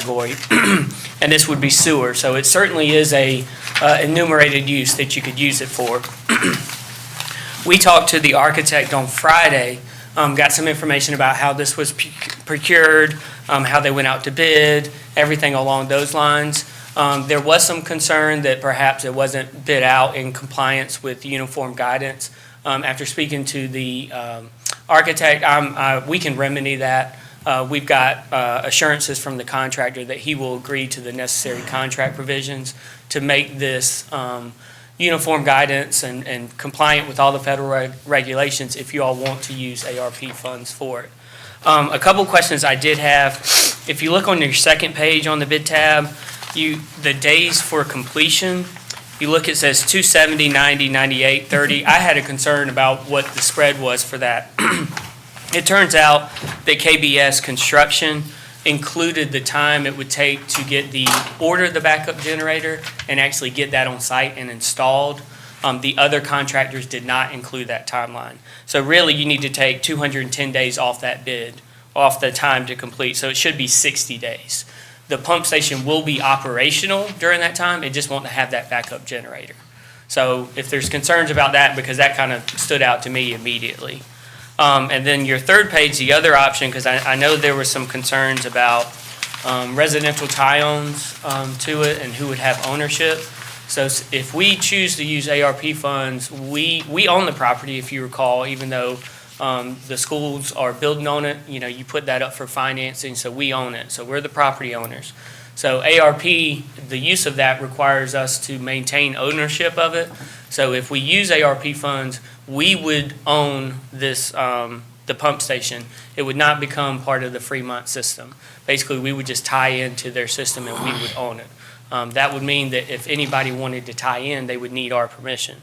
category, and this would be sewer. So it certainly is a enumerated use that you could use it for. We talked to the architect on Friday, got some information about how this was procured, how they went out to bid, everything along those lines. There was some concern that perhaps it wasn't bid out in compliance with uniform guidance. After speaking to the architect, we can remedy that. We've got assurances from the contractor that he will agree to the necessary contract provisions to make this uniform guidance and compliant with all the federal regulations if you all want to use ARP funds for it. A couple questions I did have. If you look on your second page on the bid tab, the days for completion, you look, it says 270, 90, 98, 30. I had a concern about what the spread was for that. It turns out that KBS Construction included the time it would take to order the backup generator and actually get that on site and installed. The other contractors did not include that timeline. So really, you need to take 210 days off that bid, off the time to complete. So it should be 60 days. The pump station will be operational during that time. It just won't have that backup generator. So if there's concerns about that, because that kind of stood out to me immediately. And then your third page, the other option, because I know there were some concerns about residential tie-ons to it and who would have ownership. So if we choose to use ARP funds, we own the property, if you recall, even though the schools are building on it. You put that up for financing, so we own it. So we're the property owners. So ARP, the use of that requires us to maintain ownership of it. So if we use ARP funds, we would own this, the pump station. It would not become part of the Fremont system. Basically, we would just tie into their system and we would own it. That would mean that if anybody wanted to tie in, they would need our permission.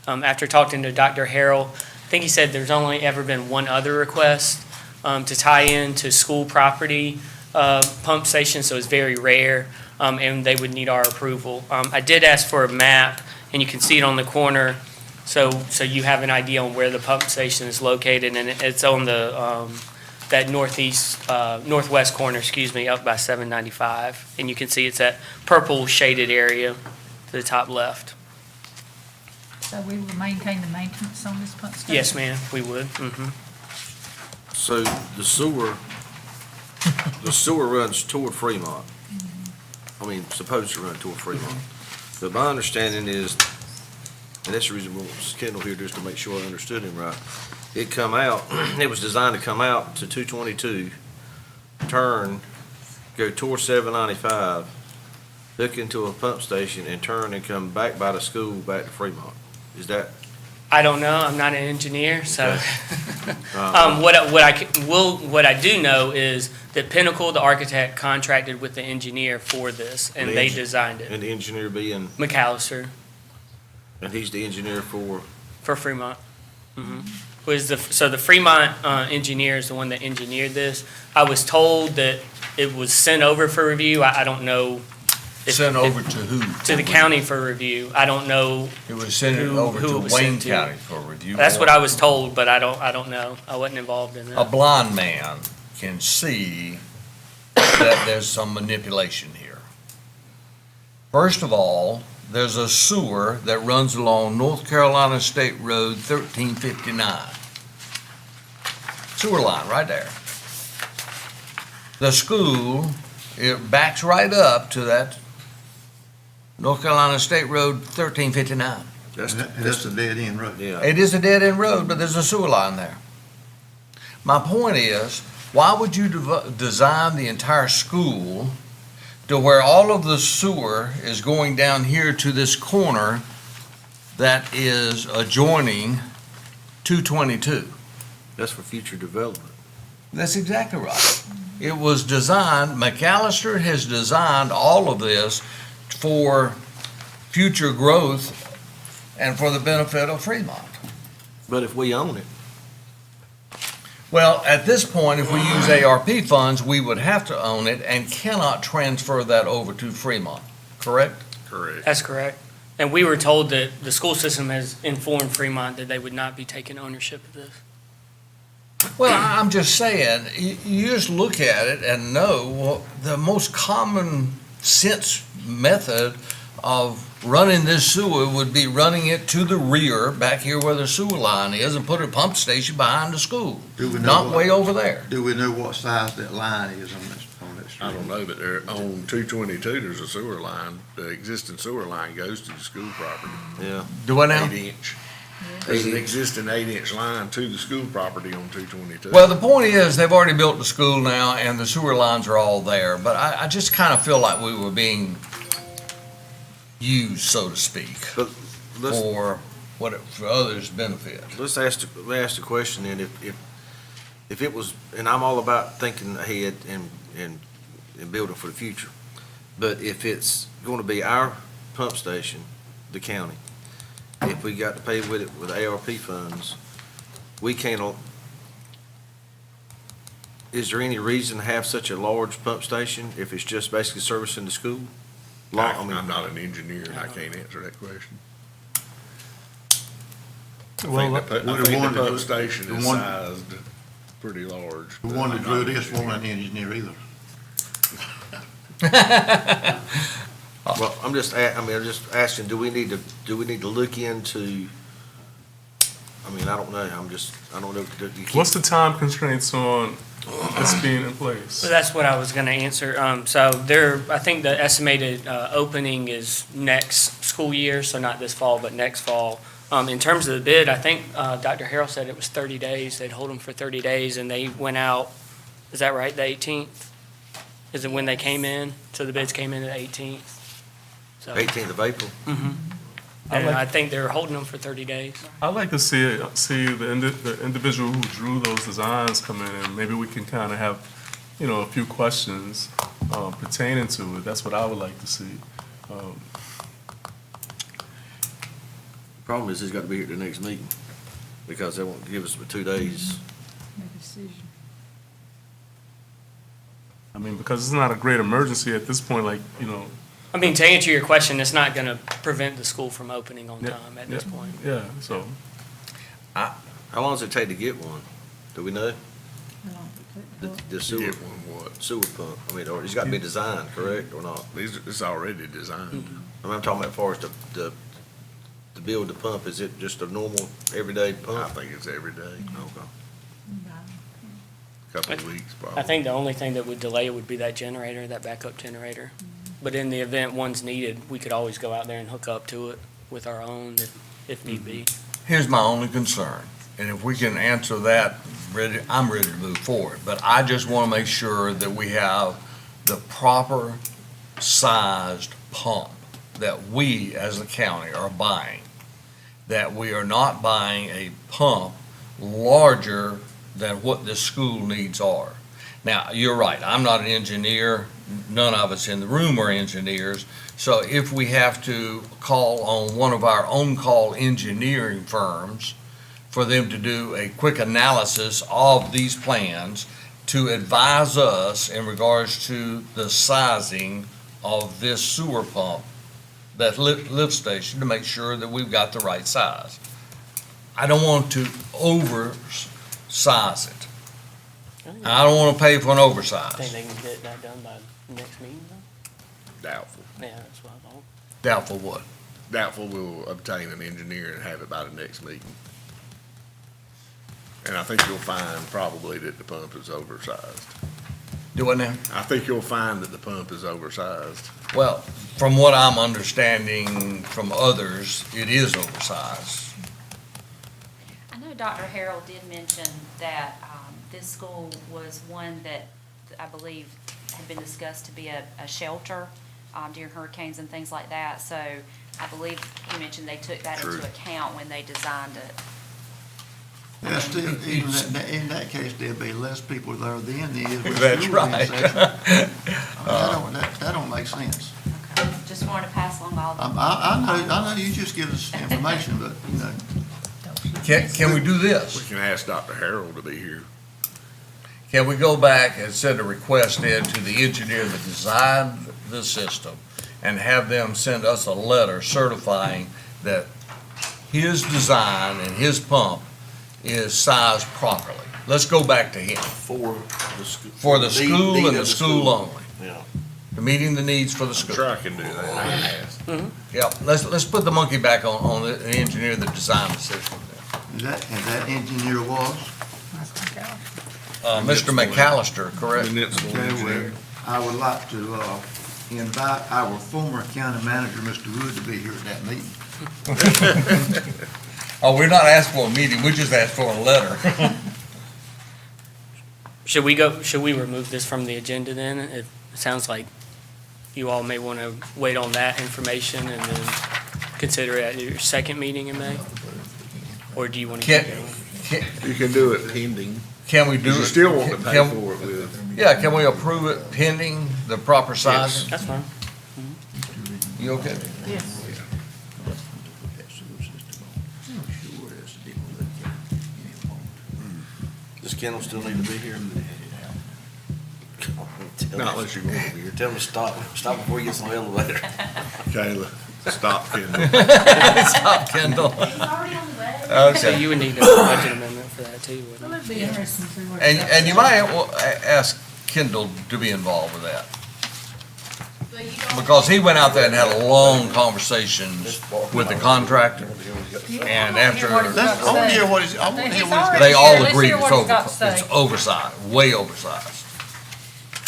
After talking to Dr. Harrell, I think he said there's only ever been one other request to tie in to school property pump station, so it's very rare, and they would need our approval. I did ask for a map, and you can see it on the corner, so you have an idea on where the pump station is located, and it's on the that northwest corner, up by 795, and you can see it's that purple shaded area to the top left. So we will maintain the maintenance on this pump station? Yes, ma'am, we would. So the sewer runs toward Fremont. I mean, supposed to run toward Fremont. But my understanding is, and that's the reason we want Kendall here, just to make sure I understood him right. It was designed to come out to 222, turn, go toward 795, hook into a pump station, and turn and come back by the school back to Fremont. Is that? I don't know. I'm not an engineer, so. Okay. What I do know is that Pinnacle, the architect, contracted with the engineer for this, and they designed it. And the engineer being, McAllister and he's the engineer for? for Fremont. So the Fremont engineer is the one that engineered this. I was told that it was sent over for review. I don't know. Sent over to who? To the county for review. I don't know. It was sent who over it to was Wayne sent to. County for review. That's what I was told, but I don't know. I wasn't involved in A that. blind man can see that there's some manipulation here. First of all, there's a sewer that runs along North Carolina State Road 1359. Sewer line right there. The school, it backs right up to that North Carolina State Road 1359. That's a dead end road. Yeah. It is a dead-end road, but there's a sewer line there. My point is, why would you design the entire school to where all of the sewer is going down here to this corner that is adjoining 222? That's for future development. That's exactly right. It was designed, McAllister has designed all of this for future growth and for the benefit of Fremont. But if we own it, Well, at this point, if we use ARP funds, we would have to own it and cannot transfer that over to Fremont, correct? correct. That's correct. And we were told that the school system has informed Fremont that they would not be taking ownership of this. Well, I'm just saying, you just look at it and know, well, the most common sense method of running this sewer would be running it to the rear, back here where the sewer line is, and put a pump station behind the school, Do we know not what- way over there. Do we know what size that line is on that street? I don't know, but there, on 222, there's a sewer line. The existing sewer line goes to the school property. Yeah. Do I now? 8-inch. There's an existing 8-inch line to the school property on 222. Well, the point is, they've already built the school now, and the sewer lines are all there, but I just kind of feel like we were being used, so to speak, But let's, for others' benefit. let's ask the question then, if it was, and I'm all about thinking ahead and building for the future, but if it's gonna be our pump station, the county, if we got to pay with it with ARP funds, we can't, is there any reason to have such a large pump station if it's just basically servicing the school? I mean, I'm not an engineer, and I can't answer that question. I Well, think the the one pump that- station the is one- sized pretty large. The but one that I'm drew not an this wasn't engineer. an engineer either. Well, I'm just asking, do we need to look into, I mean, I don't know, I don't know. You keep- what's the time constraints on this being in place? So that's what I was gonna answer. So I think the estimated, opening is next school year, so not this fall, but next fall. In terms of the bid, I think, Dr. Harrell said it was 30 days. They'd hold them for 30 days, and they went out, is that right, the 18th? Is it when they came in? So the bids came in at 18th? So, 18th of April. and I think they're holding them for 30 days. I'd like to see the individual who drew those designs come in, and maybe we can kind of have, a few questions pertaining to it. That's what I would like to see. Problem is, he's got to be here at the next meeting, because they won't give us but 2 days. Make a decision. I mean, because it's not a great emergency at this point, like, I mean, to answer your question, it's not gonna prevent the school from opening on Yeah, time at this point. yeah, so. How long does it take to get one? Do we know? The To sewer, get one what? sewer pump, I mean, or it's got to be designed, correct, or not? It's already designed. I mean, I'm talking about as far as to build the pump, is it just a normal, everyday I pump? think it's every day, Okay. couple of weeks probably. I think the only thing that would delay it would be that generator, that backup generator. But in the event one's needed, we could always go out there and hook up to it with our own if need be. Here's my only concern, and if we can answer that, I'm ready to move forward. But I just want to make sure that we have the proper sized pump that we, as the county, are buying. That we are not buying a pump larger than what the school needs are. Now, you're right, I'm not an engineer, none of us in the room are engineers, so if we have to call on one of our on-call engineering firms for them to do a quick analysis of these plans to advise us in regards to the sizing of this sewer pump, that lift station, to make sure that we've got the right size. I don't want to oversize it. I don't want to pay for an I think oversize. they can get that done by next meeting though? Doubtful. Yeah, that's what I thought. Doubtful what? Doubtful we'll obtain an engineer and have it by the next meeting. And I think you'll find probably that the pump is oversized. Do it now? I think you'll find that the pump is oversized. Well, from what I'm understanding from others, it is oversized. I know Dr. Harrell did mention that this school was one that I believe had been discussed to be a shelter during hurricanes and things like that. So I believe he mentioned they took that True. into account when they designed it. Yeah, still, even in that case, there'd be less people there than there is. with That's school being right. second. I mean, that don't make sense. Okay. Just wanted to pass along all the. I know you just give us information, but, Can we do We this? can ask Dr. Harold to be here. Can we go back and send a request in to the engineer that designed the system and have them send us a letter certifying that his design and his pump is sized properly? let's go back to him. For the school. For the school need and of the school only, Yeah. meeting the needs for the school. Sure, I can do that. Yeah, let's put the monkey back on the engineer that designed the system. And that engineer was? Mr. McAllister, correct? Municipal Okay, well, engineer. I would like to, invite our former county manager, Mr. Wood, to be here at that meeting. Oh, we're not asking for a meeting, we just asked for a letter. Should we remove this from the agenda then? It sounds like you all may want to wait on that information and then consider it at your second meeting in May? Or do you want to keep Can, it? You can do it pending. can we do it? You still want to pay can- for it with. Yeah, can we approve it pending the proper sizing? That's fine. You okay? Does Kendall still need to be here? Not unless you want to be here. Tell him to stop before he gets on the elevator. Kayla, stop, Kendall. Stop, Kendall. So Okay. you would need a budget amendment for that too, wouldn't you? Well, it'd be interesting to see what. And you might ask Kendall to be involved with that. Because he went out there and had a long conversation with the contractor. And after, I want to hear what he's, I want to hear what he's got. they all Let's agreed hear it's what he's got to say. oversized, way oversized.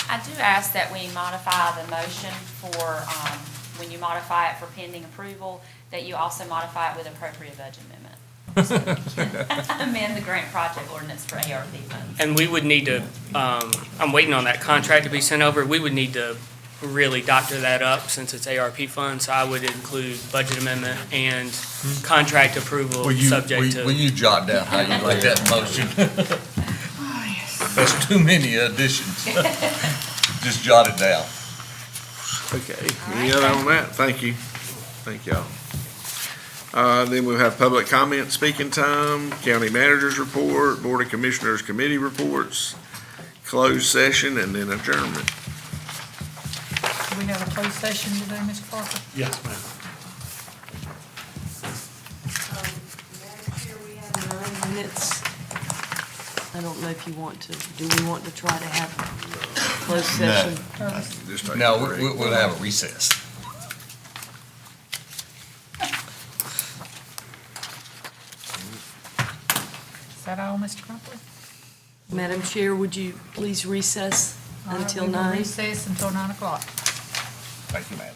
I do ask that we modify the motion for, when you modify it for pending approval, that you also modify it with appropriate budget amendment. Amend the grant project ordinance for ARP funds. And we would need to, I'm waiting on that contract to be sent over. We would need to really doctor that up since it's ARP funds. So I would include budget amendment and contract approval subject Will to. you jot down how you like that motion? There's too many additions. Just jot it down. Okay, any other on that? Thank you. Thank y'all. Then we'll have public comment, speaking time, county manager's report, board of commissioners committee reports, closed session, and then adjournment. Do we have a closed session today, Mr. Parker? Yes, ma'am. Madam Chair, we have 9 minutes. I don't know if you want to, do we want to try to have closed session? Just take a No, break. we'll have a recess. Is that all, Mr. Crumpler? Madam Chair, would you please recess All right, until we will 9? Recess until 9 o'clock. Thank you, madam.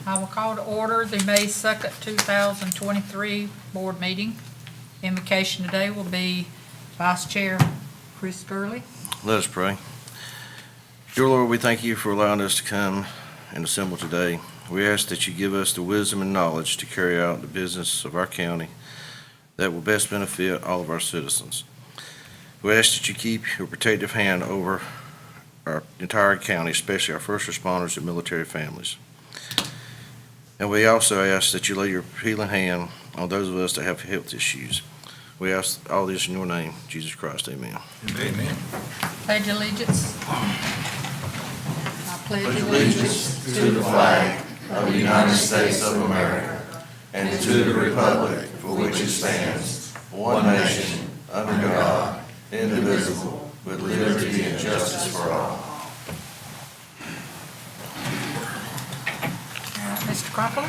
I will call to order the May 2nd, 2023 board meeting. Invocation today will be Vice Chair Chris Gurley. Let us pray. Dear Lord, we thank you for allowing us to come and assemble today. We ask that you give us the wisdom and knowledge to carry out the business of our county that will best benefit all of our citizens. We ask that you keep your protective hand over our entire county, especially our first responders and military families. And we also ask that you lay your healing hand on those of us that have health issues. We ask all this in your name, Jesus Christ, amen. Amen. Pledge allegiance. I pledge allegiance to the flag of the United States of America and to the republic for which it stands, one nation, under God, indivisible, with liberty and justice for all. Mr. Cropper?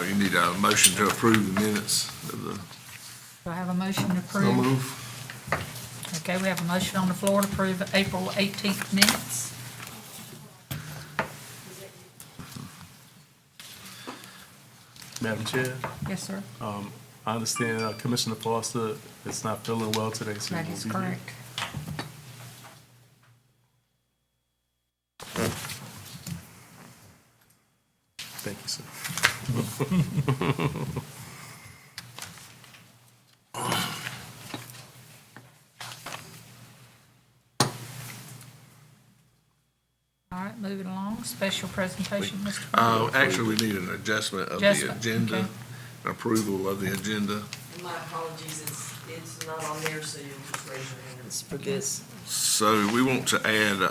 You need a motion to approve the minutes of the. Do I have a motion to approve? Okay, we have a motion on the floor to approve April 18th minutes. Madam Chair, Yes, sir. I understand Commissioner Foster is not feeling well today, so he That won't is be here. correct. Thank you, sir. All right, moving along. Special presentation, Mr. Cropper. Actually, we need an adjustment of the Adjustment, agenda, okay. an approval of the agenda. My apologies, it's not on there, so you'll just raise your hand. It's for this. So we want to add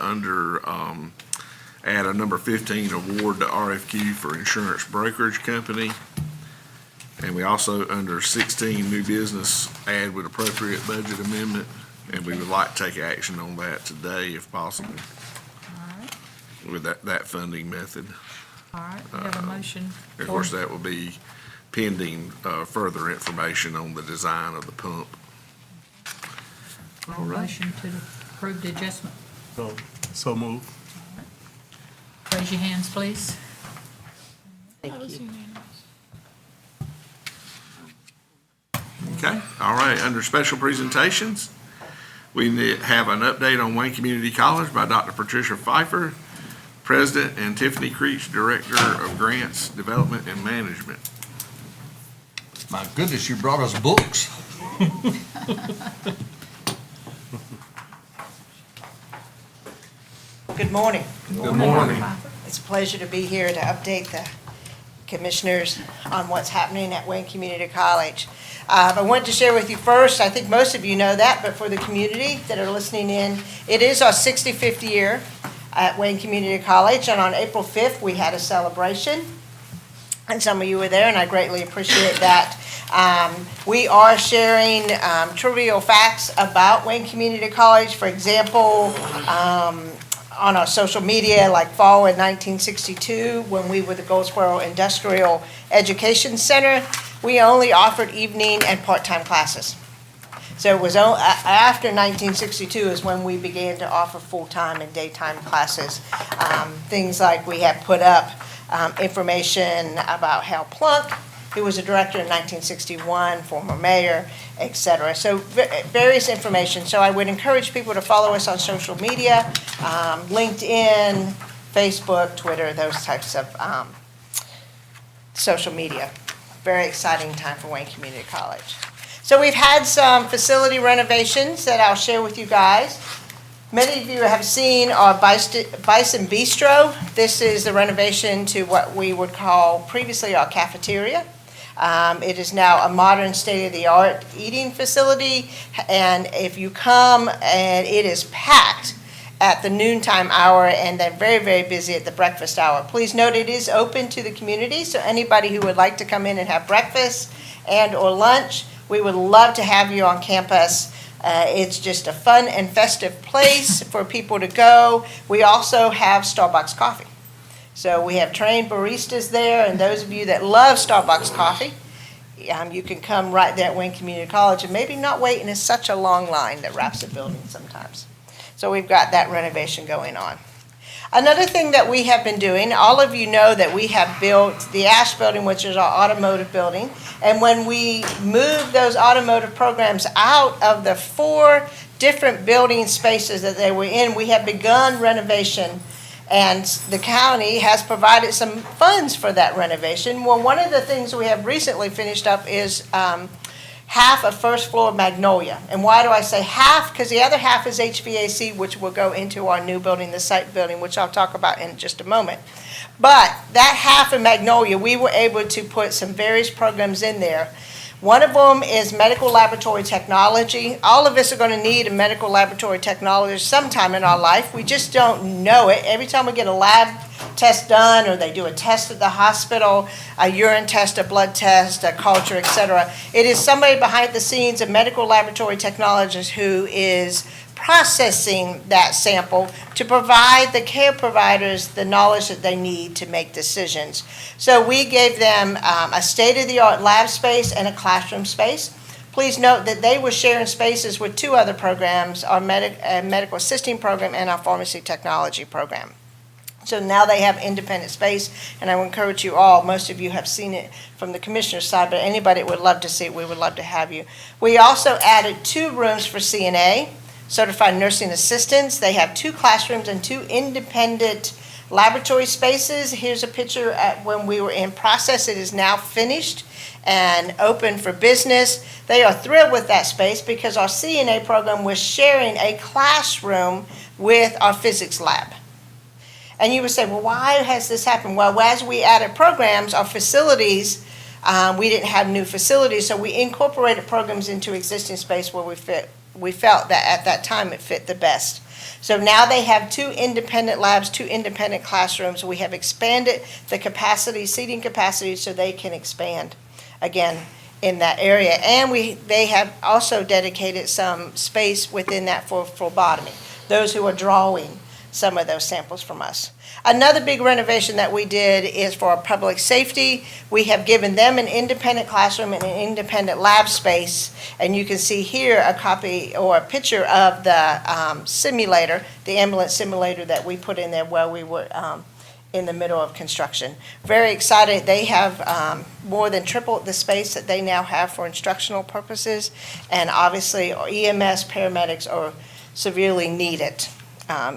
add a number 15, award to RFQ for insurance brokerage company. And we also, under 16, new business, add with appropriate budget amendment. And we would like to take action on that today if possible, All right, with that funding method. all right, we have a motion. Of course, that will be pending further information on the design of the pump. All right. Motion to approve the adjustment. So move. Raise your hands, please. Thank you. Okay, all right, under special presentations, we have an update on Wayne Community College by Dr. Patricia Pfeiffer, President, and Tiffany Creech, Director of Grants, Development, and Management. My goodness, you brought us books. Good morning. Good morning. It's a pleasure to be here to update the commissioners on what's happening at Wayne Community College. I wanted to share with you first, I think most of you know that, but for the community that are listening in, it is our 65th year at Wayne Community College, and on April 5th, we had a celebration, and some of you were there, and I greatly appreciate that. We are sharing trivial facts about Wayne Community College. For example, on our social media, like fall in 1962, when we were the Goldsboro Industrial Education Center, we only offered evening and part-time classes. So it was after 1962 is when we began to offer full-time and daytime classes. Things like we have put up information about Hal Plunk, who was a director in 1961, former mayor, et cetera. So various information. So I would encourage people to follow us on social media, LinkedIn, Facebook, Twitter, those types of social media. Very exciting time for Wayne Community College. So we've had some facility renovations that I'll share with you guys. Many of you have seen our Bison Bistro. This is the renovation to what we would call previously our cafeteria. It is now a modern state-of-the-art eating facility, and if you come, and it is packed at the noontime hour and then very, very busy at the breakfast hour. Please note it is open to the community, so anybody who would like to come in and have breakfast and or lunch, we would love to have you on campus. It's just a fun and festive place for people to go. We also have Starbucks coffee. So we have trained baristas there, and those of you that love Starbucks coffee, you can come right there at Wayne Community College and maybe not wait in such a long line that wraps the building sometimes. So we've got that renovation going on. Another thing that we have been doing, all of you know that we have built the Ash Building, which is our automotive building. And when we moved those automotive programs out of the 4 different building spaces that they were in, we have begun renovation. And the county has provided some funds for that renovation. Well, one of the things we have recently finished up is half of first floor Magnolia. And why do I say half? Because the other half is HVAC, which will go into our new building, the site building, which I'll talk about in just a moment. But that half of Magnolia, we were able to put some various programs in there. One of them is medical laboratory technology. All of us are going to need a medical laboratory technologist sometime in our life. We just don't know it. Every time we get a lab test done, or they do a test at the hospital, a urine test, a blood test, a culture, etc., it is somebody behind the scenes, a medical laboratory technologist, who is processing that sample to provide the care providers the knowledge that they need to make decisions. So we gave them a state-of-the-art lab space and a classroom space. Please note that they were sharing spaces with 2 other programs, our medical assisting program and our pharmacy technology program. So now they have independent space, and I would encourage you all, most of you have seen it from the commissioner's side, but anybody that would love to see it, we would love to have you. We also added 2 rooms for CNA, certified nursing assistants. They have 2 classrooms and 2 independent laboratory spaces. Here's a picture at when we were in process. It is now finished and open for business. They are thrilled with that space because our CNA program was sharing a classroom with our physics lab. And you would say, well, why has this happened? Well, as we added programs, our facilities, we didn't have new facilities, so we incorporated programs into existing space where we felt that at that time it fit the best. So now they have 2 independent labs, 2 independent classrooms. We have expanded the capacity, seating capacity, so they can expand again in that area. And they have also dedicated some space within that for phlebotomy, those who are drawing some of those samples from us. Another big renovation that we did is for our public safety. We have given them an independent classroom and an independent lab space. And you can see here a copy or a picture of the simulator, the ambulance simulator that we put in there while we were in the middle of construction. Very excited. They have more than tripled the space that they now have for instructional purposes. And obviously our EMS paramedics are severely needed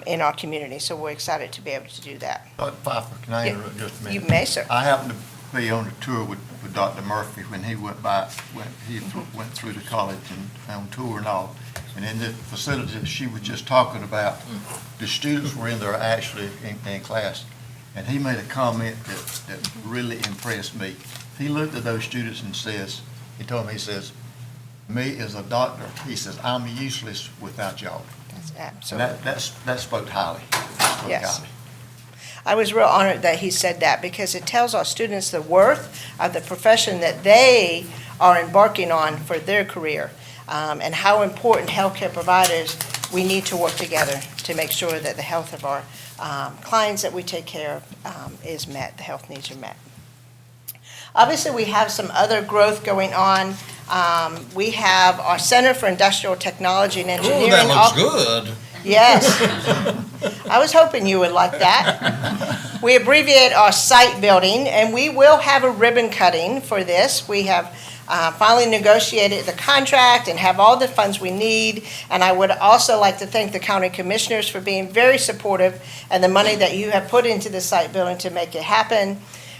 in our community, so we're excited to be able to do that. Dr. Pfeiffer, can I interrupt just a minute? You may, sir. I happened to be on a tour with Dr. Murphy when he went through the college and on tour and all. And in the facility that she was just talking about, the students were in there actually in class. And he made a comment that really impressed me. He looked at those students and he told me, he says, me as a doctor, he says, I'm useless without y'all. Absolutely. And that spoke highly. Yes. I was real honored that he said that because it tells our students the worth of the profession that they are embarking on for their career, and how important healthcare providers, we need to work together to make sure that the health of our clients that we take care of is met, the health needs are met. Obviously, we have some other growth going on. We have our Center for Industrial Technology and Engineering. Ooh, that looks good. Yes. I was hoping you would like that. We abbreviate our site building, and we will have a ribbon cutting for this. We have finally negotiated the contract and have all the funds we need. And I would also like to thank the county commissioners for being very supportive and the money that you have put into the site building to make it happen.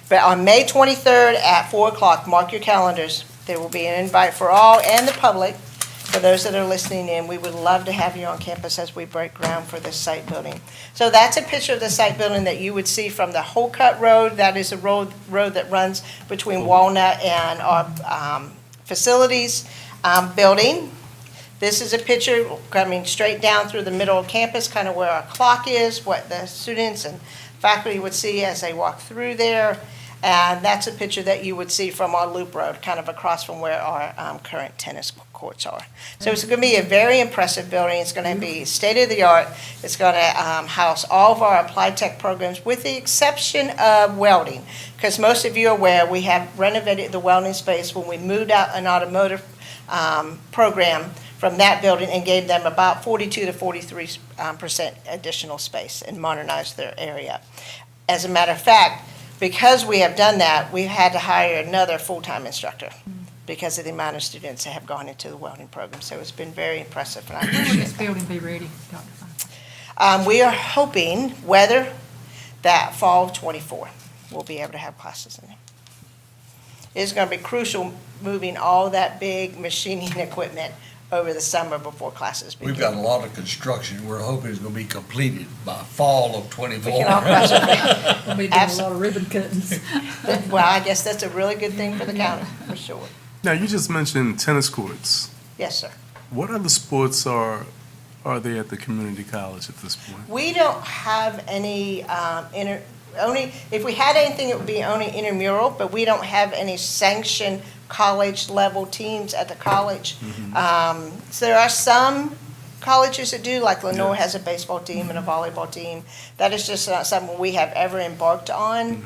But on May 23rd at 4 o'clock, mark your calendars. There will be an invite for all and the public. For those that are listening in, we would love to have you on campus as we break ground for this site building. So that's a picture of the site building that you would see from the Holcut Road. That is a road that runs between Walnut and our facilities building. This is a picture coming straight down through the middle of campus, kind of where our clock is, what the students and faculty would see as they walk through there. And that's a picture that you would see from our loop road, kind of across from where our current tennis courts are. So it's going to be a very impressive building. It's going to be state-of-the-art. It's going to house all of our applied tech programs with the exception of welding. Because most of you are aware, we have renovated the welding space when we moved out an automotive program from that building and gave them about 42 to 43% additional space and modernized their area. As a matter of fact, because we have done that, we've had to hire another full-time instructor because of the amount of students that have gone into the welding program. So it's been very impressive, and I When will appreciate this it. building be ready, Dr. Fine? We are hoping, weather, that fall of '24, we'll be able to have classes in there. It's going to be crucial moving all that big machining equipment over the summer before classes begin. We've got a lot of construction. We're hoping it's gonna be completed by fall of We '24. can all cross our fingers. We'll be doing a lot of ribbon cuttings. Well, I guess that's a really good thing for the county, for sure. Now, you just mentioned tennis courts. Yes, sir. What other sports are there at the community college at this point? We don't have any, only, if we had anything, it would be only intramural, but we don't have any sanctioned college-level teams at the college. So there are some colleges that do, like Lenore has a baseball team and a volleyball team. That is just not something we have ever embarked on.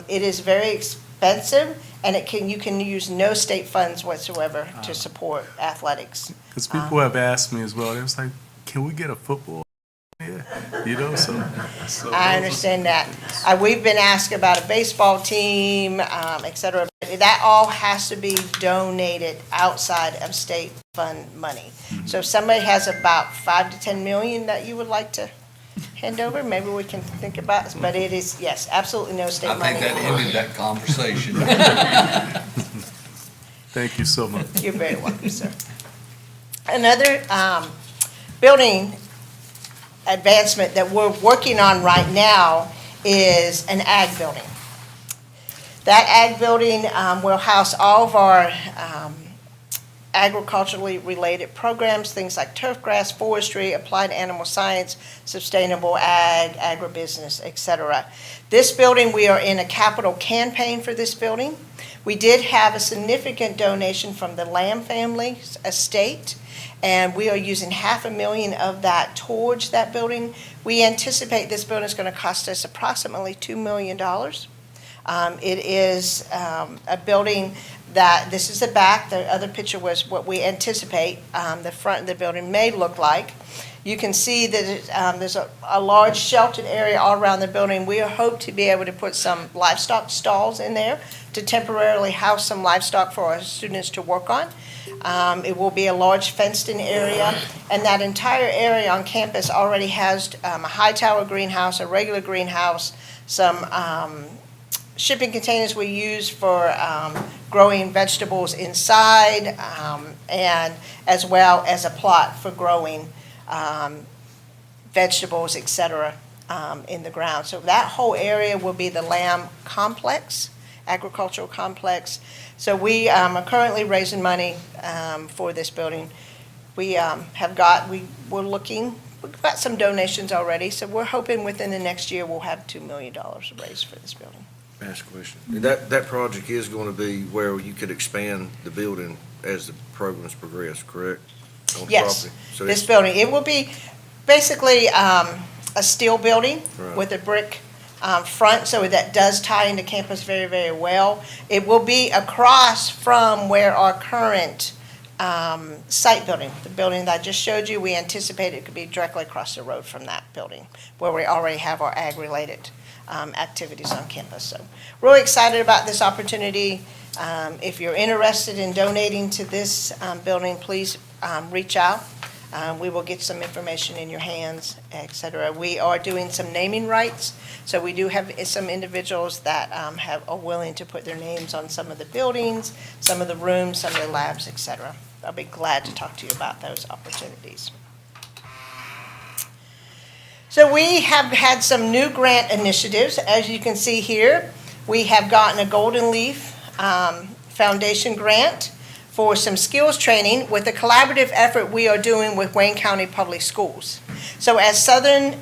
It is very expensive, and you can use no state funds whatsoever to support athletics. Because people have asked me as well, they was like, can we get a football? Yeah, you know, so. I understand that. We've been asked about a baseball team, et cetera. But that all has to be donated outside of state fund money. So if somebody has about 5 to 10 million that you would like to hand over, maybe we can think about it. But it is, yes, absolutely no state I money. think that ended that conversation. Thank you so much. You're very welcome, sir. Another building advancement that we're working on right now is an ag building. That ag building will house all of our agriculturally related programs, things like turf grass, forestry, applied animal science, sustainable ag, agribusiness, et cetera. This building, we are in a capital campaign for this building. We did have a significant donation from the Lamb family's estate, and we are using $500,000 of that towards that building. We anticipate this building is going to cost us approximately $2 million. It is a building that, this is the back, the other picture was what we anticipate the front of the building may look like. You can see that there's a large sheltered area all around the building. We hope to be able to put some livestock stalls in there to temporarily house some livestock for our students to work on. It will be a large fenced-in area, and that entire area on campus already has a high tower greenhouse, a regular greenhouse, some shipping containers we use for growing vegetables inside, and as well as a plot for growing vegetables, et cetera, in the ground. So that whole area will be the Lamb complex, agricultural complex. So we are currently raising money for this building. We've got some donations already, so we're hoping within the next year we'll have $2 million raised for this building. Ask a question. That project is going to be where you could expand the building as the programs progress, correct? On the Yes, property? So this it's- building, it will be basically a steel building Right. with a brick front, so that does tie into campus very, very well. It will be across from where our current site building, the building that I just showed you, we anticipate it could be directly across the road from that building, where we already have our ag-related activities on campus. So really excited about this opportunity. If you're interested in donating to this building, please reach out. We will get some information in your hands, et cetera. We are doing some naming rights, so we do have some individuals that are willing to put their names on some of the buildings, some of the rooms, some of the labs, et cetera. I'll be glad to talk to you about those opportunities. So we have had some new grant initiatives. As you can see here, we have gotten a Golden Leaf Foundation grant for some skills training with a collaborative effort we are doing with Wayne County Public Schools. So as Southern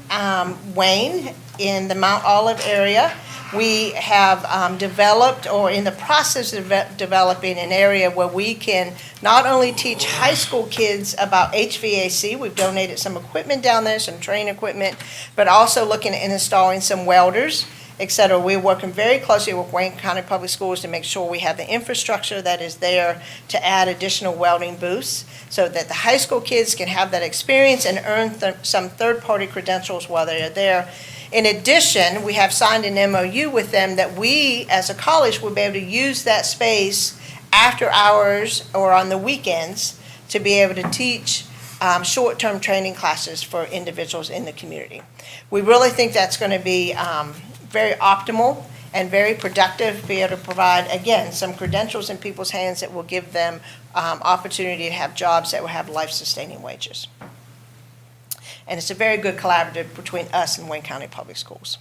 Wayne in the Mount Olive area, we have developed, or in the process of developing, an area where we can not only teach high school kids about HVAC, we've donated some equipment down there, some training equipment, but also looking at installing some welders et cetera. We're working very closely with Wayne County Public Schools to make sure we have the infrastructure that is there to add additional welding booths so that the high school kids can have that experience and earn some third-party credentials while they are there. In addition, we have signed an MOU with them that we, as a college, will be able to use that space after hours or on the weekends to be able to teach short-term training classes for individuals in the community. We really think that's going to be very optimal and very productive, be able to provide, again, some credentials in people's hands that will give them opportunity to have jobs that will have life-sustaining wages. And it's a very good collaborative between us and Wayne County Public Schools.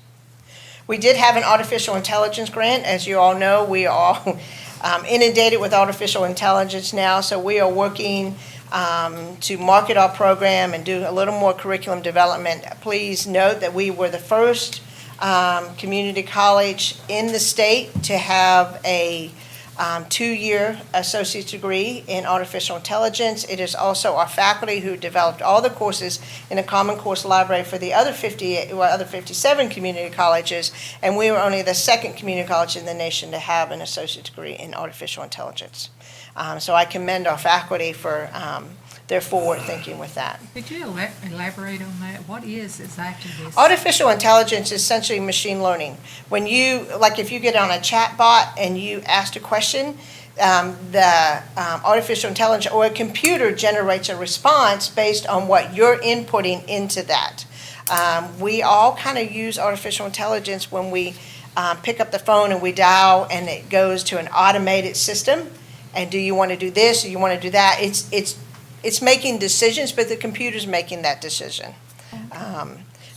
We did have an artificial intelligence grant. As you all know, we are all inundated with artificial intelligence now, so we are working to market our program and do a little more curriculum development. Please note that we were the first community college in the state to have a 2-year associate's degree in artificial intelligence. It is also our faculty who developed all the courses in a common course library for the other 57 community colleges, and we were only the second community college in the nation to have an associate's degree in artificial intelligence. So I commend our faculty for their forward thinking with that. Could you elaborate on that? What is exactly this? Artificial intelligence is essentially machine learning. When you, like if you get on a chat bot and you ask a question, the artificial intelligence or a computer generates a response based on what you're inputting into that. We all kind of use artificial intelligence when we pick up the phone and we dial and it goes to an automated system. And do you want to do this? Do you want to do that? It's making decisions, but the computer's making that decision.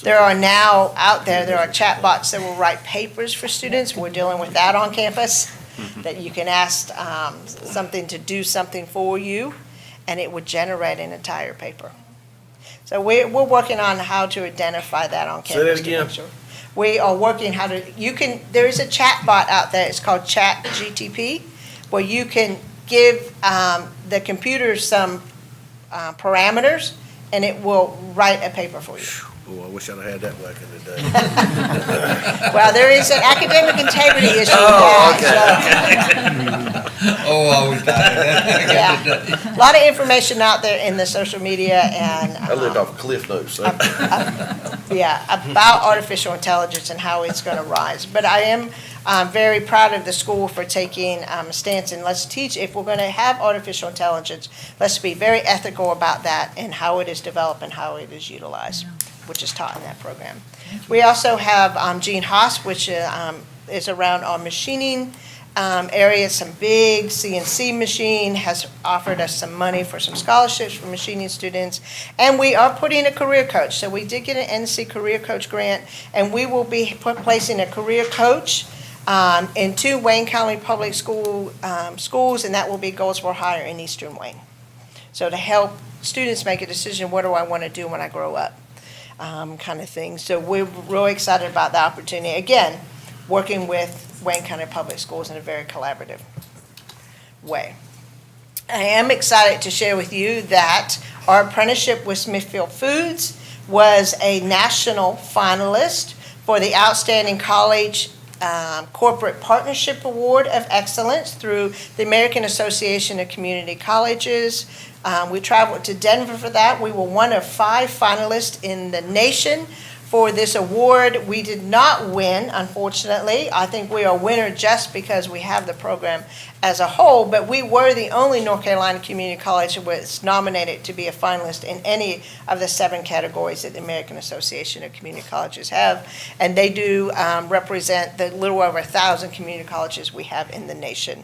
There are now out there are chatbots that will write papers for students. We're dealing with that on campus, that you can ask something to do something for you, and it would generate an entire paper. So we're working on how to identify that on campus. Say that again. to make sure. We are working how to, there is a chatbot out there, it's called ChatGTP, where you can give the computer some parameters, and it will write a paper for you. Oh, I wish I'd have had that back in the day. Well, there is an academic integrity issue with that. Oh, I was dying. Yeah. A lot of information out there in the social media and. I lived off Cliff Notes. So. Yeah, about artificial intelligence and how it's going to rise. But I am very proud of the school for taking a stance and let's teach, if we're going to have artificial intelligence, let's be very ethical about that and how it is developed and how it is utilized, which is taught in that program. We also have Gene Haas, which is around our machining area, some big CNC machine, has offered us some money for some scholarships for machining students. And we are putting a career coach. So we did get an NC Career Coach grant, and we will be placing a career coach in 2 Wayne County Public schools, and that will be Goldsboro Higher in Eastern Wayne. So to help students make a decision, what do I want to do when I grow up, kind of thing. So we're really excited about the opportunity. Again, working with Wayne County Public Schools in a very collaborative way. I am excited to share with you that our apprenticeship with Smithfield Foods was a national finalist for the Outstanding College Corporate Partnership Award of Excellence through the American Association of Community Colleges. We traveled to Denver for that. We were one of 5 finalists in the nation for this award. We did not win, unfortunately. I think we are a winner just because we have the program as a whole, but we were the only North Carolina community college that was nominated to be a finalist in any of the 7 categories that the American Association of Community Colleges have, and they do represent the little over 1,000 community colleges we have in the nation.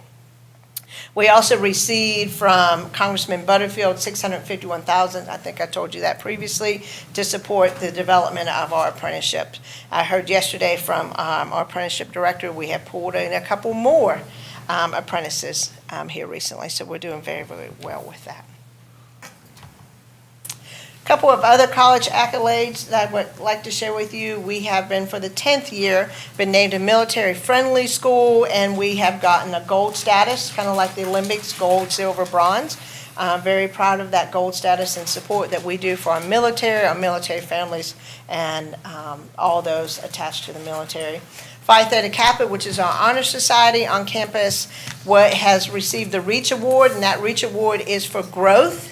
We also received from Congressman Butterfield $651,000, I think I told you that previously, to support the development of our apprenticeships. I heard yesterday from our apprenticeship director, we have pulled in a couple more apprentices here recently, so we're doing very, very well with that. A couple of other college accolades that I would like to share with you. We have been, for the 10th year, been named a military-friendly school, and we have gotten a gold status, kind of like the Olympics, gold, silver, bronze. Very proud of that gold status and support that we do for our military families, and all those attached to the military. Phi Theta Kappa, which is our honor society on campus, has received the REACH Award, and that REACH Award is for growth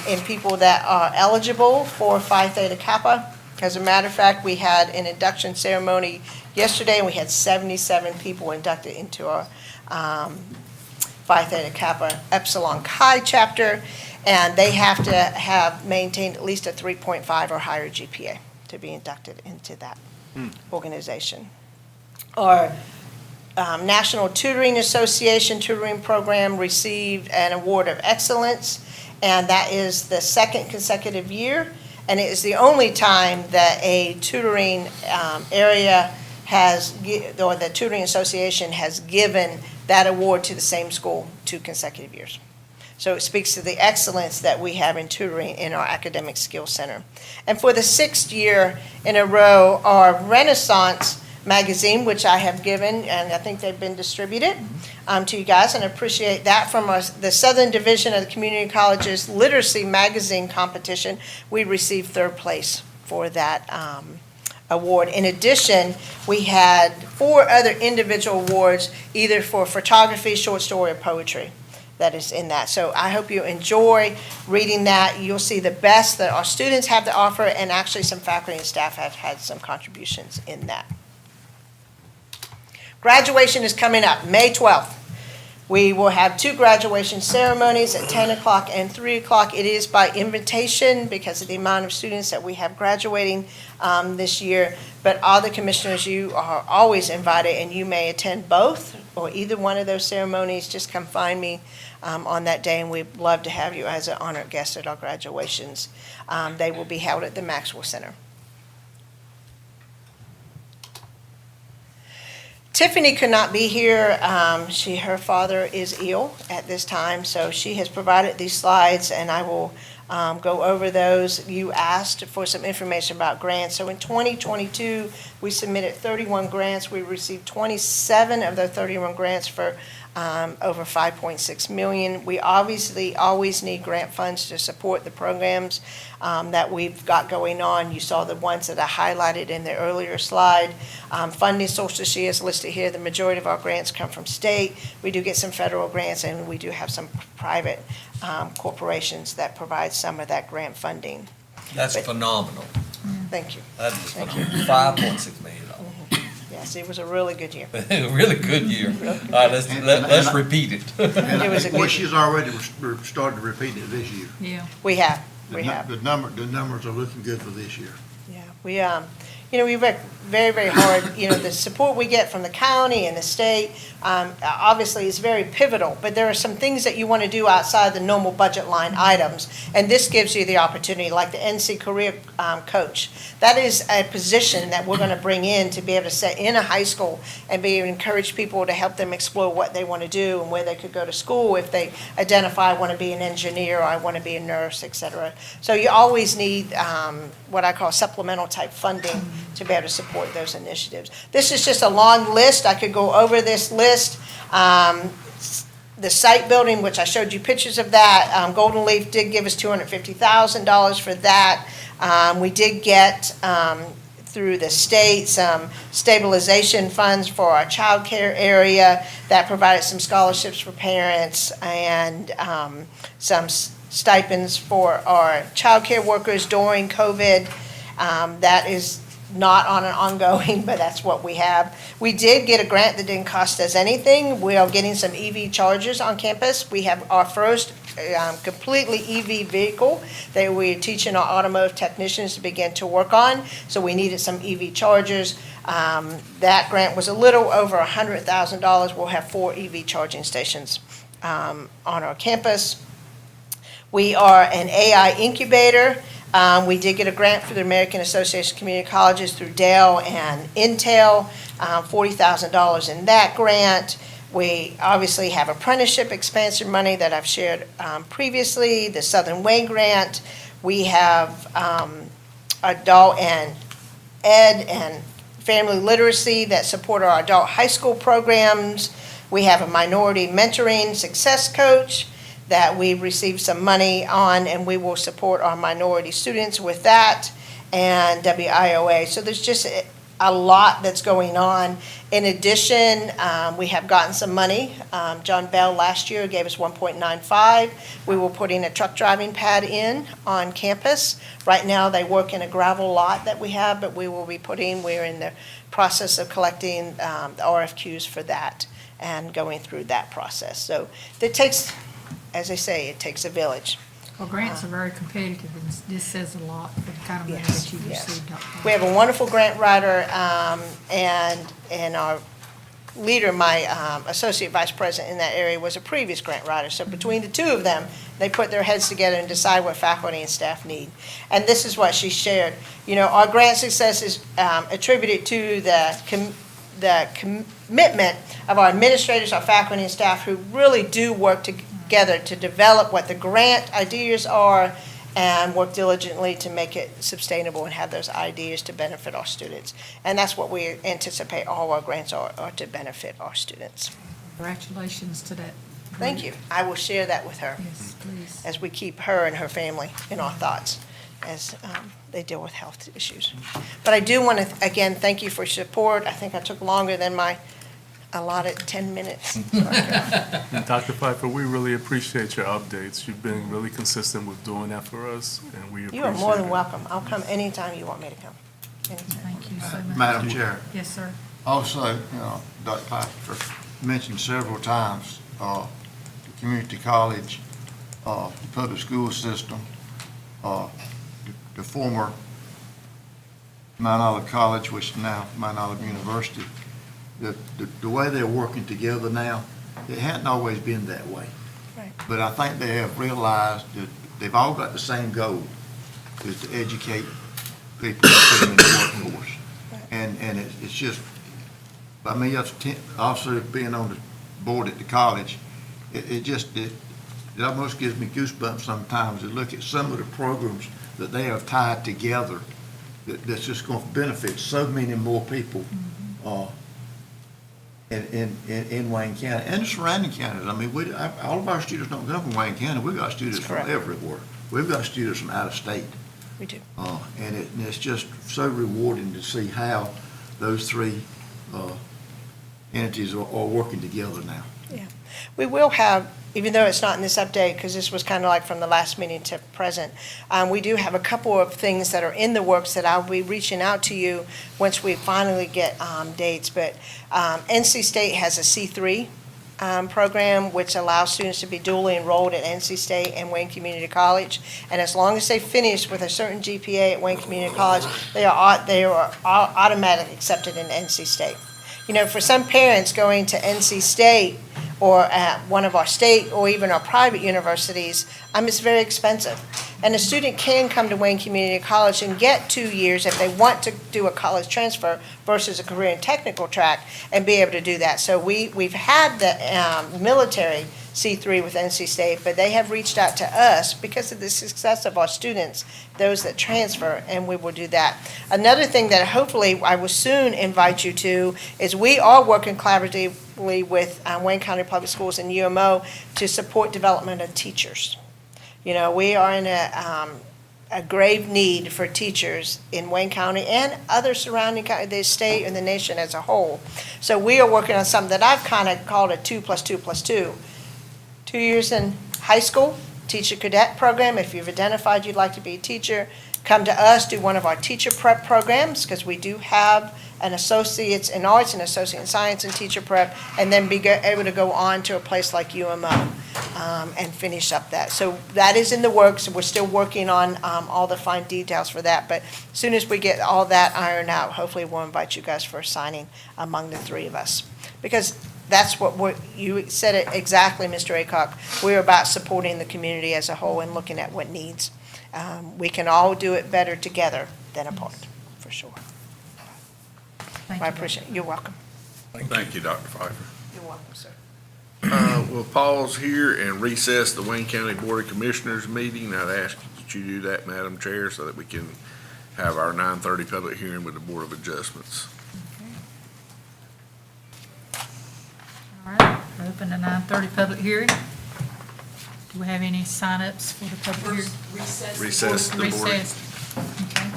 in people that are eligible for Phi Theta Kappa. As a matter of fact, we had an induction ceremony yesterday, and we had 77 people inducted into our Phi Theta Kappa Epsilon Chi chapter, and they have to have maintained at least a 3.5 or higher GPA to be inducted into that organization. Our National Tutoring Association tutoring program received an award of excellence, and that is the second consecutive year, and it is the only time that a tutoring area or the Tutoring Association has given that award to the same school 2 consecutive years. So it speaks to the excellence that we have in tutoring in our Academic Skills Center. And for the 6th year in a row, our Renaissance magazine, which I have given, and I think they've been distributed to you guys, and I appreciate that, from the Southern Division of the Community College's Literacy Magazine competition, we received 3rd place for that award. In addition, we had 4 other individual awards, either for photography, short story, or poetry, that is in that. So I hope you enjoy reading that. You'll see the best that our students have to offer, and actually some faculty and staff have had some contributions in that. Graduation is coming up, May 12th. We will have 2 graduation ceremonies at 10 o'clock and 3 o'clock. It is by invitation because of the amount of students that we have graduating this year. But all the commissioners, you are always invited, and you may attend both or either one of those ceremonies. Just come find me on that day, and we'd love to have you as an honored guest at our graduations. They will be held at the Maxwell Center. Tiffany could not be here. Her father is ill at this time, so she has provided these slides, and I will go over those. You asked for some information about grants. So in 2022, we submitted 31 grants. We received 27 of the 31 grants for over $5.6 million. We obviously always need grant funds to support the programs that we've got going on. You saw the ones that I highlighted in the earlier slide. Funding sources, she is listed here. The majority of our grants come from state. We do get some federal grants, and we do have some private corporations that provide some of that grant funding. That's phenomenal. Thank you. That is Thank phenomenal. $5.6 million. Yes, it was a really good year. Really good year. All right, let's repeat it. It was a Well, good she's already started repeating it this year. Yeah. We have. The numbers are looking good for this year. Yeah, we work very, very hard. The support we get from the county and the state, obviously is very pivotal, but there are some things that you want to do outside the normal budget line items, and this gives you the opportunity, like the NC Career Coach. That is a position that we're going to bring in to be able to sit in a high school and be able to encourage people to help them explore what they want to do and where they could go to school if they identify I want to be an engineer or I want to be a nurse, et cetera. So you always need what I call supplemental type funding to be able to support those initiatives. This is just a long list. I could go over this list. The site building, which I showed you pictures of that, Golden Leaf did give us $250,000 for that. We did get, through the state, some stabilization funds for our child care area that provided some scholarships for parents and some stipends for our child care workers during COVID. That is not on an ongoing, but that's what we have. We did get a grant that didn't cost us anything. We are getting some EV chargers on campus. We have our first completely EV vehicle that we're teaching our automotive technicians to begin to work on. So we needed some EV chargers. That grant was a little over $100,000. We'll have 4 EV charging stations on our campus. We are an AI incubator. We did get a grant for the American Association of Community Colleges through Dell and Intel, $40,000 in that grant. We obviously have apprenticeship expansion money that I've shared previously, the Southern Way grant. We have adult and ed and family literacy that support our adult high school programs. We have a minority mentoring success coach that we received some money on, and we will support our minority students with that, and WIOA. So there's just a lot that's going on. In addition, we have gotten some money. John Bell last year gave us 1.95. We were putting a truck driving pad in on campus. Right now, they work in a gravel lot that we have, but we're in the process of collecting the RFQs for that and going through that process. So it takes, as they say, it takes a village. Well, grants are very competitive, and this says a lot for the kind of money Yes, that you yes. received. Dr. We have a wonderful grant writer, and our leader, my associate vice president in that area, was a previous grant writer. So between the two of them, they put their heads together and decide what faculty and staff need. And this is what she shared. You know, our grant success is attributed to the commitment of our administrators, our faculty and staff, who really do work together to develop what the grant ideas are and work diligently to make it sustainable and have those ideas to benefit our students. And that's what we anticipate all our grants are to benefit our students. Congratulations to that. Thank you. I will share that with her Yes, please. as we keep her and her family in our thoughts as they deal with health issues. But I do want to, again, thank you for your support. I think I took longer than my allotted 10 minutes. And Dr. Pfeiffer, we really appreciate your updates. You've been really consistent with doing that for us, and we appreciate it. You are more than welcome. I'll come anytime you want me to come. Anytime. Thank you so much. Madam Chair, Yes, sir. also, Dr. Pfeiffer mentioned several times, the community college, the public school system, the former Mount Olive College, which is now Mount Olive University. The way they're working together now, it hadn't always been that way. Right. But I think they have realized that they've all got the same goal, is to educate people and put them in the workforce. And it's just, I mean, also being on the board at the college, it almost gives me goosebumps sometimes to look at some of the programs that they have tied together that's just going to benefit so many more people in Wayne County and the surrounding counties. I mean, all of our students don't come from Wayne County. We've got students That's from correct. everywhere. We've got students from out of state. We do. And it's just so rewarding to see how those three entities are working together now. Yeah. We will have, even though it's not in this update, because this was kind of like from the last meeting to present, we do have a couple of things that are in the works that I'll be reaching out to you once we finally get dates. But NC State has a C3 program, which allows students to be dually enrolled at NC State and Wayne Community College. And as long as they finish with a certain GPA at Wayne Community College, they are automatically accepted in NC State. You know, for some parents going to NC State or at one of our state or even our private universities, it's very expensive. And a student can come to Wayne Community College and get 2 years if they want to do a college transfer versus a career and technical track and be able to do that. So we've had the military C3 with NC State, but they have reached out to us because of the success of our students, those that transfer, and we will do that. Another thing that hopefully I will soon invite you to is we are working collaboratively with Wayne County Public Schools and UMO to support development of teachers. You know, we are in a grave need for teachers in Wayne County and other surrounding counties, the state and the nation as a whole. So we are working on something that I've kind of called a 2+2+2. 2 years in high school, teacher cadet program. If you've identified you'd like to be a teacher, come to us, do one of our teacher prep programs, because we do have an associate's in arts, an associate in science and teacher prep, and then be able to go on to a place like UMO and finish up that. So that is in the works. We're still working on all the fine details for that, but as soon as we get all that ironed out, hopefully we'll invite you guys for a signing among the three of us. Because that's what you said it exactly, Mr. Aycock. We're about supporting the community as a whole and looking at what needs. We can all do it better together than apart, for sure. Thank I you. appreciate it. You're welcome. Thank you, Dr. Pfeiffer. You're welcome, sir. We'll pause here and recess the Wayne County Board of Commissioners meeting. I'd ask that you do that, Madam Chair, so that we can have our 9:30 public hearing with the Board of Adjustments. All right, open the 9:30 public hearing. Do we have any sign-ups for the public hearing? Recess the Board. Recess. Okay.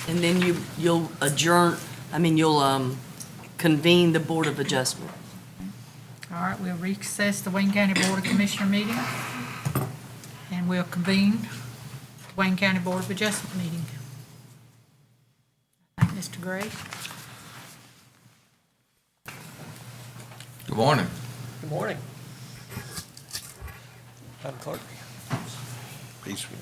And then you'll adjourn, you'll convene the Board of Adjustment. All right, we'll recess the Wayne County Board of Commissioner meeting, and we'll convene the Wayne County Board of Adjustment meeting. Thank Mr. Gray. Good morning. Good morning. Madam Clerk. Peaceful.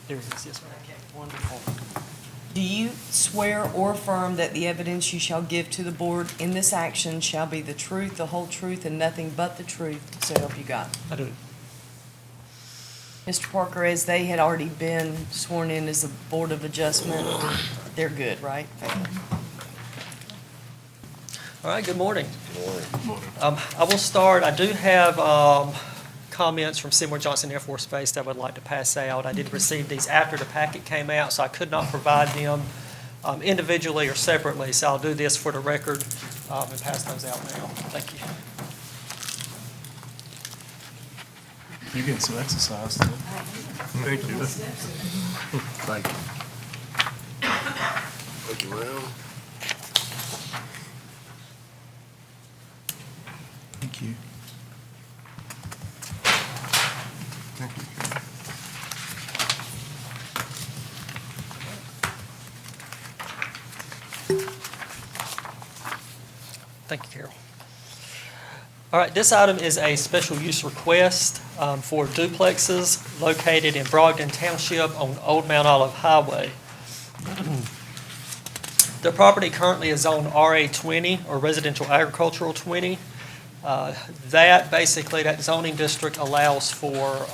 There it is, yes, ma'am. Wonderful. Do you swear or affirm that the evidence you shall give to the board in this action shall be the truth, the whole truth, and nothing but the truth, so help you God? I do. Mr. Parker, as they had already been sworn in as a Board of Adjustment, they're good, right? All right, good morning. I will start, I do have comments from Seymour Johnson Air Force Base that I would like to pass out. I did receive these after the packet came out, so I could not provide them individually or separately, so I'll do this for the record and pass those out now. Thank you. You're getting some exercise today. Thank you. Thank you. Thank you, ma'am. Thank you. Thank you, Carol. All right, this item is a special use request for duplexes located in Brogdon Township on Old Mount Olive Highway. The property currently is on RA 20 or Residential Agricultural 20. That zoning district allows for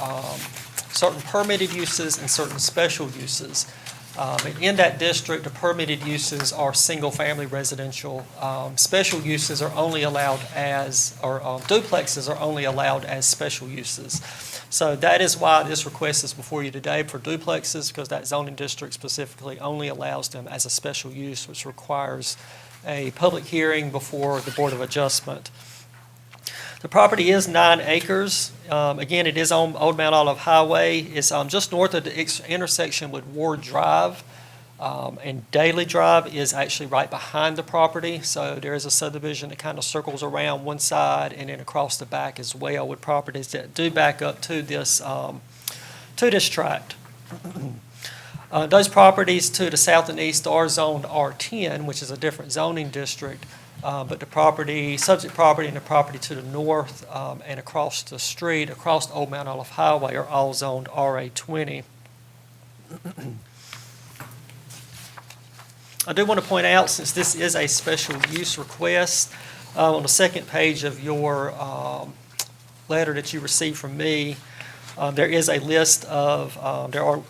certain permitted uses and certain special uses. And in that district, the permitted uses are single-family residential. Special uses are only allowed duplexes are only allowed as special uses. So that is why this request is before you today for duplexes, because that zoning district specifically only allows them as a special use, which requires a public hearing before the Board of Adjustment. The property is 9 acres. Again, it is on Old Mount Olive Highway. It's just north of the intersection with Ward Drive. And Daly Drive is actually right behind the property. So there is a subdivision that kind of circles around one side and then across the back as well with properties that do back up to this tract. Those properties to the south and east are zoned R10, which is a different zoning district. But the subject property and the property to the north and across the street, across Old Mount Olive Highway, are all zoned RA 20. I do want to point out, since this is a special use request, on the second page of your letter that you received from me, there is a list of, there are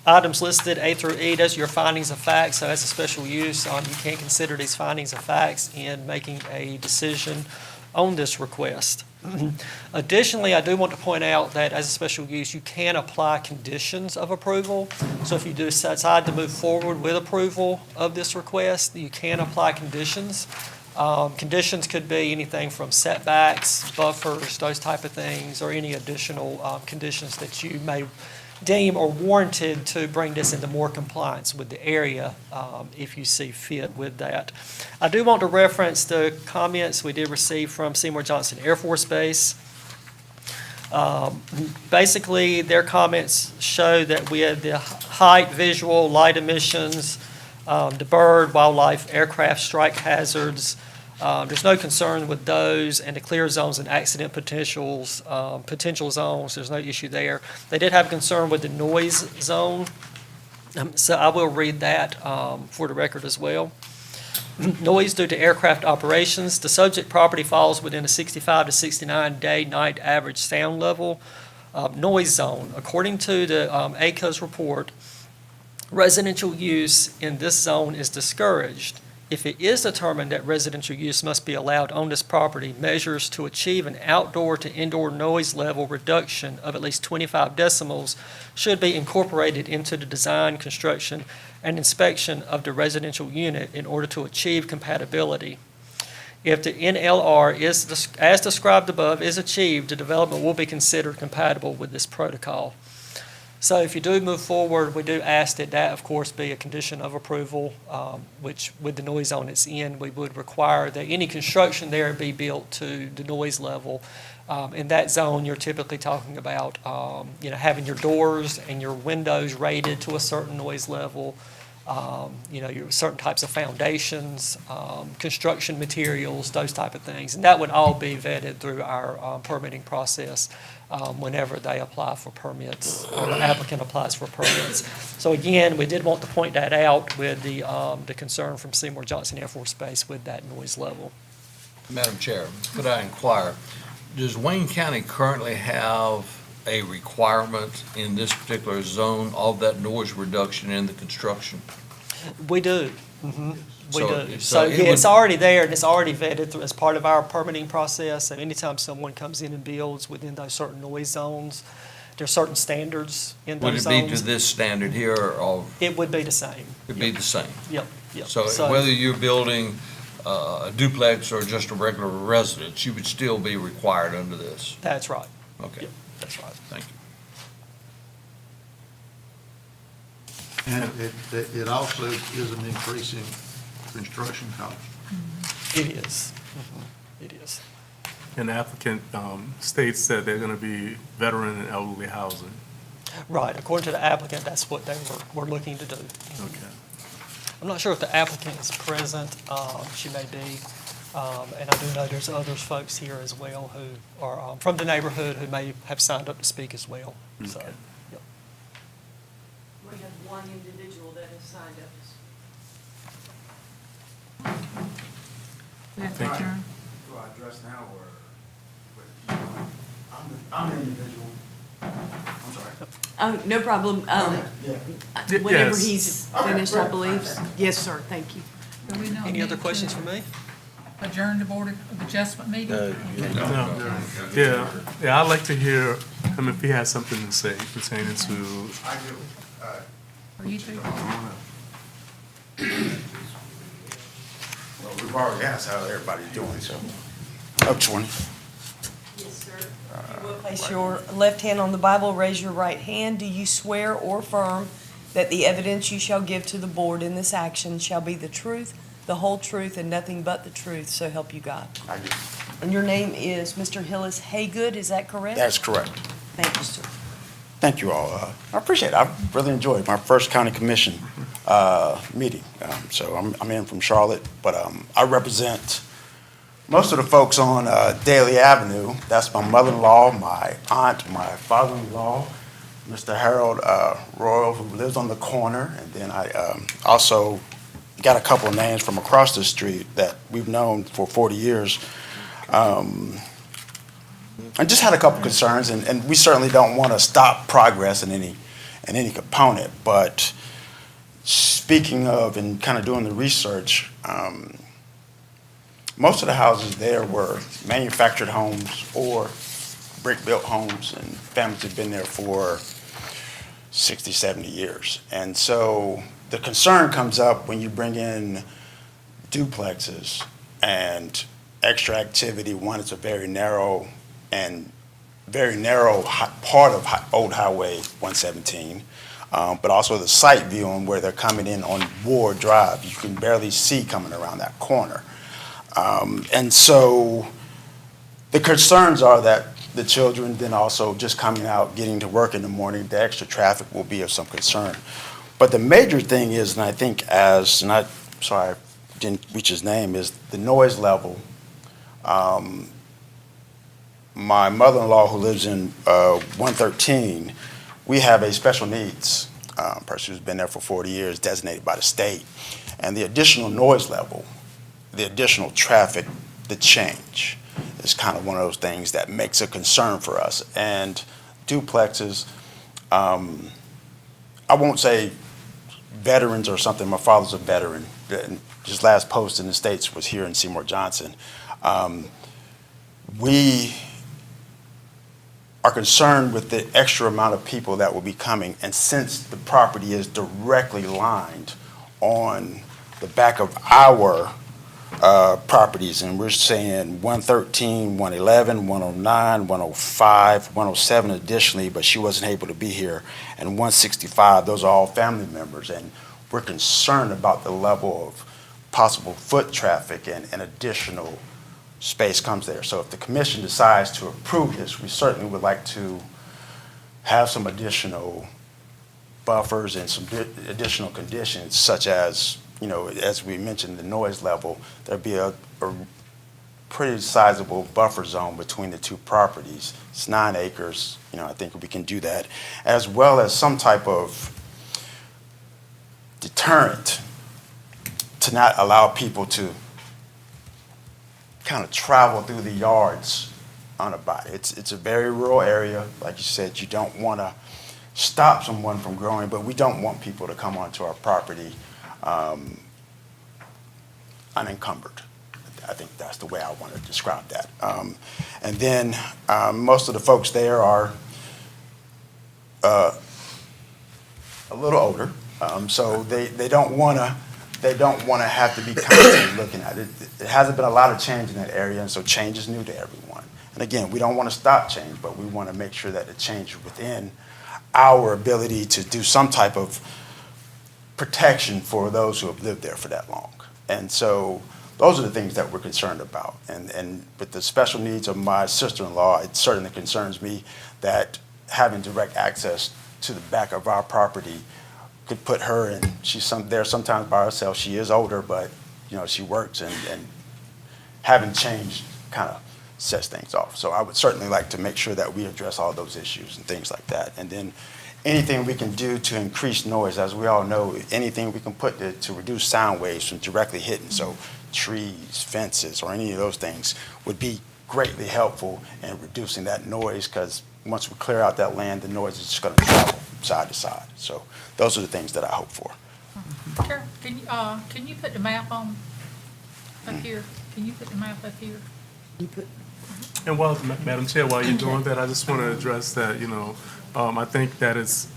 items listed A through E. Those are your findings of facts. So as a special use, you can consider these findings of facts in making a decision on this request. Additionally, I do want to point out that as a special use, you can apply conditions of approval. So if you do decide to move forward with approval of this request, you can apply conditions. Conditions could be anything from setbacks, buffers, those type of things, or any additional conditions that you may deem or warranted to bring this into more compliance with the area if you see fit with that. I do want to reference the comments we did receive from Seymour Johnson Air Force Base. Basically, their comments show that we have the height, visual, light emissions, the bird, wildlife, aircraft strike hazards. There's no concern with those, and the clear zones and accident potential zones, there's no issue there. They did have concern with the noise zone, so I will read that for the record as well. Noise due to aircraft operations. The subject property falls within a 65 to 69 day-night average sound level. Noise zone. According to the ACO's report, residential use in this zone is discouraged. If it is determined that residential use must be allowed on this property, measures to achieve an outdoor to indoor noise level reduction of at least 25 decibels should be incorporated into the design, construction, and inspection of the residential unit in order to achieve compatibility. If the NLR is, as described above, is achieved, the development will be considered compatible with this protocol. So if you do move forward, we do ask that that, of course, be a condition of approval, which with the noise on its end, we would require that any construction there be built to the noise level. In that zone, you're typically talking about, having your doors and your windows rated to a certain noise level, your certain types of foundations, construction materials, those type of things. And that would all be vetted through our permitting process whenever they apply for permits, or the applicant applies for permits. So again, we did want to point that out with the concern from Seymour Johnson Air Force Base with that noise level. Madam Chair, could I inquire, does Wayne County currently have a requirement in this particular zone of that noise reduction in the construction? We do. We So- do. so So, it yeah, it's would- already there, and it's already vetted as part of our permitting process. And anytime someone comes in and builds within those certain noise zones, there's certain standards in Would those it be to zones. this standard here, or It would be the same. it'd be the same? Yep, yep. So whether you're building a duplex or just a regular residence, you would still be required under this? That's right. Okay, Yep, that's right. thank you. And it also is an increasing construction cost. It is. It is. And the applicant states that they're going to be veteran and elderly housing. Right, according to the applicant, that's what they were looking to do. Okay. I'm not sure if the applicant is present, she may be, and I do know there's others folks here as well who are from the neighborhood who may have signed up to speak as well, so. Okay. Yep. We have one individual that has signed up. That's Thank you. adjourned. Do I address now or? I'm an individual. I'm sorry. Oh, no problem. Yeah. Whenever Yes. he's finished, I believe. Yes, sir, thank you. Do we not Any other need questions to for me? Adjourn the Board of Adjustment meeting? No. Yeah, I'd like to hear him if he has something to say pertaining to, I do. Are you two? Well, we've already asked how everybody's doing, so. Up 20. Yes, sir. You will place your left hand on the Bible, raise your right hand. Do you swear or affirm that the evidence you shall give to the board in this action shall be the truth, the whole truth, and nothing but the truth, so help you God? I do. And your name is Mr. Hillis Haygood, is that correct? That's correct. Thank you, sir. Thank you all. I appreciate it. I really enjoyed my first county commission meeting. So I'm in from Charlotte, but I represent most of the folks on Daly Avenue. That's my mother-in-law, my aunt, my father-in-law, Mr. Harold Royal, who lives on the corner. And then I also got a couple of names from across the street that we've known for 40 years. I just had a couple concerns, and we certainly don't want to stop progress in any component. But speaking of and kind of doing the research, most of the houses there were manufactured homes or brick-built homes, and families have been there for 60, 70 years. And so the concern comes up when you bring in duplexes and extra activity. One, it's a very narrow part of Old Highway 117, but also the sight viewing where they're coming in on Ward Drive. You can barely see coming around that corner. And so the concerns are that the children then also just coming out, getting to work in the morning, the extra traffic will be of some concern. But the major thing is, and I think sorry, I didn't reach his name, is the noise level. My mother-in-law, who lives in 113, we have a special needs person who's been there for 40 years, designated by the state. And the additional noise level, the additional traffic, the change is kind of one of those things that makes a concern for us. And duplexes, I won't say veterans or something. My father's a veteran. His last post in the States was here in Seymour Johnson. We are concerned with the extra amount of people that will be coming. And since the property is directly lined on the back of our properties, and we're saying 113, 111, 109, 105, 107 additionally, but she wasn't able to be here, and 165, those are all family members, and we're concerned about the level of possible foot traffic and additional space comes there. So if the commission decides to approve this, we certainly would like to have some additional buffers and some additional conditions, such as, you know, as we mentioned, the noise level, there'd be a pretty sizable buffer zone between the two properties. It's 9 acres, you know, I think we can do that, as well as some type of deterrent to not allow people to kind of travel through the yards uninvited. It's a very rural area. Like you said, you don't want to stop someone from growing, but we don't want people to come onto our property unencumbered. I think that's the way I want to describe that. And then most of the folks there are a little older, so they don't want to have to be constantly looking at it. It hasn't been a lot of change in that area, and so change is new to everyone. And again, we don't want to stop change, but we want to make sure that the change is within our ability to do some type of protection for those who have lived there for that long. And so those are the things that we're concerned about. And with the special needs of my sister-in-law, it certainly concerns me that having direct access to the back of our property could put her in, she's there sometimes by herself. She is older, but, you know, she works, and having changed kind of sets things off. So I would certainly like to make sure that we address all those issues and things like that. And then anything we can do to increase noise, as we all know, anything we can put to reduce sound waves from directly hitting, so trees, fences, or any of those things would be greatly helpful in reducing that noise, because once we clear out that land, the noise is just going to travel from side to side. So those are the things that I hope for. Carol, can you put the map on up here? Can you put the map up here? And while, Madam Chair, while you're doing that, I just want to address that, you know, I think that it's,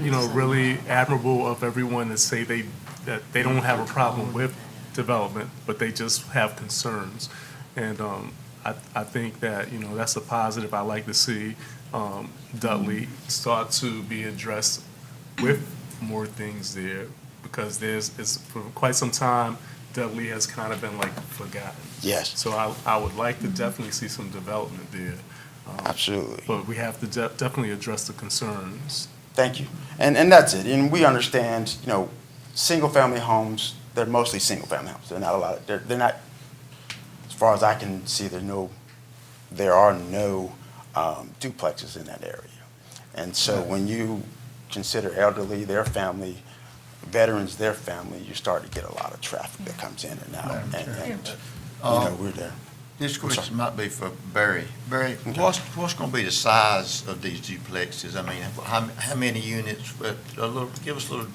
you know, really admirable of everyone to say that they don't have a problem with development, but they just have concerns. And I think that, you know, that's a positive. I like to see Dudley start to be addressed with more things there, because it's for quite some time, Dudley has kind of been like forgotten. Yes. So I would like to definitely see some development there. Absolutely. But we have to definitely address the concerns. Thank you. And that's it. And we understand, you know, single-family homes, they're mostly single-family homes. They're not a lot of, they're not, as far as I can see, there are no duplexes in that area. And so when you consider elderly, their family, veterans, their family, you start to get a lot of traffic that comes in and out. And you know, we're there. This question might be for Barry. Barry, what's going to be the size of these duplexes? I mean, how many units? Give us a little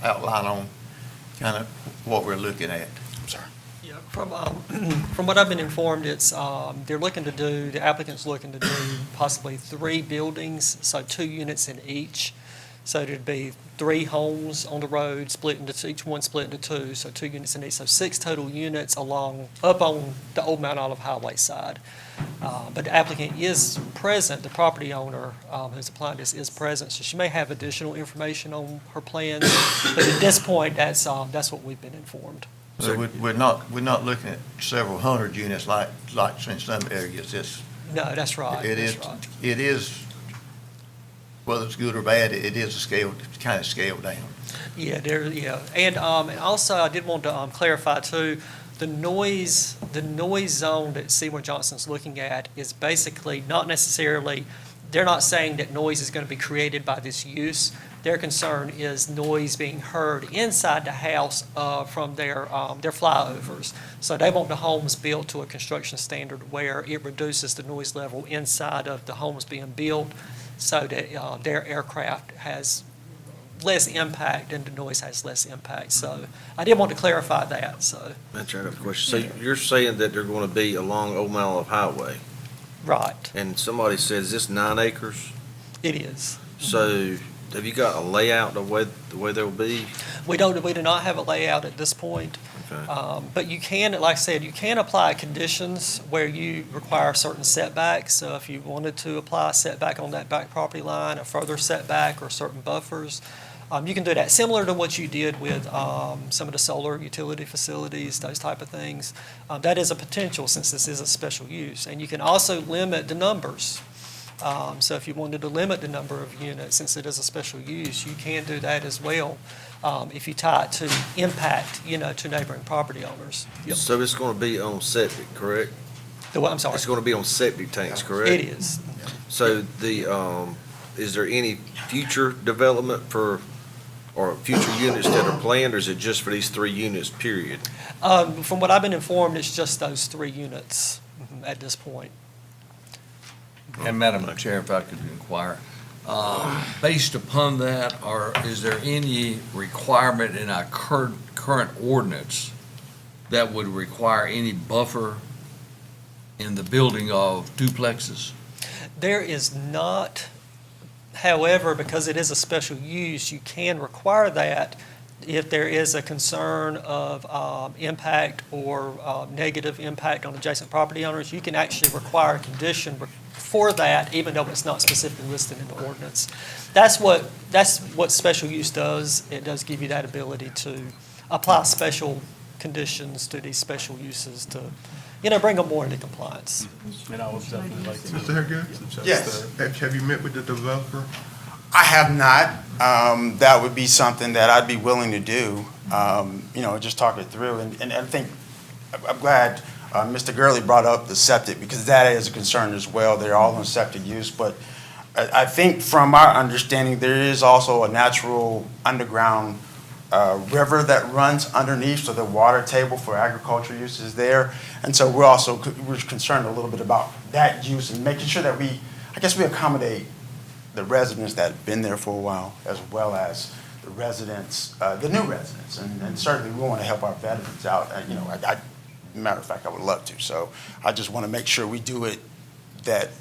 outline on kind of what we're looking at. I'm sorry. Yeah, from what I've been informed, it's, the applicant's looking to do possibly 3 buildings, so 2 units in each. So there'd be 3 homes on the road, each one split into 2, so 2 units in each. So 6 total units up on the Old Mount Olive Highway side. But the applicant is present, the property owner who's applying this is present, so she may have additional information on her plans. But at this point, that's what we've been informed. So we're not looking at several hundred units like in some areas. No, that's right. It is, whether it's good or bad, it is kind of scaled down. Yeah, and also I did want to clarify too, the noise zone that Seymour Johnson's looking at is basically not necessarily, they're not saying that noise is going to be created by this use. Their concern is noise being heard inside the house from their flyovers. So they want the homes built to a construction standard where it reduces the noise level inside of the homes being built, so that their aircraft has less impact and the noise has less impact. So I did want to clarify that, so. That's right, question. So you're saying that they're going to be along Old Mount Olive Highway, Right, and somebody says this 9 acres? it is. So have you got a layout the way they'll be? We do not have a layout at this point. Okay. But you can, like I said, you can apply conditions where you require certain setbacks. So if you wanted to apply a setback on that back property line, a further setback or certain buffers, you can do that, similar to what you did with some of the solar utility facilities, those type of things. That is a potential since this is a special use. And you can also limit the numbers. So if you wanted to limit the number of units, since it is a special use, you can do that as well, if you tie it to impact, to neighboring property owners. Yep. So it's gonna be on septic, correct? I'm sorry. It's gonna be on septic tanks, correct? It is. So is there any future development or future units that are planned, or is it just for these 3 units, period? From what I've been informed, it's just those 3 units at this point. And Madam Chair, if I could inquire, based upon that, is there any requirement in our current ordinance that would require any buffer in the building of duplexes? There is not. However, because it is a special use, you can require that if there is a concern of impact or negative impact on adjacent property owners. You can actually require a condition for that, even though it's not specifically listed in the ordinance. That's what special use does. It does give you that ability to apply special conditions to these special uses to, bring them more into compliance. And I would definitely like to. Mr. Hager? suggest Yes. that- Have you met with the developer? I have not. That would be something that I'd be willing to do, just talk it through. And I think, I'm glad Mr. Gurley brought up the septic, because that is a concern as well. They're all on septic use. But I think from our understanding, there is also a natural underground river that runs underneath, so the water table for agriculture use is there. And so we're concerned a little bit about that use and making sure that we accommodate the residents that have been there for a while, as well as the residents, the new residents. And certainly we want to help our veterans out. Matter of fact, I would love to. So I just want to make sure we do it that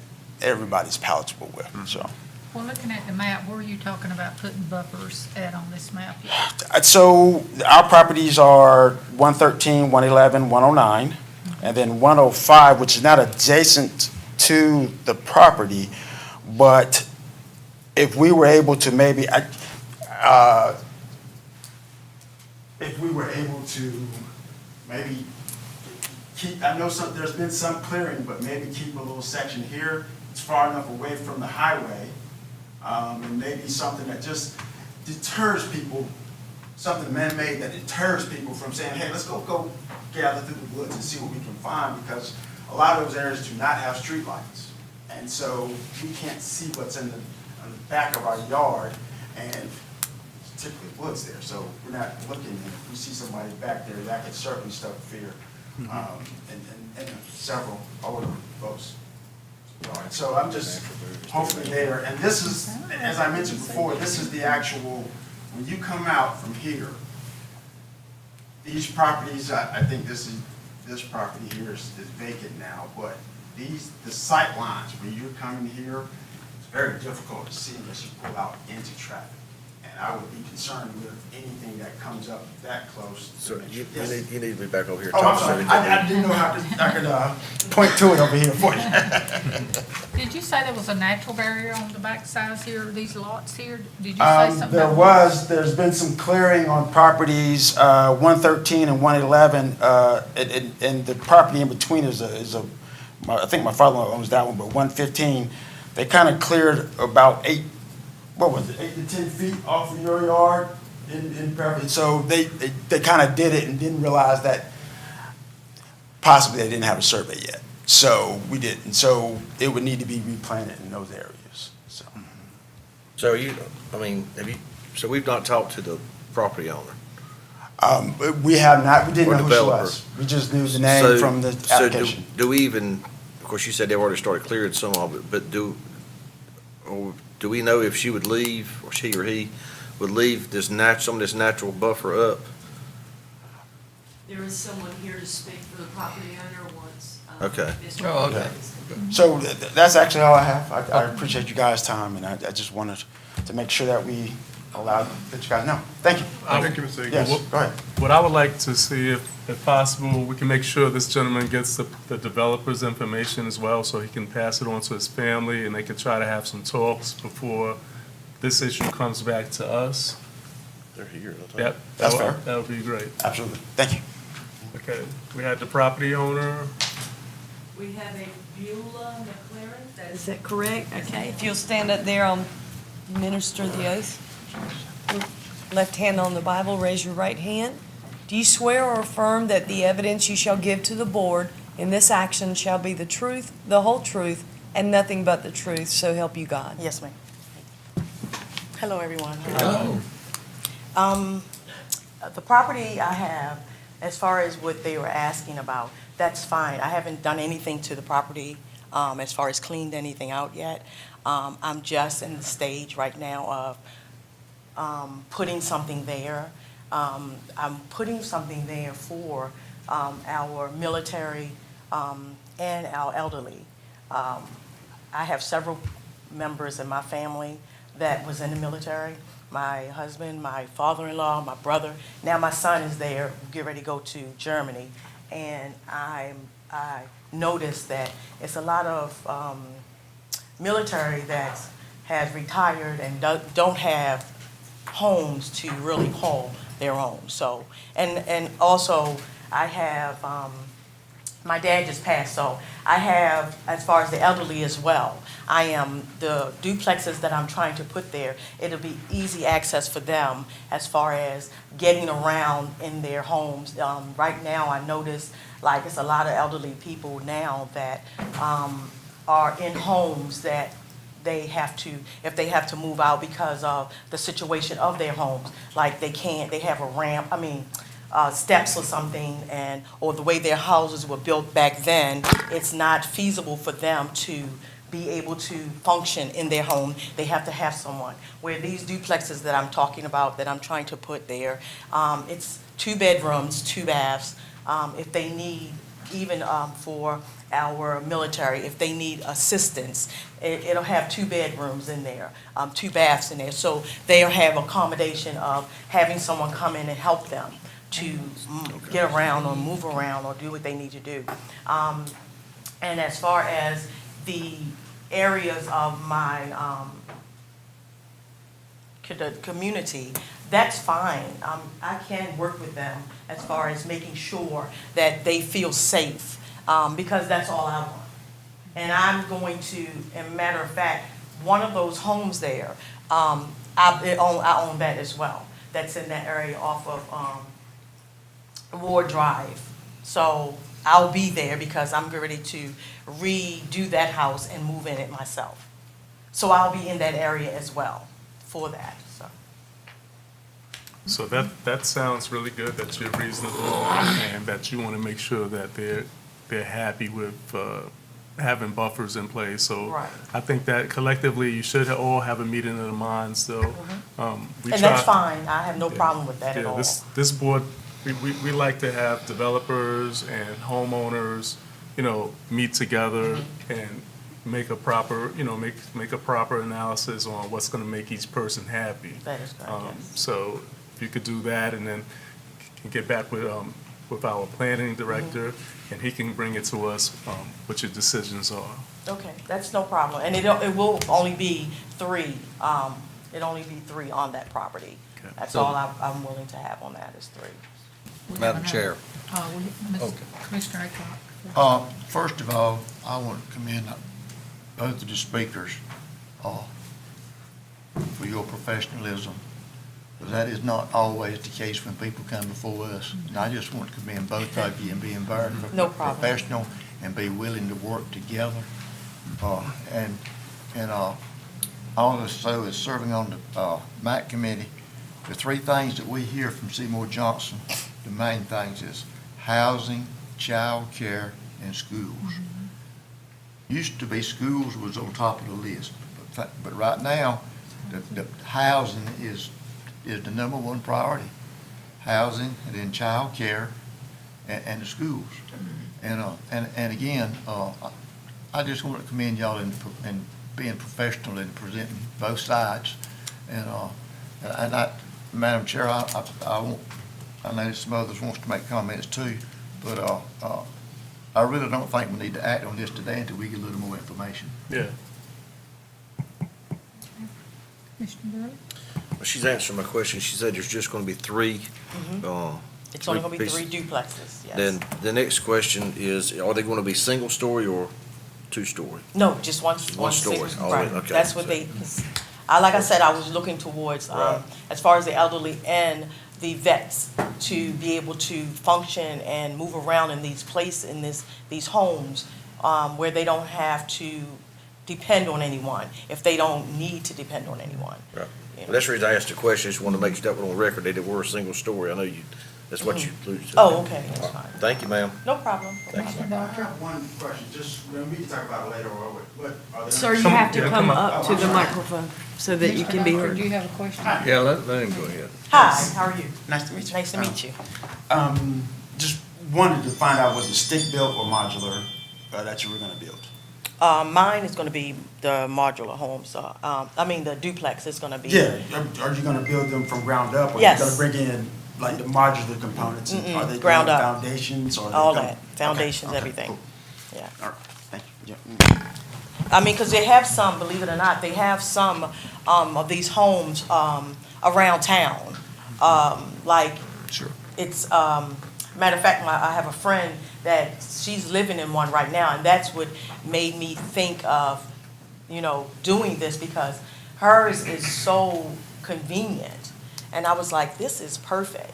everybody's palatable with, so. Well, looking at the map, where are you talking about putting buffers at on this map? So our properties are 113, 111, 109, and then 105, which is not adjacent to the property, but if we were able to maybe, I know there's been some clearing, but maybe keep a little section here. It's far enough away from the highway, and maybe something that just deters people, something man-made that deters people from saying, hey, let's go gather through the woods and see what we can find, because a lot of those areas do not have streetlights. And so we can't see what's on the back of our yard, and typically woods there. So we're not looking, if we see somebody back there, that could certainly stoke fear. And several older folks. So I'm just hopefully there. And this is, as I mentioned before, this is the actual, when you come out from here, these properties, I think this property here is vacant now, but the sight lines, when you're coming here, it's very difficult to see unless you pull out into traffic. And I would be concerned with anything that comes up that close. So you need to be back over here. Oh, I'm talking sorry. to I didn't know how I could point to it over here for you. Did you say there was a natural barrier on the back sides here, these lots here? Did you say something? There's been some clearing on properties, 113 and 111, and the property in between is I think my father-in-law owns that one, but 115, they kind of cleared about 8 to 10 feet off of your yard in property. So they kind of did it and didn't realize that possibly they didn't have a survey yet. So we didn't. So it would need to be replanted in those areas, so. So so we've not talked to the property owner? We have not, we didn't Or know who she developer. was. We just knew the name from the application. So do we even, of course, you said they've already started clearing some of it, but do we know if she would leave, or she or he would leave some of this natural buffer up? There is someone here to speak for the property owner once. Okay. Oh, okay. So that's actually all I have. I appreciate you guys' time, and I just wanted to make sure that we allow that you guys know. Thank you. Thank you, Mr. Egan. Yes, What- go ahead. What I would like to see, if possible, we can make sure this gentleman gets the developer's information as well, so he can pass it on to his family, and they can try to have some talks before this issue comes back to us. They're here. Yep. That's fair. That would be great. Absolutely. Thank you. Okay, we had the property owner. We have a Beulah McLaren. Is that correct? Okay, if you'll stand up there, I'll minister the oath. Left hand on the Bible, raise your right hand. Do you swear or affirm that the evidence you shall give to the board in this action shall be the truth, the whole truth, and nothing but the truth, so help you God? Yes, ma'am. Hello, everyone. Hello. The property I have, as far as what they were asking about, that's fine. I haven't done anything to the property, as far as cleaned anything out yet. I'm just in the stage right now of putting something there. I'm putting something there for our military and our elderly. I have several members in my family that was in the military. My husband, my father-in-law, my brother. Now my son is there, get ready to go to Germany. And I noticed that it's a lot of military that has retired and don't have homes to really call their own. So, and also I have, my dad just passed, so I have, as far as the elderly as well, I am, the duplexes that I'm trying to put there, it'll be easy access for them as far as getting around in their homes. Right now, I notice, like, it's a lot of elderly people now that are in homes that they have to, if they have to move out because of the situation of their homes, like they can't, they have a ramp, steps or something, or the way their houses were built back then, it's not feasible for them to be able to function in their home. They have to have someone. Where these duplexes that I'm talking about, that I'm trying to put there, it's 2 bedrooms, 2 baths. If they need, even for our military, if they need assistance, it'll have 2 bedrooms in there, 2 baths in there. So they'll have accommodation of having someone come in and help them to get around or move around or do what they need to do. And as far as the areas of my the community, that's fine. I can work with them as far as making sure that they feel safe, because that's all I want. And I'm going to, as a matter of fact, one of those homes there, I own that as well. That's in that area off of Ward Drive. So I'll be there because I'm ready to redo that house and move in it myself. So I'll be in that area as well for that, so. So that sounds really good, that you're reasonable and that you want to make sure that they're happy with having buffers in place. So Right. I think that collectively you should all have a meeting of the minds, though. And that's fine. I have no problem with that at Yeah, all. this board, we like to have developers and homeowners, meet together and make a proper, make a proper analysis on what's gonna make each person happy. That is correct, yes. So if you could do that and then get back with our planning director, and he can bring it to us, what your decisions are. Okay, that's no problem. And it will only be 3, it'll only be 3 on that property. Okay. That's So- all I'm willing to have on that is 3. Madam Chair. Mr. Commissioner Aycock. First of all, I want to commend both of the speakers for your professionalism. Because that is not always the case when people come before us. And I just want to commend both of you and being very No problem. professional and be willing to work together. And also as serving on the MAC committee, the 3 things that we hear from Seymour Johnson, the main things is housing, child care, and schools. Used to be schools was on top of the list, but right now, the housing is the #1 priority. Housing, and then child care, and the schools. And again, I just want to commend y'all in being professional and presenting both sides. And Madam Chair, I know some others wants to make comments too, but, I really don't think we need to act on this today until we get a little more information. Yeah. Commissioner Burley? Well, she's answering my question. She said there's just gonna be three, It's only gonna be Three 3 duplexes, yes. Then the next question is, are they gonna be single story or two-story? No, just one One story, single- all right. right, okay. That's what like I said, I was looking towards, Right. as far as the elderly and the vets, to be able to function and move around in these homes, where they don't have to depend on anyone, if they don't need to depend on anyone. Right. You know. That's the reason I asked the question. I just wanted to make sure that was on record, that they were a single story. I know that's what you alluded to. Oh, okay, that's All right. fine. Thank you, ma'am. No problem. Thank you. I have one question, just, we can talk about it later, or what, are there? Sir, you have to come up to the microphone so that you can be Mr. heard. Doctor, do you have a question? Yeah, let him go ahead. Hi, how are you? Nice to meet you. Nice to meet you. Just wanted to find out, was it stick-built or modular, that you were gonna build? Mine is gonna be the modular homes, the duplex is gonna be. Yeah, are you gonna build them from ground up? Or Yes. are you gonna bring in, like, the modular components? And Mm-mm, are they ground doing up. foundations, or? are they All gonna- that, foundations, Okay, everything. cool. Yeah. All right, thank you. Yeah. Because they have some, believe it or not, they have some of these homes around town. Like, Sure. it's, matter of fact, I have a friend that she's living in one right now, and that's what made me think of, doing this, because hers is so convenient. And I was like, this is perfect,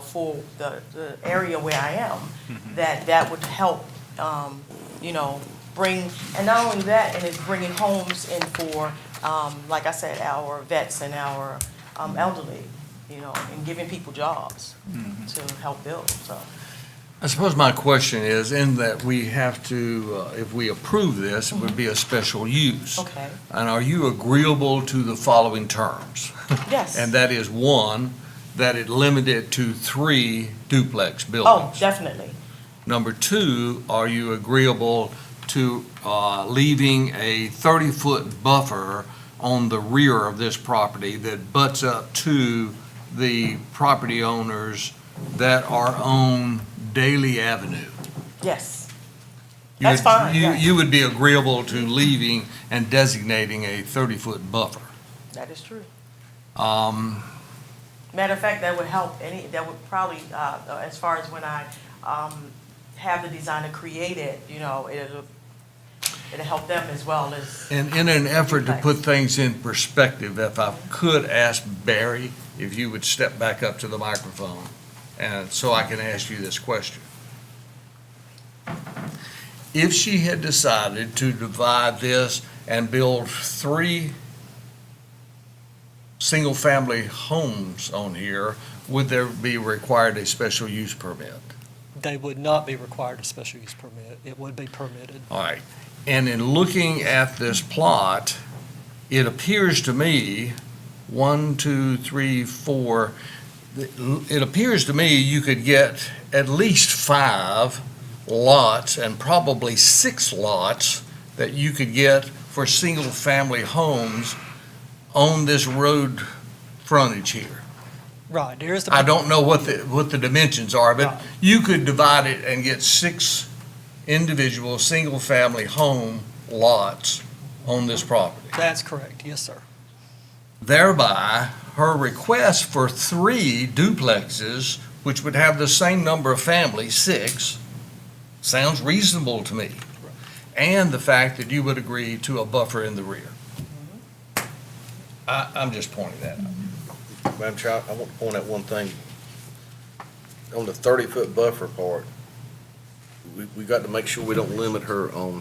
for the area where I am, that would help, bring, and not only that, and it's bringing homes in for, like I said, our vets and our elderly, and giving people jobs to help build, so. I suppose my question is, in that we have to, if we approve this, it would be a special use. Okay. And are you agreeable to the following terms? Yes. And that is, one, that it limited to 3 duplex Oh, buildings. definitely. Number 2, are you agreeable to leaving a 30-foot buffer on the rear of this property that butts up to the property owners that are on Daly Avenue? Yes. You That's would- fine, You, yes. you would be agreeable to leaving and designating a 30-foot buffer. That is true. Um, Matter of fact, that would help that would probably, as far as when I have the designer create it, it'll help them as well as. And in an effort to put things in perspective, if I could ask Barry, if you would step back up to the microphone, and so I can ask you this question. If she had decided to divide this and build 3 single-family homes on here, would there be required a special use permit? They would not be required a special use permit. It would be permitted. All right. And in looking at this plot, it appears to me, 1, 2, 3, 4, it appears to me you could get at least 5 lots and probably 6 lots that you could get for single-family homes on this road frontage here. Right, there is the. I don't know what the dimensions are, but you could divide it and get 6 individual, single-family home lots on this property. That's correct, yes, sir. Thereby, her request for 3 duplexes, which would have the same number of families, 6, sounds reasonable to me. And the fact that you would agree to a buffer in the rear. I'm just pointing that out. Madam Chair, I want to point out one thing. On the 30-foot buffer part, we got to make sure we don't limit her on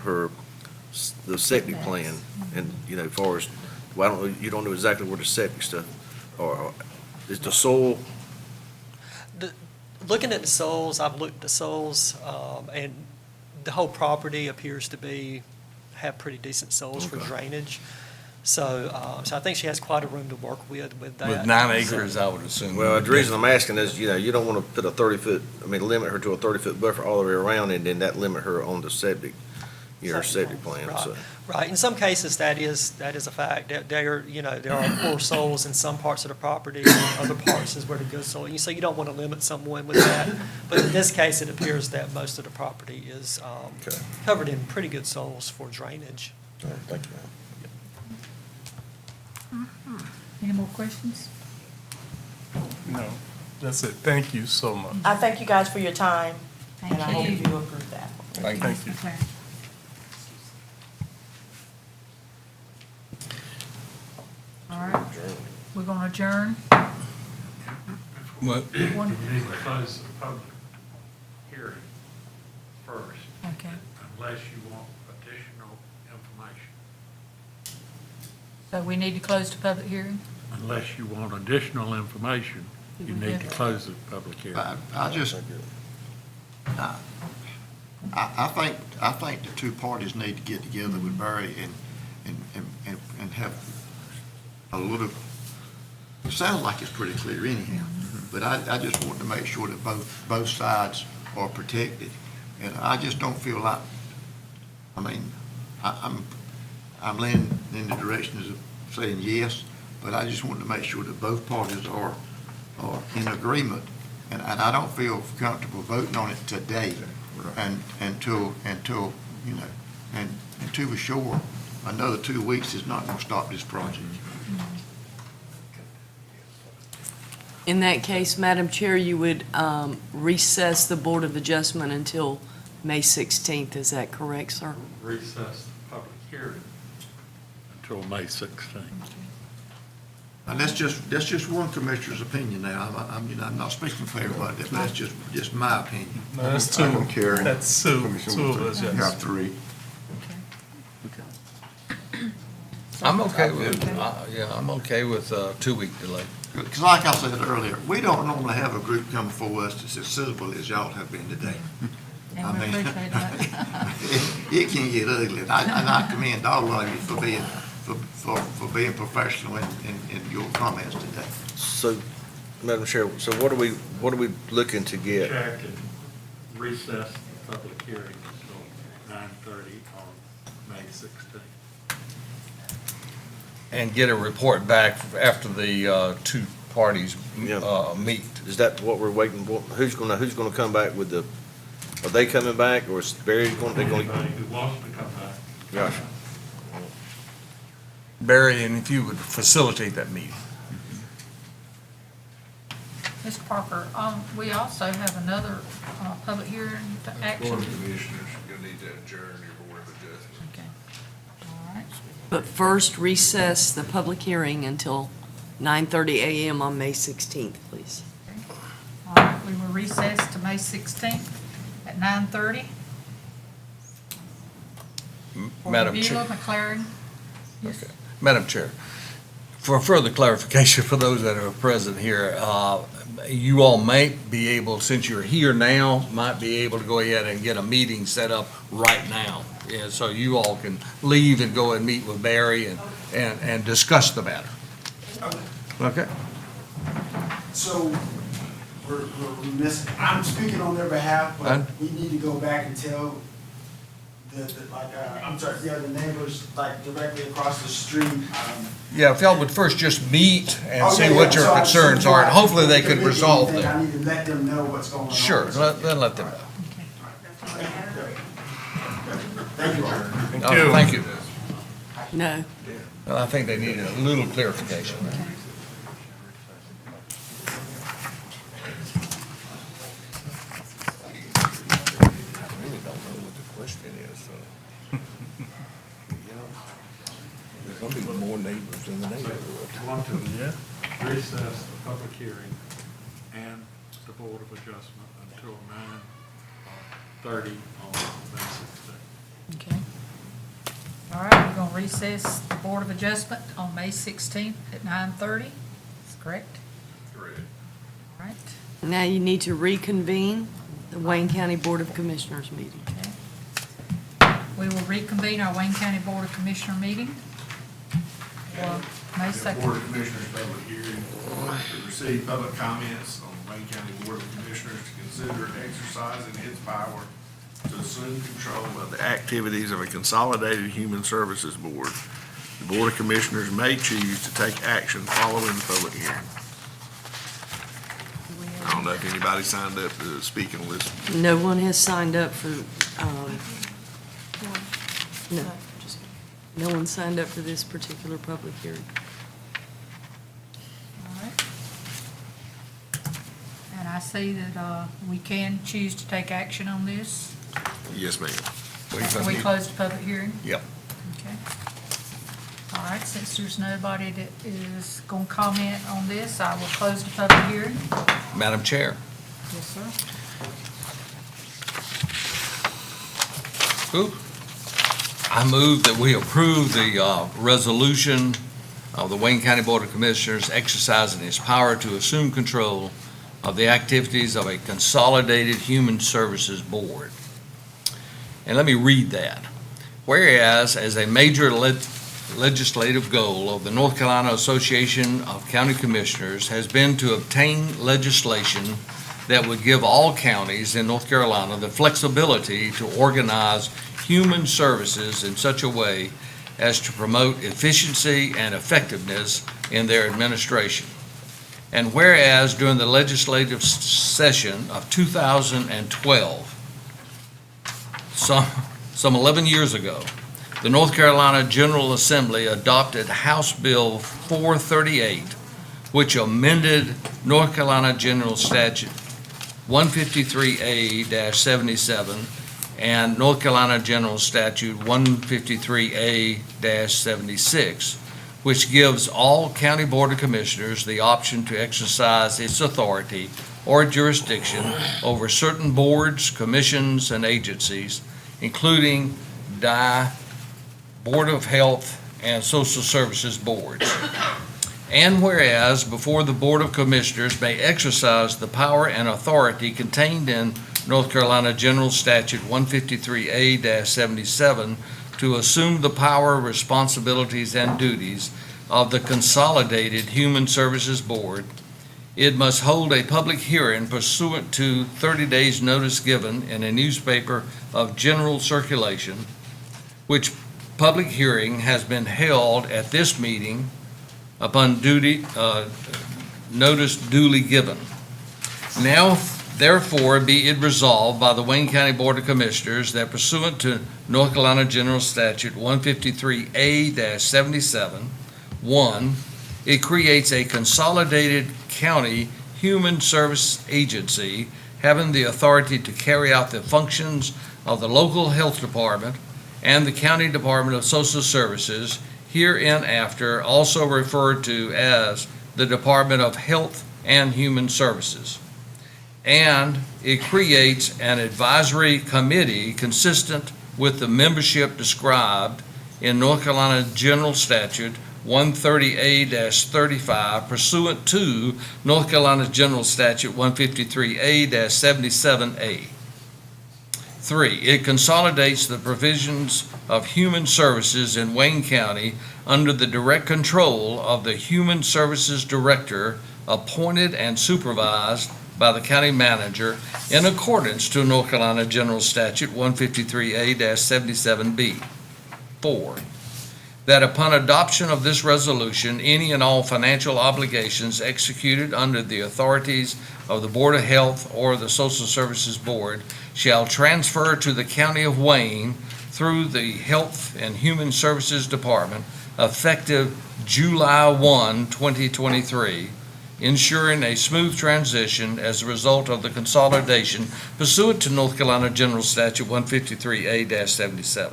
the septic plan. And, as far as, well, I don't know, you don't know exactly where the septic stuff, or is the soil, Looking at the soils, I've looked at the soils, and the whole property appears to have pretty decent soils for Okay. drainage. So I think she has quite a room to work with that. With 9 acres, I would assume. well, the reason I'm asking is, you don't want to put a 30-foot, limit her to a 30-foot buffer all the way around, and then that limit her on the septic. your septic plan, so. Right, in some cases, that is a fact. There are poor souls in some parts of the property, and other parts is where the good soul. So you don't want to limit someone with that. But in this case, it appears that most of the property is Okay. covered in pretty good souls for drainage. All right, thank you. Any more questions? No, that's it. Thank you so much. I thank you guys for your time, Thank and I hope you. you approve that. Thank you. Okay. All right, we're gonna adjourn. What? One- You need to close the public hearing first, Okay, unless you want additional information. so we need to close the public hearing? Unless you want additional information, you need to close the public hearing. I think the two parties need to get together with Barry and have a little, it sounds like it's pretty clear anyhow, but I just want to make sure that both sides are protected. And I just don't feel like, I mean, I'm leaning in the direction of saying yes, but I just want to make sure that both parties are in agreement. And I don't feel comfortable voting on it today and until, you know, and until we're sure another 2 weeks is not going to stop this project. In that case, Madam Chair, you would recess the Board of Adjustment until May 16th. Is that correct, sir? Recess the public hearing until May 16th. And that's just one commissioner's opinion now. I'm not speaking for everybody, but that's just my opinion. No, that's two. I don't care. That's two of us, yes. You have three. I'm okay with, I'm okay with a 2-week delay. Because like I said earlier, we don't normally have a group come before us that's as civil as y'all have been today. And I we mean, appreciate that. it can get ugly. And I commend all of you for being professional in your comments today. So, Madam Chair, so what are we looking to get? Chair can recess the public hearing until 9:30 on May 16th. And get a report back after the two parties meet. Is that what we're waiting for? Who's gonna come back with the, are they coming back, or is Barry going, Anybody who wants to come back. Gotcha. Barry, and if you would facilitate that meeting. Mr. Parker, we also have another public hearing to action. Commissioners, you'll need to adjourn your Board of Adjustment. Okay. All right. But first, recess the public hearing until 9:30 a.m. on May 16th, please. All right, we will recess to May 16th at 9:30. Madam For Chair. Beulah, McLaren. Yes. Okay. Madam Chair, for further clarification for those that are present here, you all might be able, since you're here now, might be able to go ahead and get a meeting set up right now. Yeah, so you all can leave and go and meet with Barry and discuss the matter. Okay? So, we're missing, I'm speaking on their behalf, but And? we need to go back and tell the other neighbors, like directly across the street. Yeah, if y'all would first just meet and Oh, see yeah, what yeah, your so concerns are, and hopefully they could resolve I them. need to let them know what's going on. Sure, then let them know. Thank you. Oh, thank you. No. Well, I think they needed a little clarification. There's gonna be more neighbors in the neighborhood. Want to recess the public hearing and the Board of Adjustment until 9:30 on May 16th. Okay. All right, we're gonna recess the Board of Adjustment on May 16th at 9:30. That's correct? Correct. All right. Now you need to reconvene the Wayne County Board of Commissioners meeting. We will reconvene our Wayne County Board of Commissioner meeting for May The Board 2nd. of Commissioners public hearing to receive public comments on Wayne County Board of Commissioners to consider exercising its power to assume control of the activities of a consolidated human services board. The Board of Commissioners may choose to take action following the public hearing. I don't know if anybody signed up to speak on this. No one has signed up for, no one signed up for this particular public hearing. All right. And I see that we can choose to take action on this. Yes, ma'am. After we close the public hearing? Yep. Okay. All right, since there's nobody that is going to comment on this, I will close the public hearing. Madam Chair. Yes, sir. I move that we approve the resolution of the Wayne County Board of Commissioners exercising its power to assume control of the activities of a consolidated human services board. And let me read that. Whereas, as a major legislative goal of the North Carolina Association of County Commissioners has been to obtain legislation that would give all counties in North Carolina the flexibility to organize human services in such a way as to promote efficiency and effectiveness in their administration. And whereas during the legislative session of 2012, some 11 years ago, the North Carolina General Assembly adopted House Bill 438, which amended North Carolina General Statute 153A-77 and North Carolina General Statute 153A-76, which gives all County Board of Commissioners the option to exercise its authority or jurisdiction over certain boards, commissions, and agencies, including Board of Health and Social Services boards. And whereas before the Board of Commissioners may exercise the power and authority contained in North Carolina General Statute 153A-77 to assume the power, responsibilities, and duties of the Consolidated Human Services Board, it must hold a public hearing pursuant to 30 days' notice given in a newspaper of general circulation, which public hearing has been held at this meeting upon notice duly given. Now, therefore, be it resolved by the Wayne County Board of Commissioners that pursuant to North Carolina General Statute 153A-77, 1, it creates a consolidated county human service agency having the authority to carry out the functions of the local health department and the County Department of Social Services, hereinafter also referred to as the Department of Health and Human Services. And it creates an advisory committee consistent with the membership described in North Carolina General Statute 130A-35 pursuant to North Carolina General Statute 153A-77A. 3, it consolidates the provisions of human services in Wayne County under the direct control of the Human Services Director appointed and supervised by the county manager in accordance to North Carolina General Statute 153A-77B. 4, that upon adoption of this resolution, any and all financial obligations executed under the authorities of the Board of Health or the Social Services Board shall transfer to the County of Wayne through the Health and Human Services Department effective July 1, 2023, ensuring a smooth transition as a result of the consolidation pursuant to North Carolina General Statute 153A-77.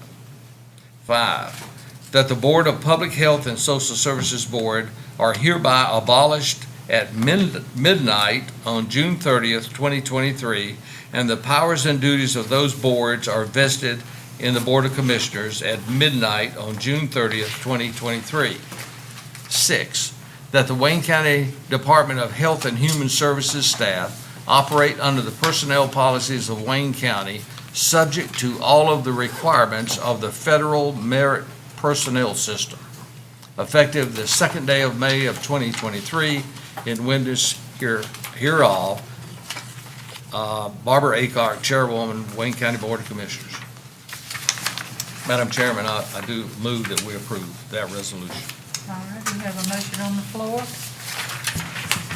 5, that the Board of Public Health and Social Services Board are hereby abolished at midnight on June 30th, 2023, and the powers and duties of those boards are vested in the Board of Commissioners at midnight on June 30th, 2023. 6, that the Wayne County Department of Health and Human Services staff operate under the personnel policies of Wayne County, subject to all of the requirements of the federal merit personnel system, effective the 2nd day of May of 2023, in witness hereof, Barbara Aycock, Chairwoman, Wayne County Board of Commissioners. Madam Chairman, I do move that we approve that resolution. All right, we have a motion on the floor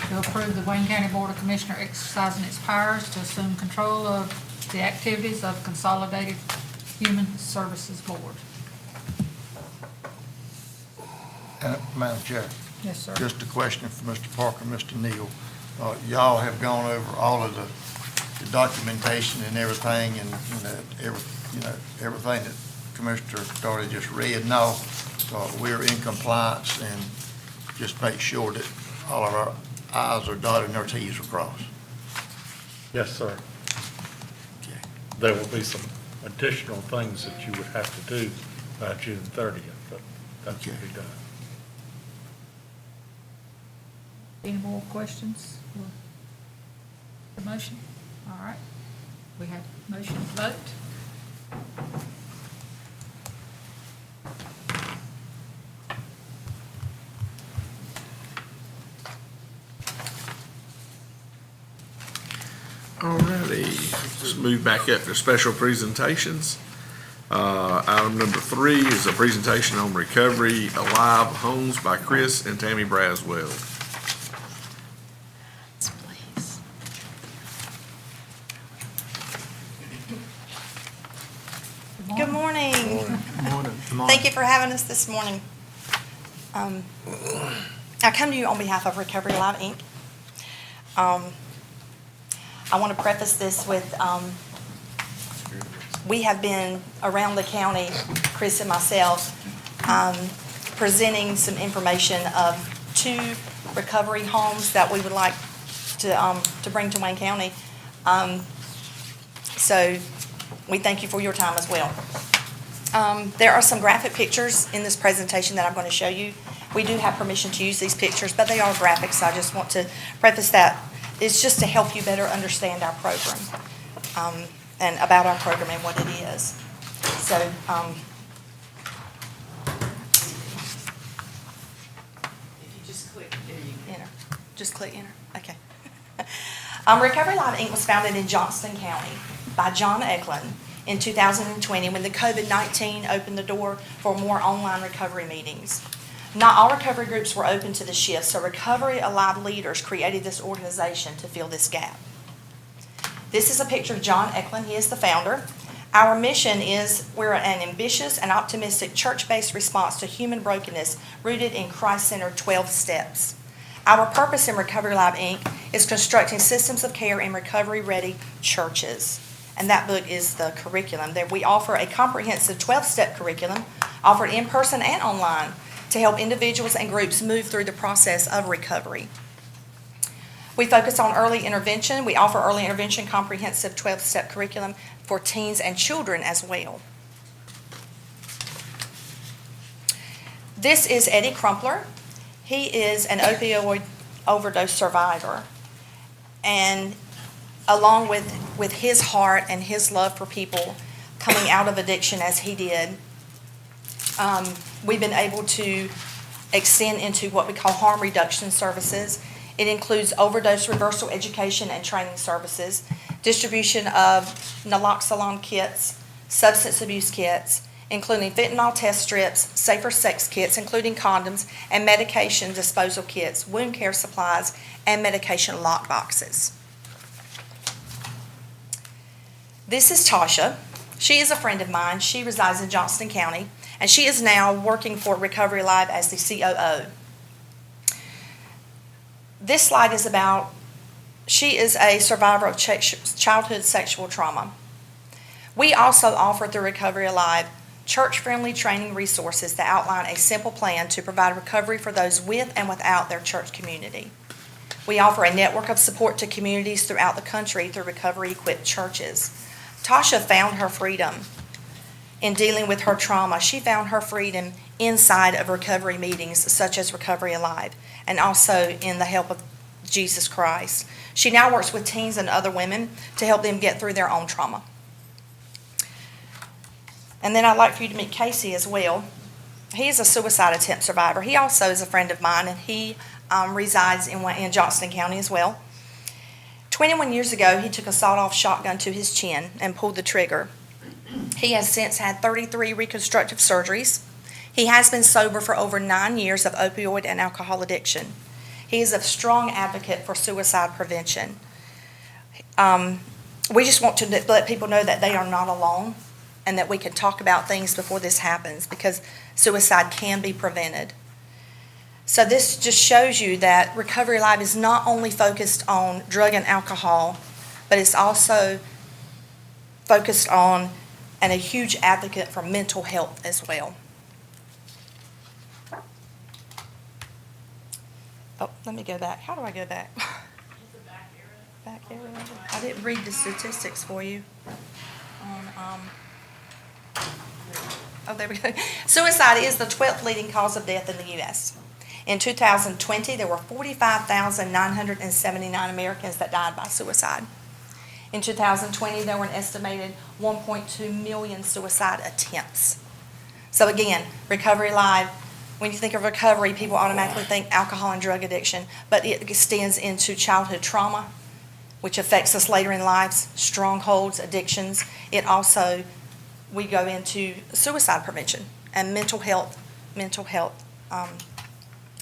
to approve the Wayne County Board of Commissioners exercising its powers to assume control of the activities of Consolidated Human Services Board. Madam Chair, Yes, sir. just a question for Mr. Parker, Mr. Neal. Y'all have gone over all of the documentation and everything, and, everything that Commissioner Doherty just read. Now, we're in compliance, and just make sure that all of our i's are dotted and our t's are crossed. Yes, sir. There will be some additional things that you would have to do by June 30th, but that will be done. Any more questions for the motion? All right. We have motion to vote. Alrighty, let's move back up to special presentations. Item number 3 is a presentation on Recovery Alive Homes by Chris and Tammy Braswell. Good morning. Thank you for having us this morning. I come to you on behalf of Recovery Alive, Inc. I want to preface this with, we have been around the county, Chris and myself, presenting some information of 2 recovery homes that we would like to bring to Wayne County. So we thank you for your time as well. There are some graphic pictures in this presentation that I'm going to show you. We do have permission to use these pictures, but they are graphic, so I just want to preface that. It's just to help you better understand our program, and about our program and what it is. So, if you just click, there you enter. Just click enter, okay. Recovery Alive, Inc. was founded in Johnston County by John Eklund in 2020 when the COVID-19 opened the door for more online recovery meetings. Not all recovery groups were open to the shift, so Recovery Alive leaders created this organization to fill this gap. This is a picture of John Eklund. He is the founder. Our mission is we're an ambitious and optimistic church-based response to human brokenness rooted in Christ-centered 12 steps. Our purpose in Recovery Alive, Inc. is constructing systems of care in recovery-ready churches. And that book is the curriculum. There we offer a comprehensive 12-step curriculum offered in person and online to help individuals and groups move through the process of recovery. We focus on early intervention. We offer early intervention comprehensive 12-step curriculum for teens and children as well. This is Eddie Crumpler. He is an opioid overdose survivor. And along with his heart and his love for people coming out of addiction as he did, we've been able to extend into what we call harm reduction services. It includes overdose reversal education and training services, distribution of naloxone kits, substance abuse kits, including fentanyl test strips, safer sex kits, including condoms, and medication disposal kits, wound care supplies, and medication lock boxes. This is Tasha. She is a friend of mine. She resides in Johnston County, and she is now working for Recovery Alive as the COO. This slide is about, she is a survivor of childhood sexual trauma. We also offer through Recovery Alive church-friendly training resources that outline a simple plan to provide recovery for those with and without their church community. We offer a network of support to communities throughout the country through recovery-equipped churches. Tasha found her freedom in dealing with her trauma. She found her freedom inside of recovery meetings such as Recovery Alive, and also in the help of Jesus Christ. She now works with teens and other women to help them get through their own trauma. And then I'd like for you to meet Casey as well. He is a suicide attempt survivor. He also is a friend of mine, and he resides in Johnston County as well. 21 years ago, he took a sawed-off shotgun to his chin and pulled the trigger. He has since had 33 reconstructive surgeries. He has been sober for over 9 years of opioid and alcohol addiction. He is a strong advocate for suicide prevention. We just want to let people know that they are not alone and that we can talk about things before this happens, because suicide can be prevented. So this just shows you that Recovery Live is not only focused on drug and alcohol, but it's also focused on and a huge advocate for mental health as well. Oh, let me go back. How do I go back? Back arrow. I didn't read the statistics for you. Oh, there we go. Suicide is the 12th leading cause of death in the U.S. In 2020, there were 45,979 Americans that died by suicide. In 2020, there were an estimated 1.2 million suicide attempts. So again, Recovery Live, when you think of recovery, people automatically think alcohol and drug addiction, but it extends into childhood trauma, which affects us later in life, strongholds, addictions. It also, we go into suicide prevention and mental health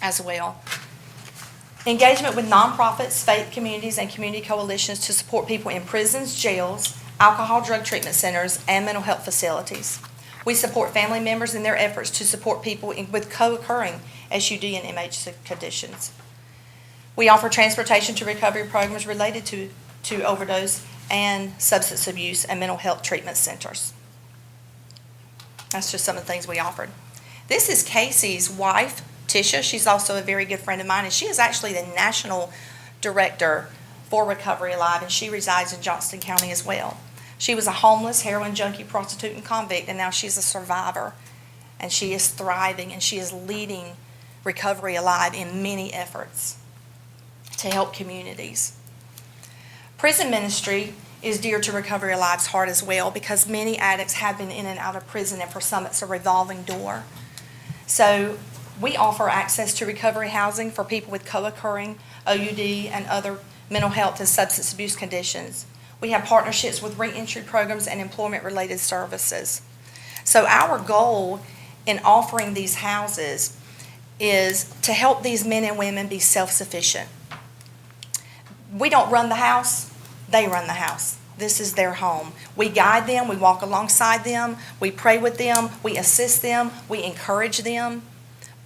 as well. Engagement with nonprofits, faith communities, and community coalitions to support people in prisons, jails, alcohol drug treatment centers, and mental health facilities. We support family members in their efforts to support people with co-occurring SUD and MH conditions. We offer transportation to recovery programs related to overdose and substance abuse and mental health treatment centers. That's just some of the things we offered. This is Casey's wife, Tisha. She's also a very good friend of mine, and she is actually the national director for Recovery Alive, and she resides in Johnston County as well. She was a homeless, heroin junkie, prostitute, and convict, and now she's a survivor, and she is thriving, and she is leading Recovery Alive in many efforts to help communities. Prison ministry is dear to Recovery Alive's heart as well, because many addicts have been in and out of prison, and for some it's a revolving door. So we offer access to recovery housing for people with co-occurring OUD and other mental health and substance abuse conditions. We have partnerships with reentry programs and employment-related services. So our goal in offering these houses is to help these men and women be self-sufficient. We don't run the house, they run the house. This is their home. We guide them, we walk alongside them, we pray with them, we assist them, we encourage them.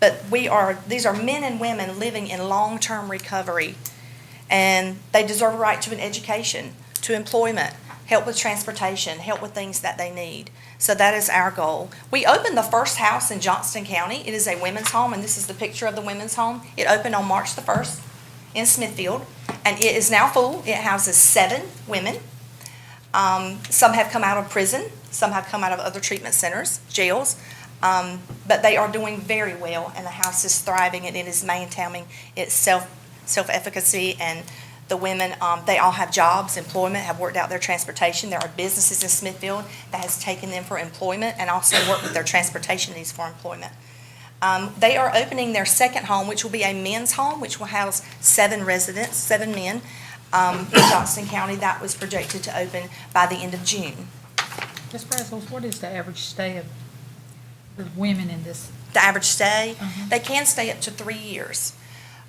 But these are men and women living in long-term recovery, and they deserve a right to an education, to employment, help with transportation, help with things that they need. So that is our goal. We opened the first house in Johnston County. It is a women's home, and this is the picture of the women's home. It opened on March the 1st in Smithfield, and it is now full. It houses 7 women. Some have come out of prison. Some have come out of other treatment centers, jails. But they are doing very well, and the house is thriving, and it is maintaining its self-efficacy. And the women, they all have jobs, employment, have worked out their transportation. There are businesses in Smithfield that has taken them for employment and also worked with their transportation needs for employment. They are opening their second home, which will be a men's home, which will house 7 residents, 7 men in Johnston County. That was projected to open by the end of June. Ms. Brazzles, what is the average stay of the women in this? The average stay, they can stay up to 3 years.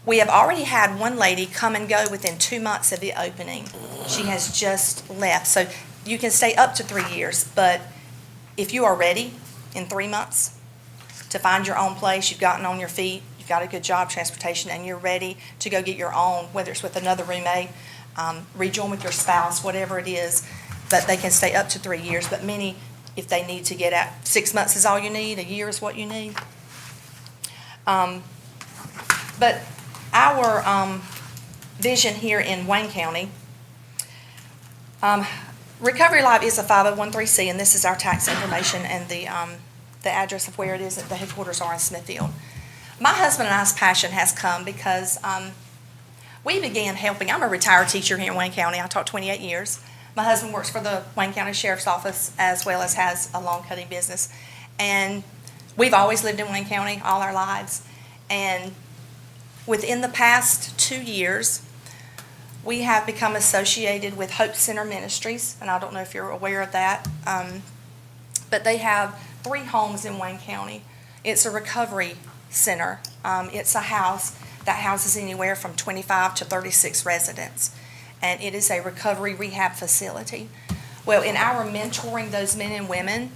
We have already had one lady come and go within 2 months of the opening. She has just left. So you can stay up to 3 years, but if you are ready in 3 months to find your own place, you've gotten on your feet, you've got a good job, transportation, and you're ready to go get your own, whether it's with another roommate, rejoin with your spouse, whatever it is, but they can stay up to 3 years. But many, if they need to get out, 6 months is all you need, a year is what you need. But our vision here in Wayne County, Recovery Live is a 501(c), and this is our tax information and the address of where it is, the headquarters are in Smithfield. My husband and I's passion has come because we began helping. I'm a retired teacher here in Wayne County. I taught 28 years. My husband works for the Wayne County Sheriff's Office as well as has a lawn cutting business. And we've always lived in Wayne County all our lives. And within the past 2 years, we have become associated with Hope Center Ministries, and I don't know if you're aware of that, but they have 3 homes in Wayne County. It's a recovery center. It's a house that houses anywhere from 25 to 36 residents, and it is a recovery rehab facility. Well, in our mentoring those men and women,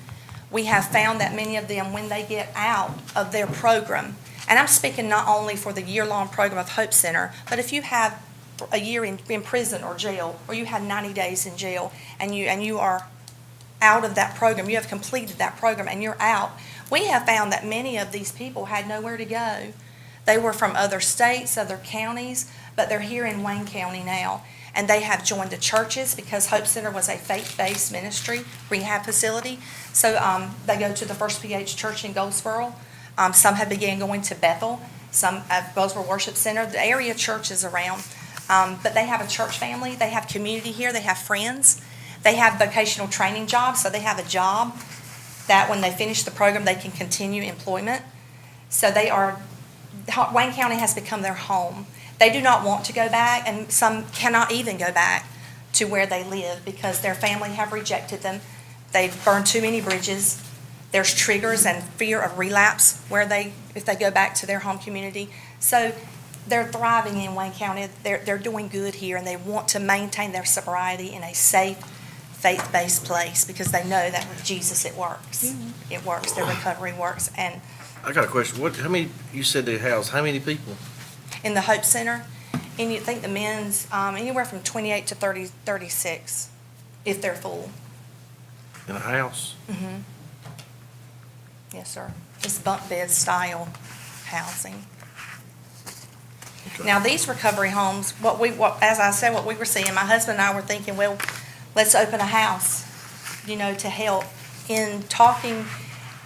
we have found that many of them, when they get out of their program, and I'm speaking not only for the year-long program of Hope Center, but if you have a year in prison or jail, or you have 90 days in jail, and you are out of that program, you have completed that program, and you're out, we have found that many of these people had nowhere to go. They were from other states, other counties, but they're here in Wayne County now. And they have joined the churches because Hope Center was a faith-based ministry rehab facility. So they go to the First PH Church in Goldsboro. Some have began going to Bethel, some at Goldsboro Worship Center, the area churches around. But they have a church family. They have community here. They have friends. They have vocational training jobs, so they have a job that when they finish the program, they can continue employment. So Wayne County has become their home. They do not want to go back, and some cannot even go back to where they live because their family have rejected them. They've burned too many bridges. There's triggers and fear of relapse if they go back to their home community. So they're thriving in Wayne County. They're doing good here, and they want to maintain their sobriety in a safe, faith-based place because they know that with Jesus it works. Mm-hmm. It works. Their recovery works. And I got a question. How many, you said they house, how many people? in the Hope Center, and you think the men's anywhere from 28 to 36 if they're full. In a house? Mm-hmm. Yes, sir. It's bunk bed style housing. Okay. Now, these recovery homes, as I said, what we were seeing, my husband and I were thinking, well, let's open a house, to help. In talking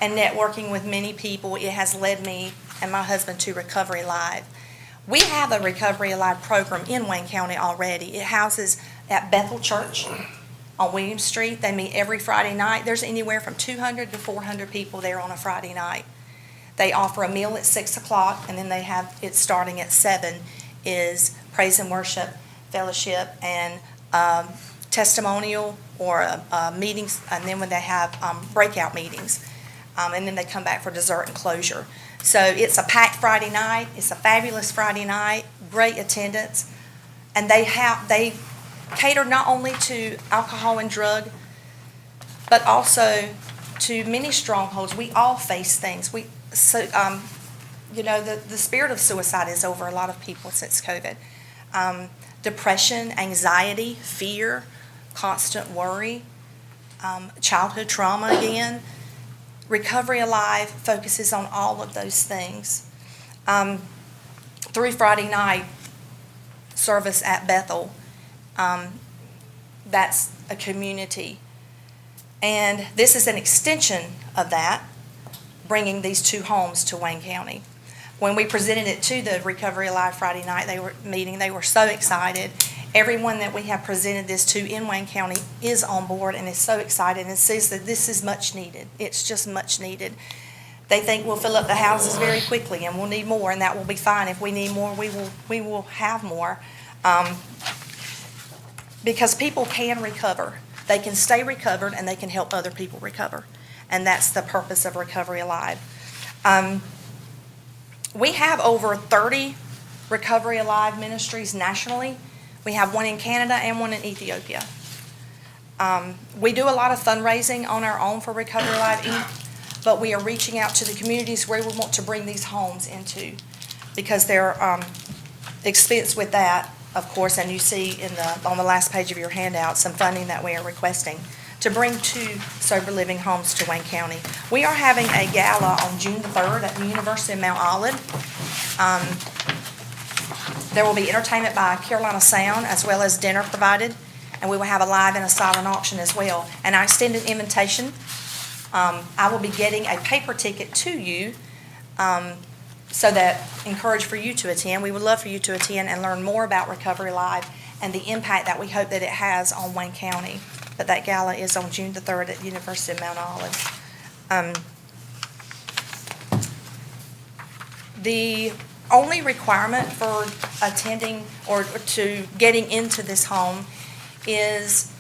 and networking with many people, it has led me and my husband to Recovery Live. We have a Recovery Alive program in Wayne County already. It houses at Bethel Church on William Street. They meet every Friday night. There's anywhere from 200 to 400 people there on a Friday night. They offer a meal at 6 o'clock, and then they have it starting at 7 is praise and worship, fellowship, and testimonial or meetings, and then when they have breakout meetings. And then they come back for dessert and closure. So it's a packed Friday night. It's a fabulous Friday night, great attendance. And they cater not only to alcohol and drug, but also to many strongholds. We all face things. The spirit of suicide is over a lot of people since COVID. Depression, anxiety, fear, constant worry, childhood trauma again. Recovery Alive focuses on all of those things. Through Friday night service at Bethel, that's a community. And this is an extension of that, bringing these 2 homes to Wayne County. When we presented it to the Recovery Alive Friday night they were so excited. Everyone that we have presented this to in Wayne County is on board and is so excited and says that this is much needed. It's just much needed. They think we'll fill up the houses very quickly and we'll need more, and that will be fine. If we need more, we will have more. Because people can recover. They can stay recovered and they can help other people recover. And that's the purpose of Recovery Alive. We have over 30 Recovery Alive ministries nationally. We have one in Canada and one in Ethiopia. We do a lot of fundraising on our own for Recovery Alive Inc., but we are reaching out to the communities where we want to bring these homes into, because they're expense with that, of course, and you see on the last page of your handout some funding that we are requesting to bring 2 sober living homes to Wayne County. We are having a gala on June the 3rd at the University of Mount Olive. There will be entertainment by Carolina Sound as well as dinner provided, and we will have a live and a silent auction as well. And I extend an invitation. I will be getting a paper ticket to you so that encourage for you to attend. We would love for you to attend and learn more about Recovery Live and the impact that we hope that it has on Wayne County. But that gala is on June the 3rd at the University of Mount Olive. The only requirement for attending or to getting into this home is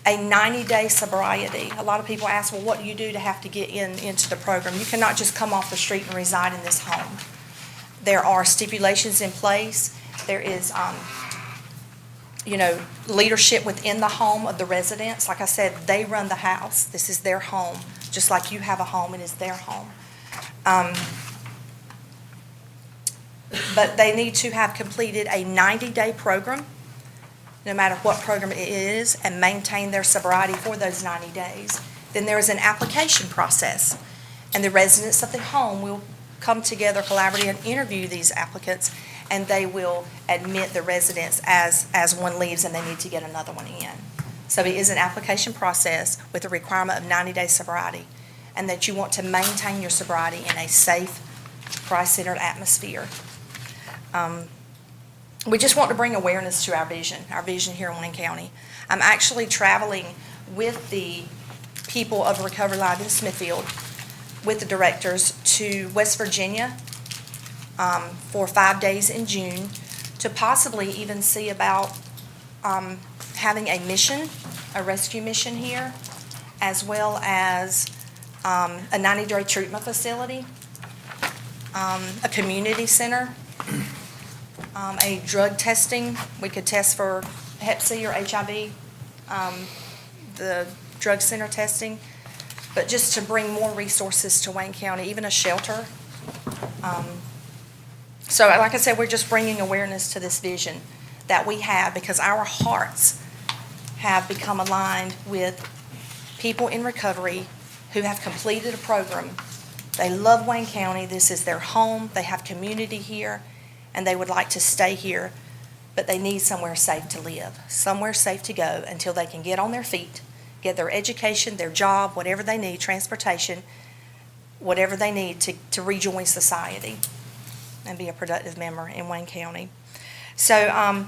a 90-day sobriety. A lot of people ask, well, what do you do to have to get into the program? You cannot just come off the street and reside in this home. There are stipulations in place. There is, leadership within the home of the residents. Like I said, they run the house. This is their home. Just like you have a home, it is their home. But they need to have completed a 90-day program, no matter what program it is, and maintain their sobriety for those 90 days. Then there is an application process, and the residents of the home will come together collaboratively and interview these applicants, and they will admit the residents as one leaves and they need to get another one in. So it is an application process with a requirement of 90-day sobriety, and that you want to maintain your sobriety in a safe, Christ-centered atmosphere. We just want to bring awareness to our vision here in Wayne County. I'm actually traveling with the people of Recovery Live in Smithfield, with the directors, to West Virginia for 5 days in June, to possibly even see about having a mission, a rescue mission here, as well as a 90-day treatment facility, a community center, a drug testing. We could test for Hep C or HIV, the drug center testing, but just to bring more resources to Wayne County, even a shelter. So like I said, we're just bringing awareness to this vision that we have, because our hearts have become aligned with people in recovery who have completed a program. They love Wayne County. This is their home. They have community here, and they would like to stay here, but they need somewhere safe to live, somewhere safe to go until they can get on their feet, get their education, their job, whatever they need, transportation, whatever they need to rejoin society and be a productive member in Wayne County. So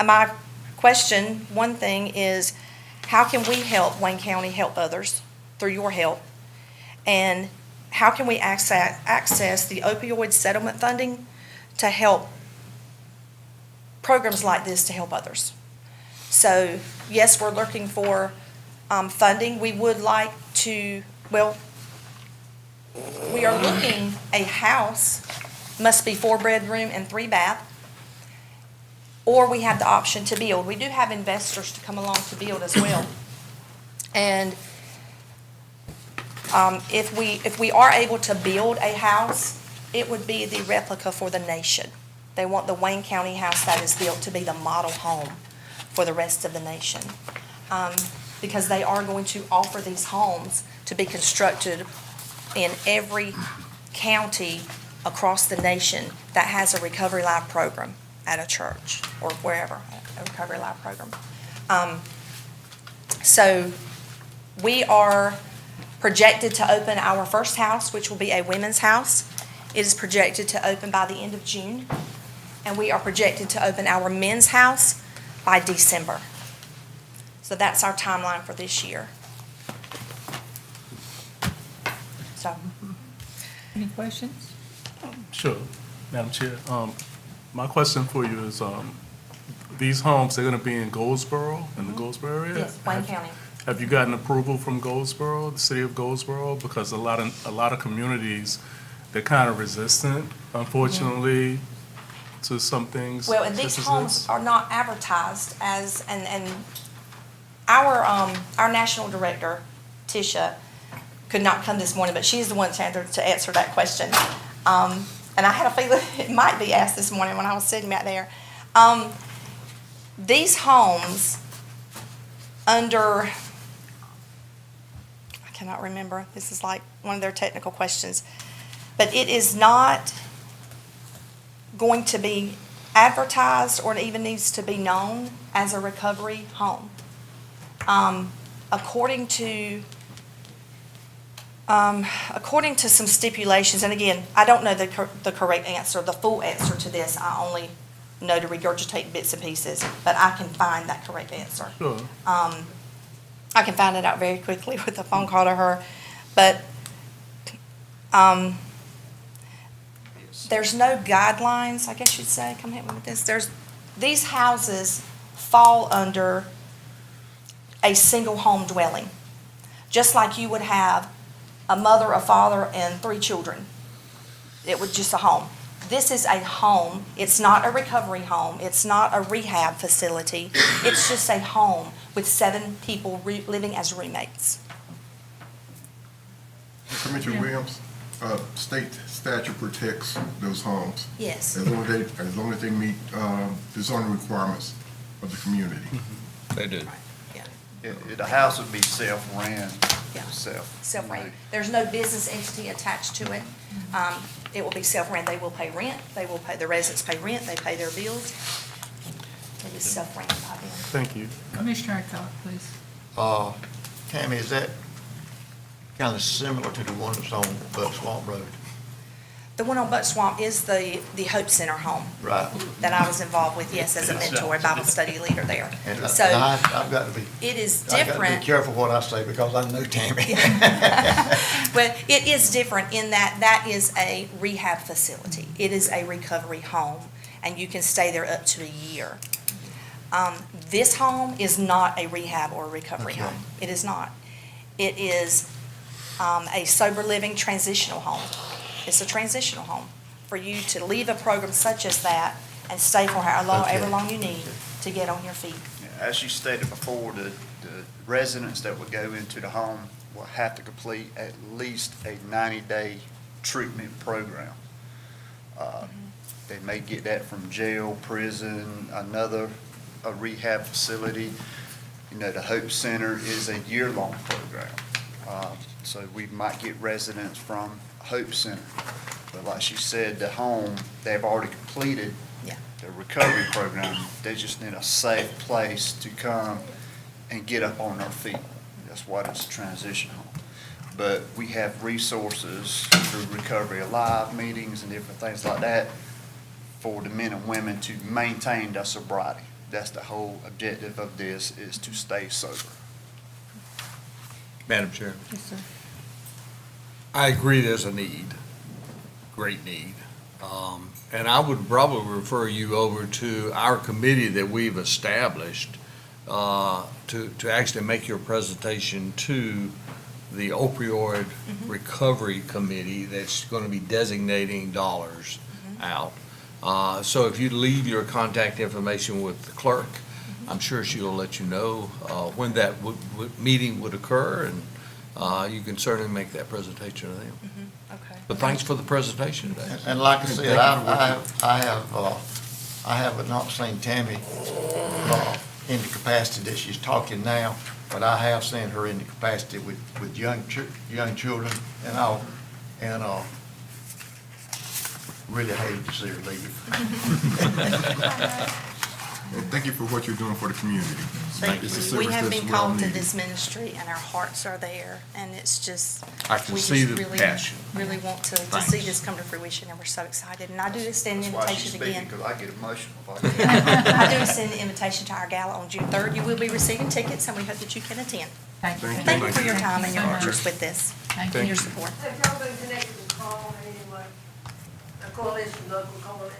my question, one thing is, how can we help Wayne County help others through your help? And how can we access the opioid settlement funding to help programs like this to help others? So yes, we're looking for funding. We would like to, we are looking, a house must be 4-bedroom and 3-bath, or we have the option to build. We do have investors to come along to build as well. And if we are able to build a house, it would be the replica for the nation. They want the Wayne County house that is built to be the model home for the rest of the nation. Because they are going to offer these homes to be constructed in every county across the nation that has a Recovery Live program at a church or wherever, a Recovery Live program. So we are projected to open our first house, which will be a women's house. It is projected to open by the end of June, and we are projected to open our men's house by December. So that's our timeline for this year. So, Any questions? Sure, Madam Chair. My question for you is, these homes, they're gonna be in Goldsboro, in the Goldsboro area? yes, Wayne County. Have you gotten approval from Goldsboro, the city of Goldsboro? Because a lot of communities, they're kind of resistant, unfortunately, to some things. Well, and these homes are not advertised as, and our national director, Tisha, could not come this morning, but she's the one to answer that question. And I had a feeling it might be asked this morning when I was sitting back there. These homes under, I cannot remember, this is like one of their technical questions, but it is not going to be advertised, or it even needs to be known as a recovery home. According to some stipulations, and again, I don't know the correct answer, the full answer to this. I only know to regurgitate bits and pieces, but I can find that correct answer. Sure. I can find it out very quickly with a phone call to her, but there's no guidelines, I guess you'd say, come help me with this. These houses fall under a single home dwelling, just like you would have a mother, a father, and 3 children. It was just a home. This is a home. It's not a recovery home. It's not a rehab facility. It's just a home with 7 people living as roommates. Commissioner Williams, state statute protects those homes. Yes. As long as they meet the zoning requirements of the community. They do. The house would be self-ran. Yeah. Self. Self-rent. There's no business entity attached to it. It will be self-rent. They will pay rent. The residents pay rent. They pay their bills. It is self-rented by them. Thank you. Commissioner Aycock, please. Tammy, is that kind of similar to the one that's on Buck Swamp Road? The one on Buck Swamp is the Hope Center home. Right. That I was involved with, yes, as a mentor, Bible study leader there. And So I've got to be. it is I've got to different. be careful what I say because I know Tammy. Well, it is different in that is a rehab facility. It is a recovery home, and you can stay there up to a year. This home is not a rehab or a recovery home. It is not. It is a sober living transitional home. It's a transitional home for you to leave a program such as that and stay for however long you need to get on your feet. As you stated before, the residents that would go into the home will have to complete at least a 90-day treatment program. They may get that from jail, prison, a rehab facility. You know, the Hope Center is a year-long program. So we might get residents from Hope Center. But like she said, the home, they've already completed the recovery program. They just need a safe place to come and get up on their feet. That's why it's a transition home. But we have resources through Recovery Alive meetings and different things like that for the men and women to maintain their sobriety. That's the whole objective of this, is to stay sober. Madam Chair. Yes, sir. I agree there's a need, great need. And I would probably refer you over to our committee that we've established to actually make your presentation to the opioid recovery committee that's going to be designating dollars out. So if you leave your contact information with the clerk, I'm sure she'll let you know when that meeting would occur, and you can certainly make that presentation to them. Okay. But thanks for the presentation today. And like I said, I have not seen Tammy in the capacity that she's talking now, but I have seen her in the capacity with young children and all, and really hated to see her leave. Well, thank you for what you're doing for the community. Thank It's a you. service We have that's been well called to needed. this ministry, and our hearts are there, and it's just. I can we see just the really, passion. Really want to see Thanks. this come to fruition, and we're so excited. And I do extend an That's why she's invitation speaking, again. because I get emotional if I I do extend an invitation to our gala on June 3rd. You will be receiving tickets, and we hope that you can attend. Thank you. Thank you for your time and your Thank you so interest much. with this, Thank and you. your support. Have y'all been connected with Carl in any way? A coalition, local coalition?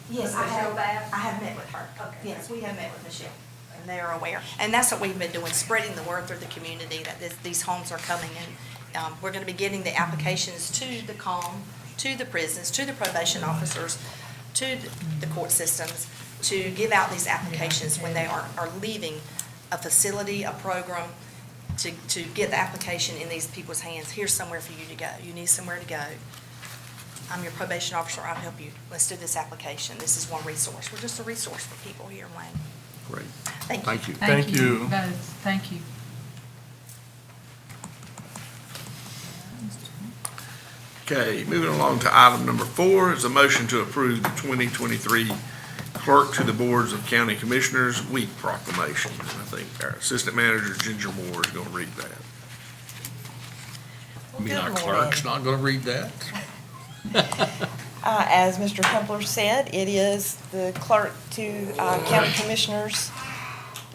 Yes, With Michelle Bass? I have met with her. Okay. Yes, we have met with Michelle, and they are aware. And that's what we've been doing, spreading the word through the community that these homes are coming in. We're going to be getting the applications to the COM, to the prisons, to the probation officers, to the court systems, to give out these applications when they are leaving a facility, a program, to get the application in these people's hands. Here's somewhere for you to go. You need somewhere to go. I'm your probation officer, I'll help you. Let's do this application. This is one resource. We're just a resource for people here in Wayne. Great. Thank you. Thank you. Thank you. Both. Thank you. Okay, moving along to item number 4 is a motion to approve the 2023 Clerk to the Boards of County Commissioners Week proclamation. And I think our Assistant Manager Ginger Moore is going to read that. I mean, our clerk's not going to read that? As Mr. Humpler said, it is the Clerk to County Commissioners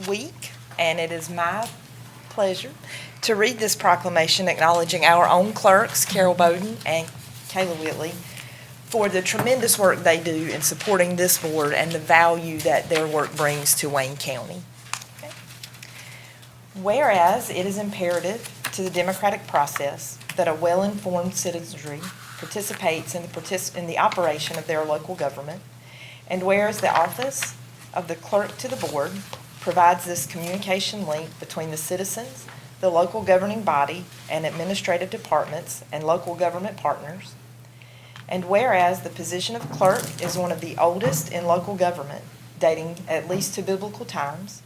Week, and it is my pleasure to read this proclamation acknowledging our own clerks, Carol Bowden and Kayla Whitley, for the tremendous work they do in supporting this board and the value that their work brings to Wayne County. Okay. Whereas it is imperative to the democratic process that a well-informed citizenry participates in the operation of their local government, and whereas the office of the clerk to the board provides this communication link between the citizens, the local governing body, and administrative departments and local government partners, and whereas the position of clerk is one of the oldest in local government, dating at least to biblical times,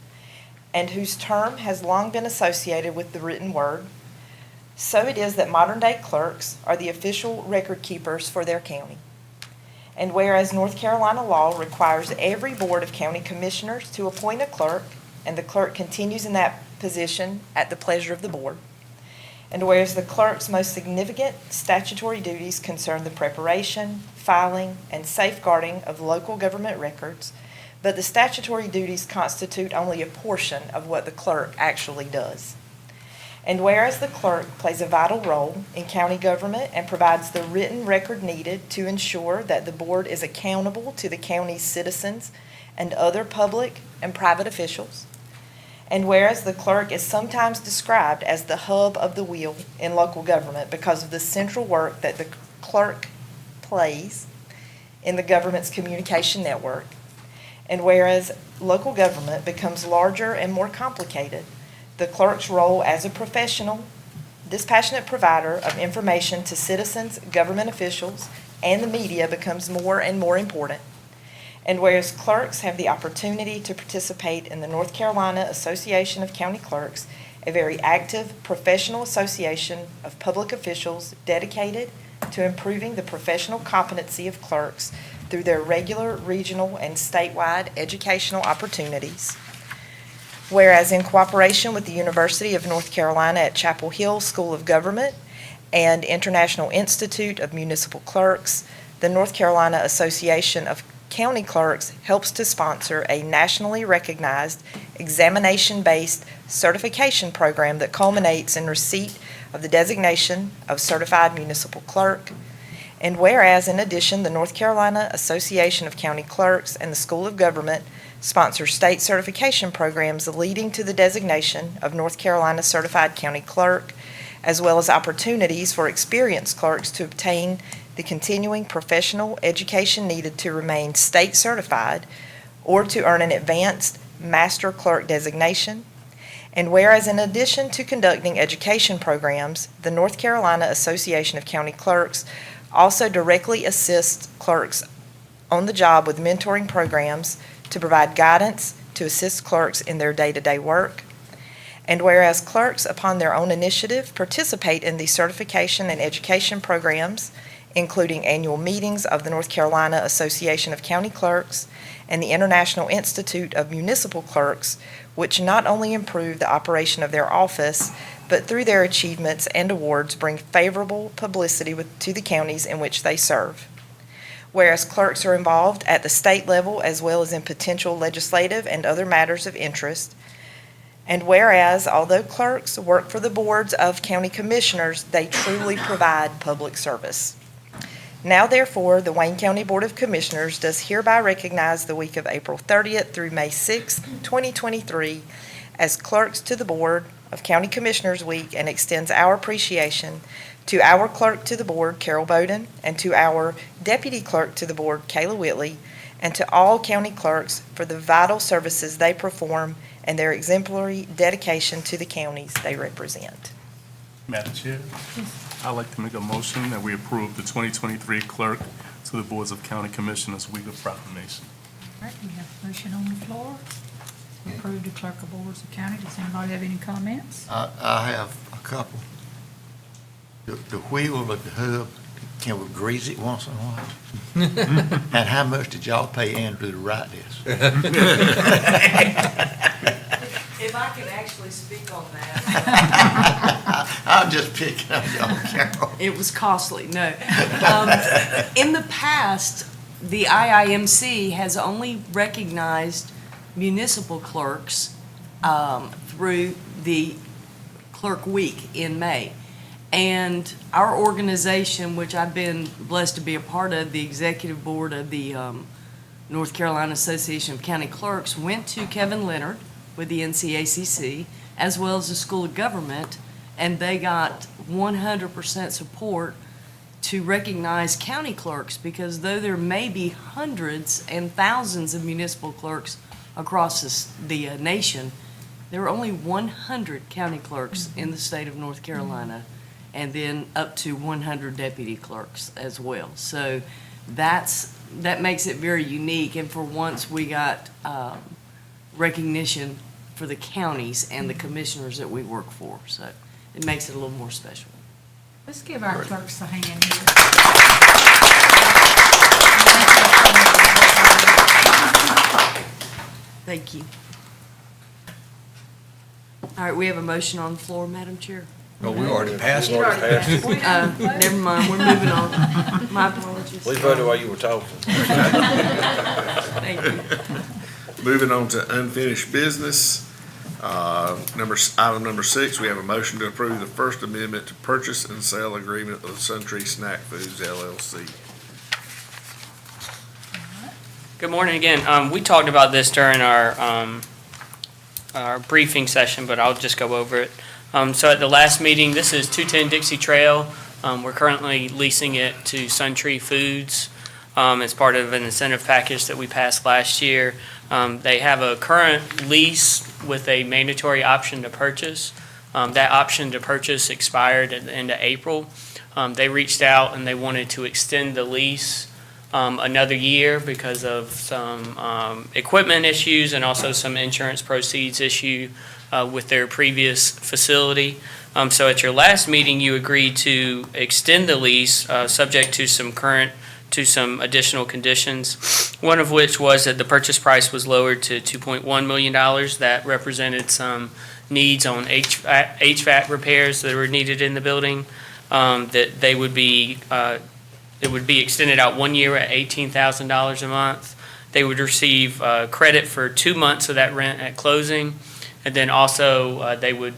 and whose term has long been associated with the written word, so it is that modern-day clerks are the official record keepers for their county. And whereas North Carolina law requires every board of county commissioners to appoint a clerk, and the clerk continues in that position at the pleasure of the board. And whereas the clerk's most significant statutory duties concern the preparation, filing, and safeguarding of local government records, but the statutory duties constitute only a portion of what the clerk actually does. And whereas the clerk plays a vital role in county government and provides the written record needed to ensure that the board is accountable to the county's citizens and other public and private officials, and whereas the clerk is sometimes described as the hub of the wheel in local government because of the central work that the clerk plays in the government's communication network, and whereas local government becomes larger and more complicated, the clerk's role as a professional, dispassionate provider of information to citizens, government officials, and the media becomes more and more important. And whereas clerks have the opportunity to participate in the North Carolina Association of County Clerks, a very active professional association of public officials dedicated to improving the professional competency of clerks through their regular, regional, and statewide educational opportunities. Whereas in cooperation with the University of North Carolina at Chapel Hill School of Government and International Institute of Municipal Clerks, the North Carolina Association of County Clerks helps to sponsor a nationally recognized examination-based certification program that culminates in receipt of the designation of Certified Municipal Clerk. And whereas, in addition, the North Carolina Association of County Clerks and the School of Government sponsor state certification programs leading to the designation of North Carolina Certified County Clerk, as well as opportunities for experienced clerks to obtain the continuing professional education needed to remain state certified or to earn an advanced master clerk designation. And whereas in addition to conducting education programs, the North Carolina Association of County Clerks also directly assists clerks on the job with mentoring programs to provide guidance to assist clerks in their day-to-day work. And whereas clerks, upon their own initiative, participate in the certification and education programs, including annual meetings of the North Carolina Association of County Clerks and the International Institute of Municipal Clerks, which not only improve the operation of their office, but through their achievements and awards bring favorable publicity to the counties in which they serve. Whereas clerks are involved at the state level as well as in potential legislative and other matters of interest. And whereas, although clerks work for the boards of county commissioners, they truly provide public service. Now therefore, the Wayne County Board of Commissioners does hereby recognize the week of April 30th through May 6th, 2023 as Clerks to the Board of County Commissioners Week and extends our appreciation to our Clerk to the Board, Carol Bowden, and to our Deputy Clerk to the Board, Kayla Whitley, and to all county clerks for the vital services they perform and their exemplary dedication to the counties they represent. Madam Chair, I'd like to make a motion that we approve the 2023 Clerk to the Boards of County Commissioners Week of Proclamation. All right, we have a motion on the floor. Approve the clerk of boards of county. Does anybody have any comments? I have a couple. The wheel of the hub, can we grease it once in a while? And how much did y'all pay Andrew to write this? If I can actually speak on that. I'm just picking on y'all, Carol. It was costly, no. In the past, the IIMC has only recognized municipal clerks through the Clerk Week in May. And our organization, which I've been blessed to be a part of, the executive board of the North Carolina Association of County Clerks, went to Kevin Leonard with the NCACC, as well as the School of Government, and they got 100% support to recognize county clerks, because though there may be hundreds and thousands of municipal clerks across the nation, there are only 100 county clerks in the state of North Carolina, and then up to 100 deputy clerks as well. So that makes it very unique, and for once we got recognition for the counties and the commissioners that we work for, so it makes it a little more special. Let's give our clerks a hand here. Thank you. All right, we have a motion on the floor, Madam Chair. No, we already passed it. Never mind, we're moving on. My apologies. We voted while you were talking. Thank you. Moving on to unfinished business. Item number 6, we have a motion to approve the First Amendment to purchase and sale agreement with SunTree Snack Foods LLC. Good morning again. We talked about this during our briefing session, but I'll just go over it. So at the last meeting, this is 210 Dixie Trail. We're currently leasing it to SunTree Foods as part of an incentive package that we passed last year. They have a current lease with a mandatory option to purchase. That option to purchase expired at the end of April. They reached out and they wanted to extend the lease another year because of some equipment issues and also some insurance proceeds issue with their previous facility. So at your last meeting, you agreed to extend the lease subject to some additional conditions, one of which was that the purchase price was lowered to $2.1 million. That represented some needs on HVAC repairs that were needed in the building, that they would be, it would be extended out 1 year at $18,000 a month. They would receive credit for 2 months of that rent at closing, and then also they would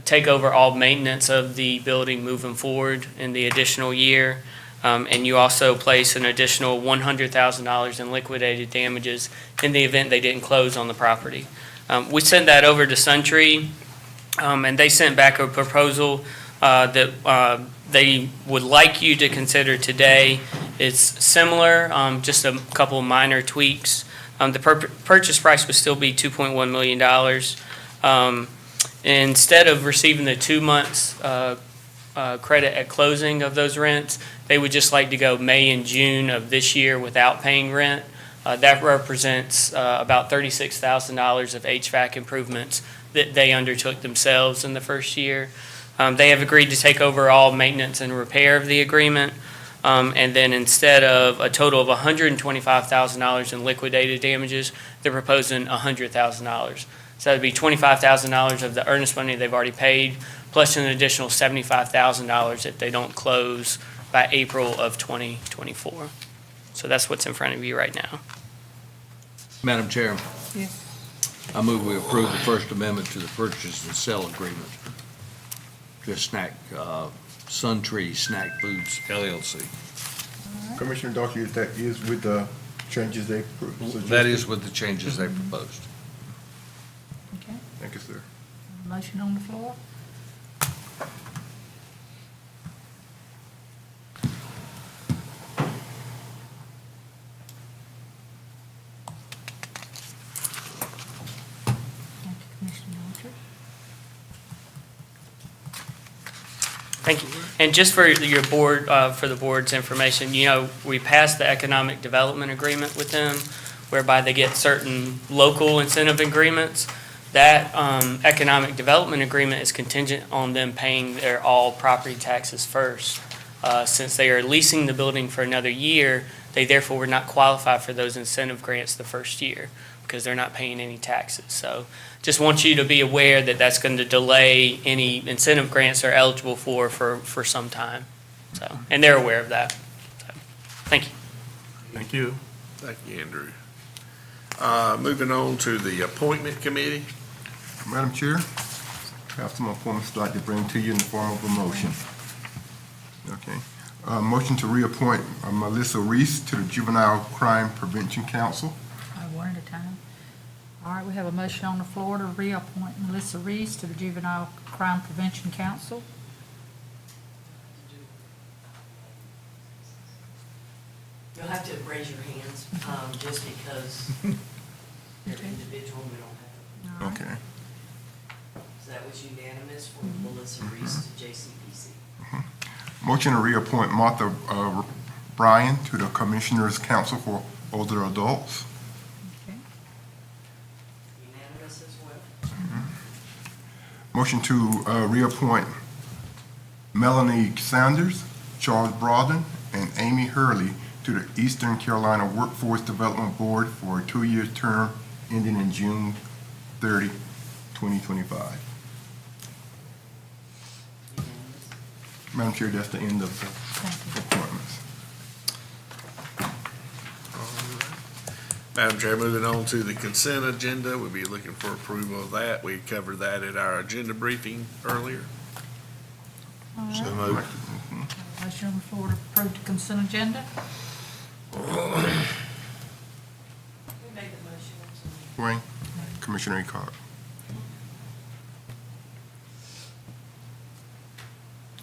take over all maintenance of the building moving forward in the additional year. And you also place an additional $100,000 in liquidated damages in the event they didn't close on the property. We sent that over to SunTree, and they sent back a proposal that they would like you to consider today. It's similar, just a couple of minor tweaks. The purchase price would still be $2.1 million. Instead of receiving the 2 months credit at closing of those rents, they would just like to go May and June of this year without paying rent. That represents about $36,000 of HVAC improvements that they undertook themselves in the first year. They have agreed to take over all maintenance and repair of the agreement. And then instead of a total of $125,000 in liquidated damages, they're proposing $100,000. So that'd be $25,000 of the earnest money they've already paid, plus an additional $75,000 if they don't close by April of 2024. So that's what's in front of you right now. Madam Chair, Yes. I move we approve the First Amendment to the purchase and sale agreement to SunTree Snack Foods LLC. Commissioner Doherty, that is with the changes they suggested? That is with the changes they proposed. Okay. Thank you, sir. Motion on the floor. Thank you, Commissioner Archer. Thank you. And just for your board, for the board's information, you know, we passed the economic development agreement with them, whereby they get certain local incentive agreements. That economic development agreement is contingent on them paying their all property taxes first. Since they are leasing the building for another year, they therefore would not qualify for those incentive grants the first year because they're not paying any taxes. So just want you to be aware that that's going to delay any incentive grants they're eligible for some time. So, and they're aware of that. So, thank you. Thank you. Thank you, Andrew. Moving on to the appointment committee. Madam Chair, I have some appointments I'd like to bring to you in the form of a motion. Okay. Motion to reappoint Melissa Reese to the Juvenile Crime Prevention Council. One at a time. All right, we have a motion on the floor to reappoint Melissa Reese to the Juvenile Crime Prevention Council. You'll have to raise your hands, just because they're individual, we don't have. All right. Okay. So that was unanimous for Melissa Reese to JCPC. Motion to reappoint Martha Bryan to the Commissioners' Council for Older Adults. Okay. Unanimous as well. Motion to reappoint Melanie Sanders, Charles Broaden, and Amy Hurley to the Eastern Carolina Workforce Development Board for a 2-year term ending in June 30, 2025. Madam Chair, that's the end of the appointments. Madam Chair, moving on to the consent agenda, we'll be looking for approval of that. We covered that at our agenda briefing earlier. All right. So moved. Motion on the floor to approve the consent agenda. Who made the motion? Wayne, Commissioner Eckhart.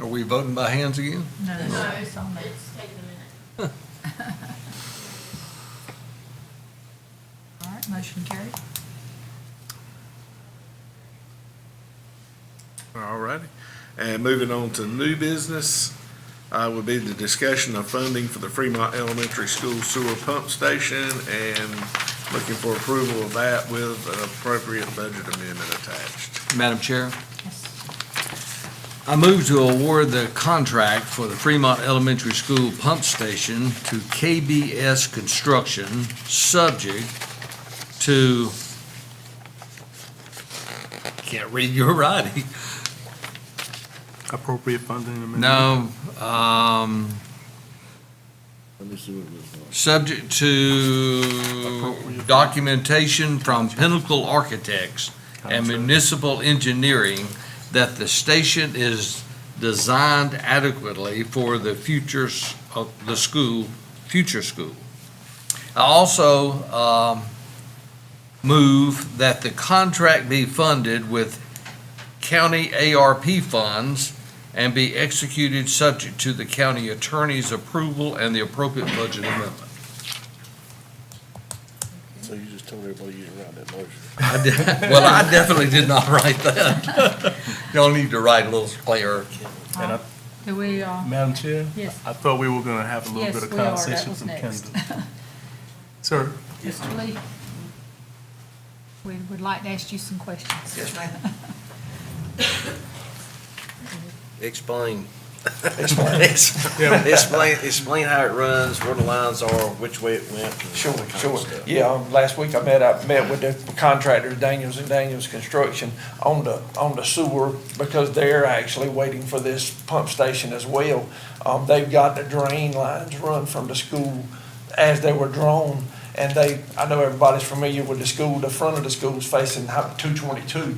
Are we voting by hands again? No, it's on there. taking a minute. All right, motion carried. All righty. And moving on to new business, would be the discussion of funding for the Fremont Elementary School sewer pump station and looking for approval of that with an appropriate budget amendment attached. Madam Chair? I move to award the contract for the Fremont Elementary School pump station to KBS Construction, subject to, can't read your writing. Appropriate funding amendment? No, Let me see what it looks like. subject to documentation from Pinnacle Architects and Municipal Engineering that the station is designed adequately for the futures of the school, future school. I also move that the contract be funded with county ARP funds and be executed subject to the county attorney's approval and the appropriate budget amendment. So you just told everybody you didn't write that motion. Well, I definitely did not write that. Y'all need to write a little clearer. And I- Do we, Madam Chair? Yes. I thought we were gonna have a little Yes, bit of we are. That conversation was from next. Kendall. Sir? Mr. Lee, we would like to ask you some questions. Yes, ma'am. Explain. Yeah. Explain how it runs, where the lines are, which way it went. and Sure, that kind of sure. stuff. Yeah, last week I met with the contractor, Daniels and Daniels Construction, on the sewer, because they're actually waiting for this pump station as well. They've got the drain lines run from the school as they were drawn, and I know everybody's familiar with the school, the front of the school is facing 222.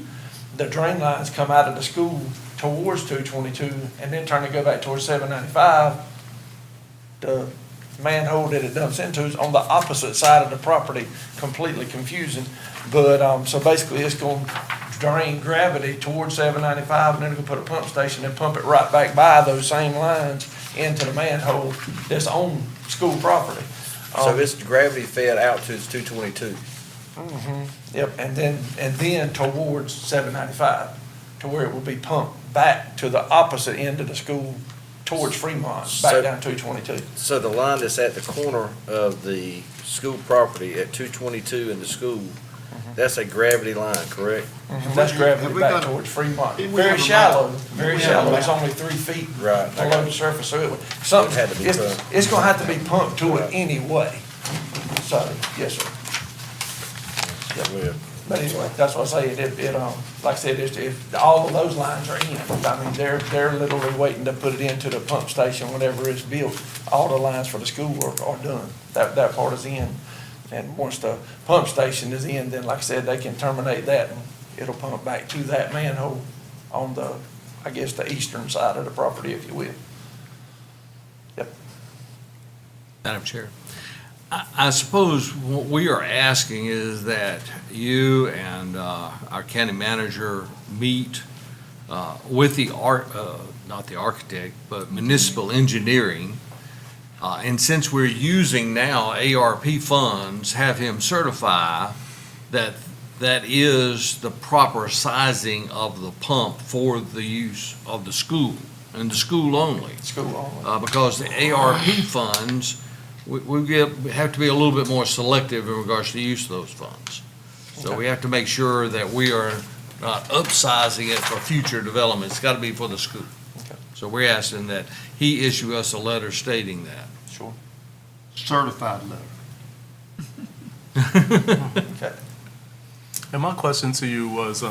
The drain lines come out of the school towards 222 and then turn to go back towards 795. The manhole that it dumps into is on the opposite side of the property, completely confusing. But, so basically it's going to drain gravity towards 795 and then it'll put a pump station and pump it right back by those same lines into the manhole that's on school property. So it's gravity fed out to its 222. Yep, and then towards 795, to where it will be pumped back to the opposite end of the school towards Fremont, So- back down 222. So the line that's at the corner of the school property at 222 in the school, that's a gravity line, correct? That's Have gravity we back got a- towards Fremont. Didn't we Very have a shallow, map? very We have a shallow. It's map. only 3 feet Right. below the surface, so it would, something, It had to be pumped. it's gonna have to be pumped to it anyway. So, yes, sir. Well, But anyway, that's what I say, like I said, if all of those lines are in, I mean, they're literally waiting to put it into the pump station whenever it's built. All the lines for the school are done, that part is in. And once the pump station is in, then like I said, they can terminate that and it'll pump back to that manhole on the, I guess, the eastern side of the property, if you will. Madam Chair. I suppose what we are asking is that you and our county manager meet with the not the architect, but municipal engineering. And since we're using now ARP funds, have him certify that that is the proper sizing of the pump for the use of the school, and the school only. School only. Because the ARP funds, we have to be a little bit more selective in regards to the use of those funds. So we have to make sure that we are not upsizing it for future development. It's got to be for the school. Okay. So we're asking that he issue us a letter stating that. Sure. Certified letter. Okay. And my question to you was,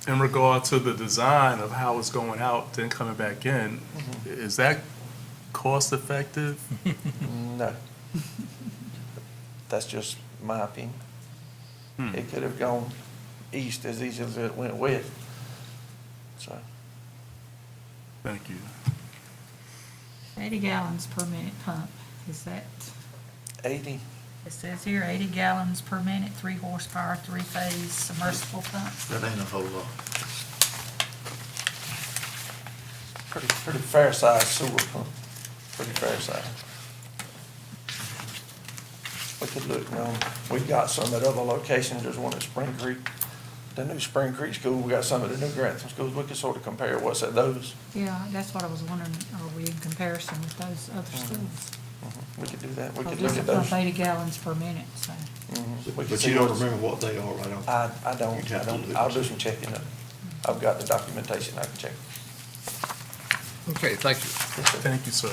in regard to the design of how it's going out, then coming back in, is that cost effective? No. That's just my opinion. It could have gone east as easy as it went west. So, Thank you. 80 gallons per minute pump, is that, 80, it says here 80 gallons per minute, 3 horsepower, 3-phase submersible pump. That ain't a whole lot. pretty fair size sewer pump, pretty fair size. We could look, we've got some at other locations, there's one at Spring Creek, the new Spring Creek School, we got some at the new Grantham schools, we could sort of compare what's at those. Yeah, that's what I was wondering, are we in comparison with those other schools? We could do that, we could Because look this at pump those. 80 gallons per minute, so. We could But see you don't what's- remember what they are, right? I don't, I'll do some checking up. I've got the documentation, I can check. Okay, thank you. Thank you, sir.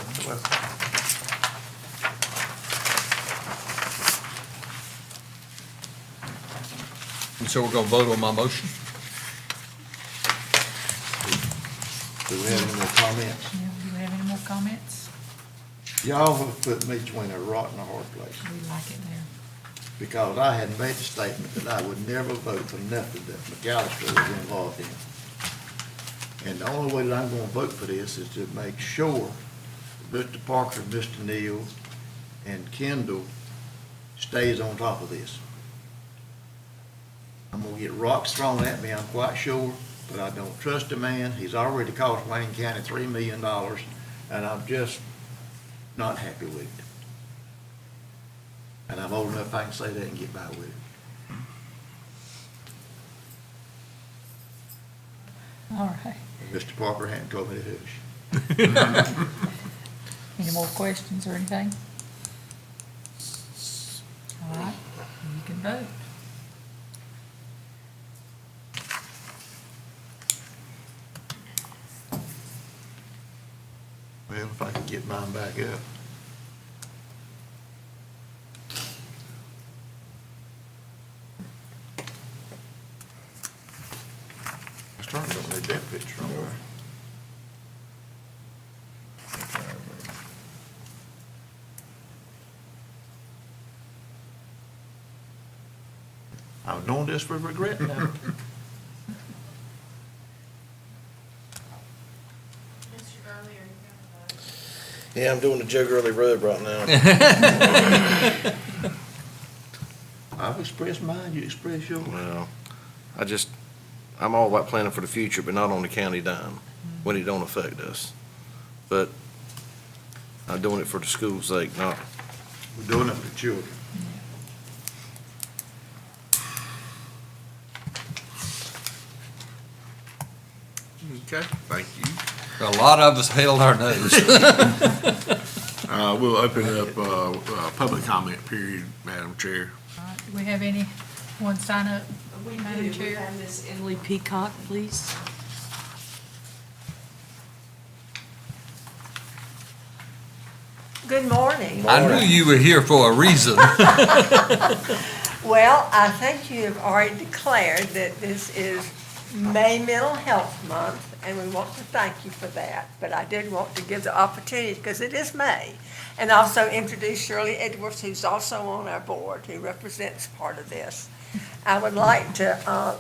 And so we're going to vote on my motion? Do we have any more comments? Yeah, do you have any more comments? Y'all have put me between a rock and a hard place, We like it there. because I had made the statement that I would never vote for nothing that McAllister was involved in. And the only way that I'm gonna vote for this is to make sure Mr. Parker, Mr. Neal, and Kendall stays on top of this. I'm gonna get rocks thrown at me, I'm quite sure, but I don't trust the man. He's already cost Wayne County $3 million, and I'm just not happy with it. And I'm old enough I can say that and get by with it. All right. Mr. Parker hadn't told me to hush. Any more questions or anything? All right, you can vote. Well, if I can get mine back up. I started to need that picture on there. I was doing this for regret now. Yeah, I'm doing the Joe Gurley Rub right now. I've expressed mine, you express yours. Well, I'm all about planning for the future, but not on the county dime, when it don't affect us. But I'm doing it for the school's sake, not. We're doing it for the children. Okay, thank you. A lot of us held our nose. We'll open up, public comment period, Madam Chair. All right, do we have anyone sign up, Madam Chair? have Ms. Emily Peacock, please. Good morning. I knew you were here for a reason. Well, I think you have already declared that this is May Mental Health Month, and we want to thank you for that. But I did want to give the opportunity, because it is May, and also introduce Shirley Edwards, who's also on our board, who represents part of this. I would like to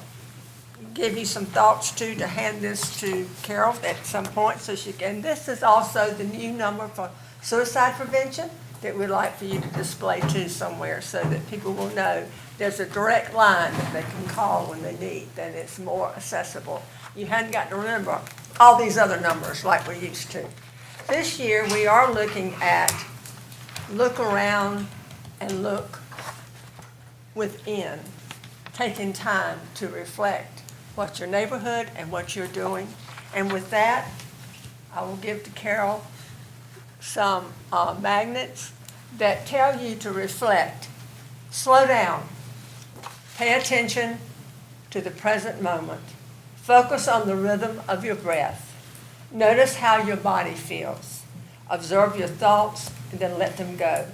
give you some thoughts, too, to hand this to Carol at some point, so she can, this is also the new number for suicide prevention, that we'd like for you to display too somewhere so that people will know there's a direct line that they can call when they need, and it's more accessible. You hadn't got to remember all these other numbers like we used to. This year, we are looking at look around and look within, taking time to reflect what your neighborhood and what you're doing. And with that, I will give to Carol some magnets that tell you to reflect, slow down, pay attention to the present moment, focus on the rhythm of your breath, notice how your body feels, observe your thoughts, and then let them go.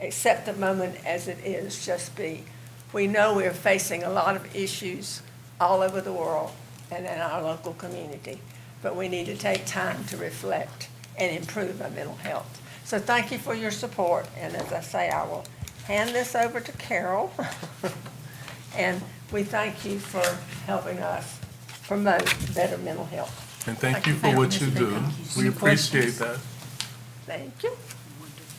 Accept the moment as it is, just be. We know we're facing a lot of issues all over the world and in our local community, but we need to take time to reflect and improve our mental health. So thank you for your support, and as I say, I will hand this over to Carol. And we thank you for helping us promote better mental health. And thank you for what you do. We appreciate that. Thank you.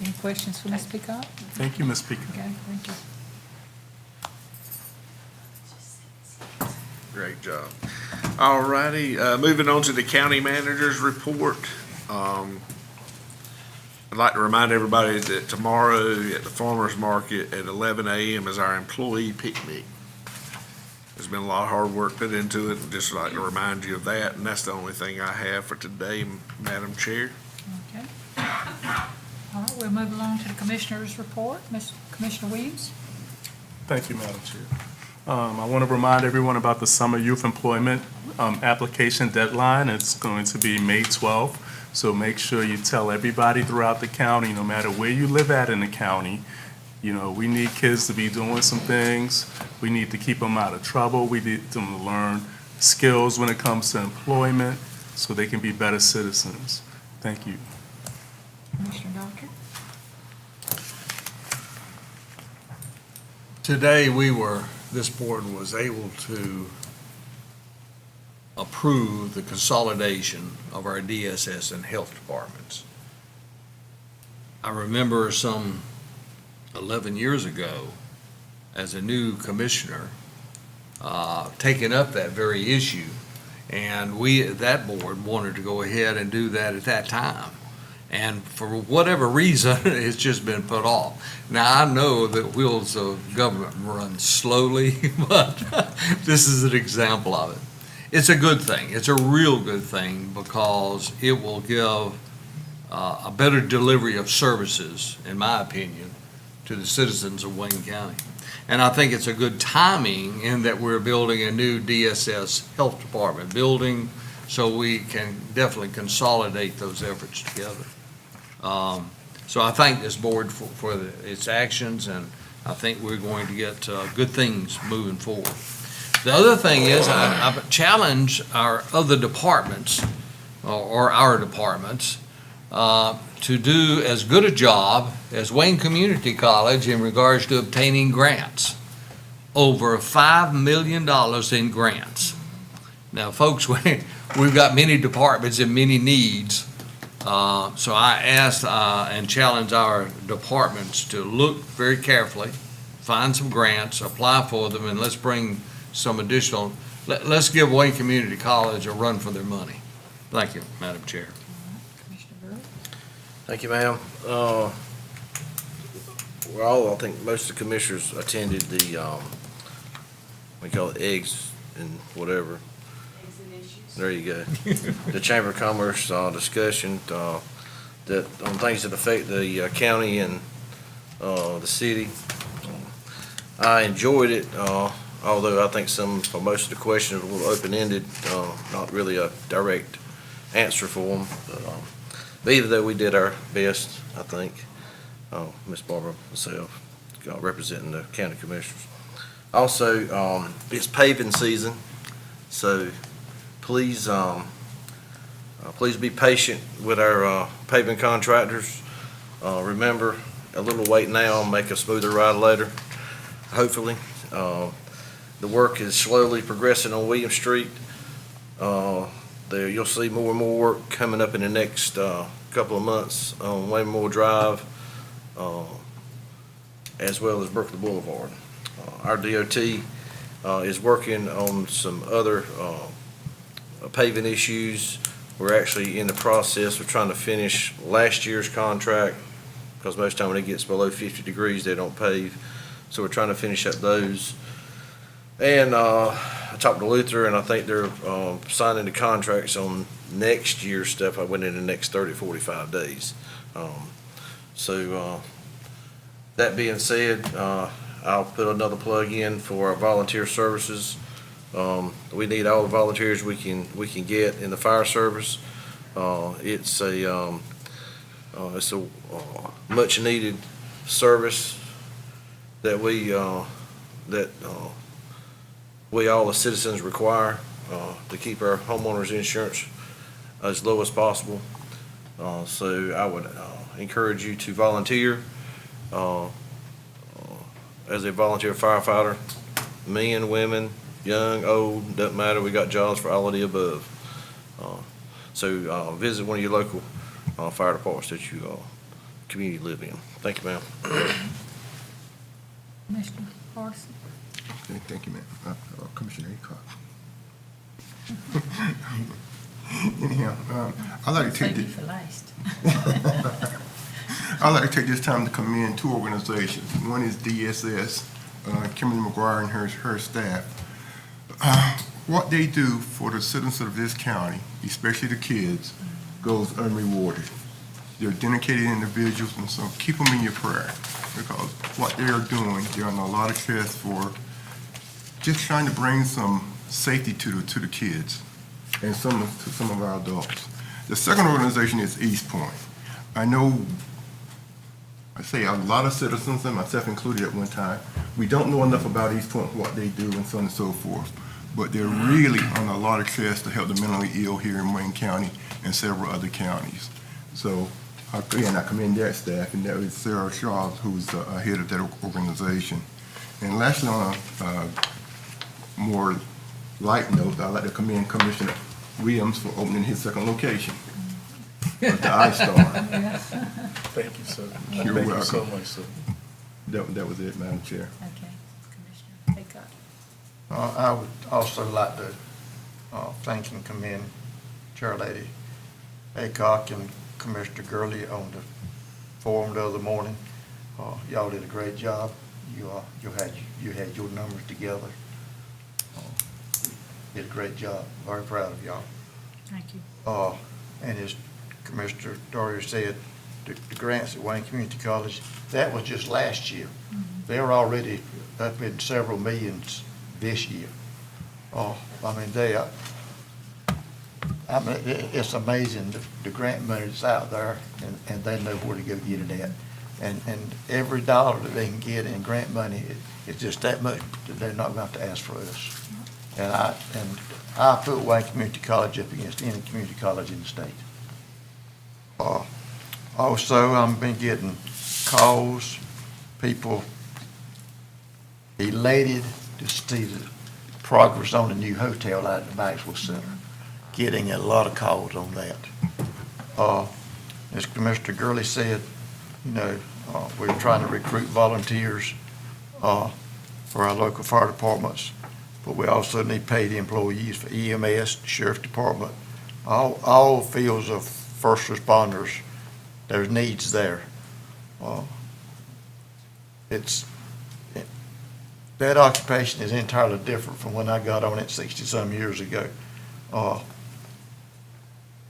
Any questions for Ms. Peacock? Thank you, Ms. Peacock. Okay, thank you. Great job. All righty, moving on to the county manager's report. I'd like to remind everybody that tomorrow at the farmer's market at 11 a.m. is our employee picnic. There's been a lot of hard work put into it, and just like to remind you of that, and that's the only thing I have for today, Madam Chair. Okay. All right, we'll move along to the commissioner's report. Commissioner Williams? Thank you, Madam Chair. I want to remind everyone about the summer youth employment application deadline. It's going to be May 12th, so make sure you tell everybody throughout the county, no matter where you live at in the county, you know, we need kids to be doing some things. We need to keep them out of trouble. We need them to learn skills when it comes to employment so they can be better citizens. Thank you. Commissioner Dockett? Today, this board was able to approve the consolidation of our DSS and health departments. I remember some 11 years ago, as a new commissioner, taking up that very issue, and we at that board wanted to go ahead and do that at that time. And for whatever reason, it's just been put off. Now, I know that wheels of government run slowly, but this is an example of it. It's a good thing. It's a real good thing because it will give a better delivery of services, in my opinion, to the citizens of Wayne County. And I think it's a good timing in that we're building a new DSS Health Department building, so we can definitely consolidate those efforts together. So I thank this board for its actions, and I think we're going to get good things moving forward. The other thing is, I challenge our other departments, or our departments, to do as good a job as Wayne Community College in regards to obtaining grants. Over $5 million in grants. Now, folks, we've got many departments and many needs. So I asked and challenge our departments to look very carefully, find some grants, apply for them, and let's bring some additional, let's give Wayne Community College a run for their money. Thank you, Madam Chair. Thank you, ma'am. I think most of the commissioners attended the, we call it eggs and whatever. There you go. The Chamber of Commerce discussion that on things that affect the county and the city. I enjoyed it, although I think for most of the questions were a little open-ended, not really a direct answer for them. But either though we did our best, I think, Ms. Barbara, myself, representing the county commissioners. Also, it's paving season, so please be patient with our paving contractors. Remember, a little wait now, make a smoother ride later, hopefully. The work is slowly progressing on William Street. You'll see more and more work coming up in the next couple of months on Waymore Drive as well as Berkeley Boulevard. Our DOT is working on some other paving issues. We're actually in the process of trying to finish last year's contract, because most time when it gets below 50 degrees, they don't pave. So we're trying to finish up those. And I talked to Luther, and I think they're signing the contracts on next year's stuff. I went in the next 30, 45 days. That being said, I'll put another plug in for our volunteer services. We need all the volunteers we can get in the fire service. It's a much needed service that we all the citizens require to keep our homeowners insurance as low as possible. So I would encourage you to volunteer as a volunteer firefighter, men, women, young, old, doesn't matter. We got jobs for all of the above. So visit one of your local fire departments that you community live in. Thank you, ma'am. Commissioner Parson? Okay, thank you, ma'am. Commissioner Aycock. Anyhow, I'd like to take this. For last. I'd like to take this time to commend two organizations. One is DSS, Kimberly McGuire and her staff. What they do for the citizens of this county, especially the kids, goes unrewarded. They're dedicated individuals, and so keep them in your prayer, because what they are doing, they're under a lot of stress for just trying to bring some safety to the kids and to some of our adults. The second organization is East Point. I know, I say a lot of citizens, and myself included at one time, we don't know enough about East Point, what they do, and so on and so forth. But they're really under a lot of stress to help the mentally ill here in Wayne County and several other counties. So, again, I commend that staff, and that is Sarah Shaw, who's head of that organization. And lastly, on a more light note, I'd like to commend Commissioner Williams for opening his second location at the iStar. Thank you, sir. You're Thank welcome. you so much, sir. That was it, Madam Chair. Okay, Commissioner Aycock. I would also like to thank and commend Chair Lady Aycock and Commissioner Gurley on the forum the other morning. Y'all did a great job. You had your numbers together. Did a great job. Very proud of y'all. Thank you. And as Commissioner Doria said, the grants at Wayne Community College, that was just last year. They're already up in several millions this year. It's amazing the grant money that's out there, and they know where to go get it at. And every dollar that they can get in grant money, it's just that much that they're not going to have to ask for us. And I put Wayne Community College up against any community college in the state. Also, I've been getting calls, people elated to see the progress on the new hotel out at the Maxwell Center. Getting a lot of calls on that. As Commissioner Gurley said, we're trying to recruit volunteers for our local fire departments, but we also need paid employees for EMS, Sheriff Department, all fields of first responders. There's needs there. That occupation is entirely different from when I got on it 60-some years ago.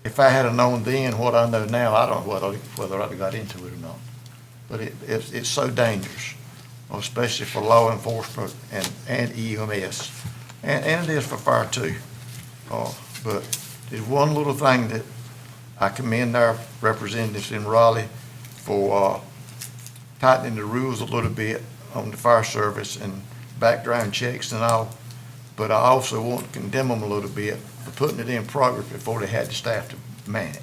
If I had known then what I know now, I don't know whether I'd have got into it or not. But it's so dangerous, especially for law enforcement and EMS. And it is for fire too. But there's one little thing that I commend our representatives in Raleigh for tightening the rules a little bit on the fire service and background checks and all. But I also want to condemn them a little bit for putting it in progress before they had the staff to man it.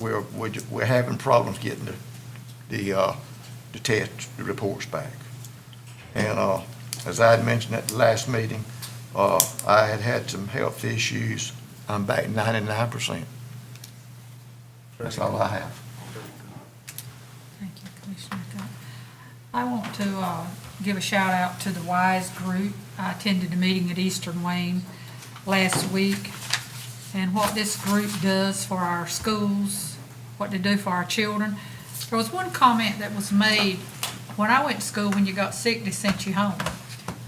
We're having problems getting the test reports back. And as I had mentioned at the last meeting, I had some health issues. I'm back 99%. That's all I have. I want to give a shout out to the WISE group. I attended a meeting at Eastern Wayne last week, and what this group does for our schools, what they do for our children. There was one comment that was made, when I went to school, when you got sick, they sent you home.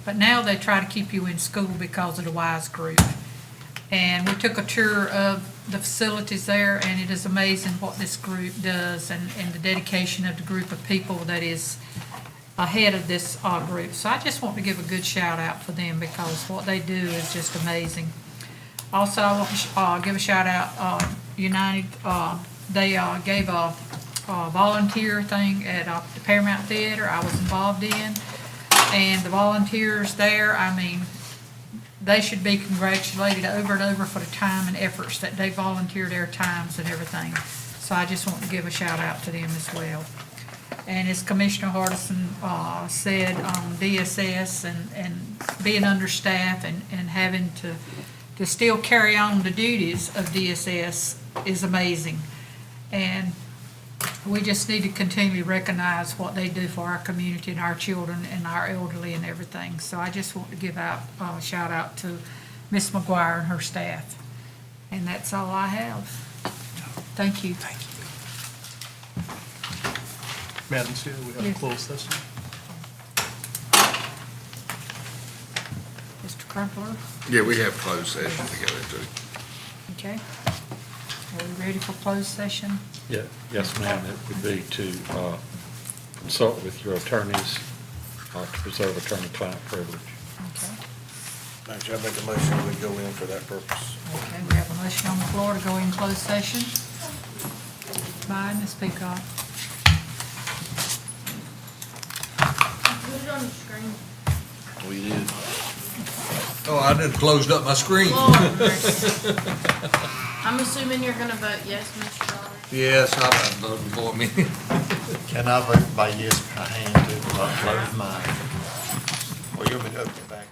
But now they try to keep you in school because of the WISE group. And we took a tour of the facilities there, and it is amazing what this group does and the dedication of the group of people that is ahead of this group. So I just want to give a good shout out for them because what they do is just amazing. Also, I want to give a shout out, United, they gave a volunteer thing at the Paramount Theater I was involved in. And the volunteers there, I mean, they should be congratulated over and over for the time and efforts that they volunteer their times and everything. So I just want to give a shout out to them as well. And as Commissioner Hardison said on DSS and being understaffed and having to still carry on the duties of DSS is amazing. And we just need to continually recognize what they do for our community and our children and our elderly and everything. So I just want to give out a shout out to Ms. McGuire and her staff. And that's all I have. Thank you. Thank you. Madam Chair, we have a Yes. closed session. Mr. Crumpler, Yeah, we have closed session to go into. okay? Are we ready for closed session? Yeah, yes, ma'am, it would be to consult with your attorneys to preserve attorney-client privilege. Okay. Madam Chair, I make a motion, we go in for that purpose. Okay, we have a motion on the floor to go in closed session by Ms. Peacock. Put it on the screen. We did. Oh, I did closed up my screen. Lord mercy. I'm assuming you're gonna vote yes, Mr. Dollar. Yes, I voted for me. Can I vote by yes by hand too, if I close mine? Well, you're going to open it back.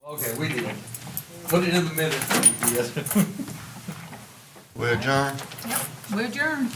Okay, we did. Put it in the minutes. We adjourn? We adjourn.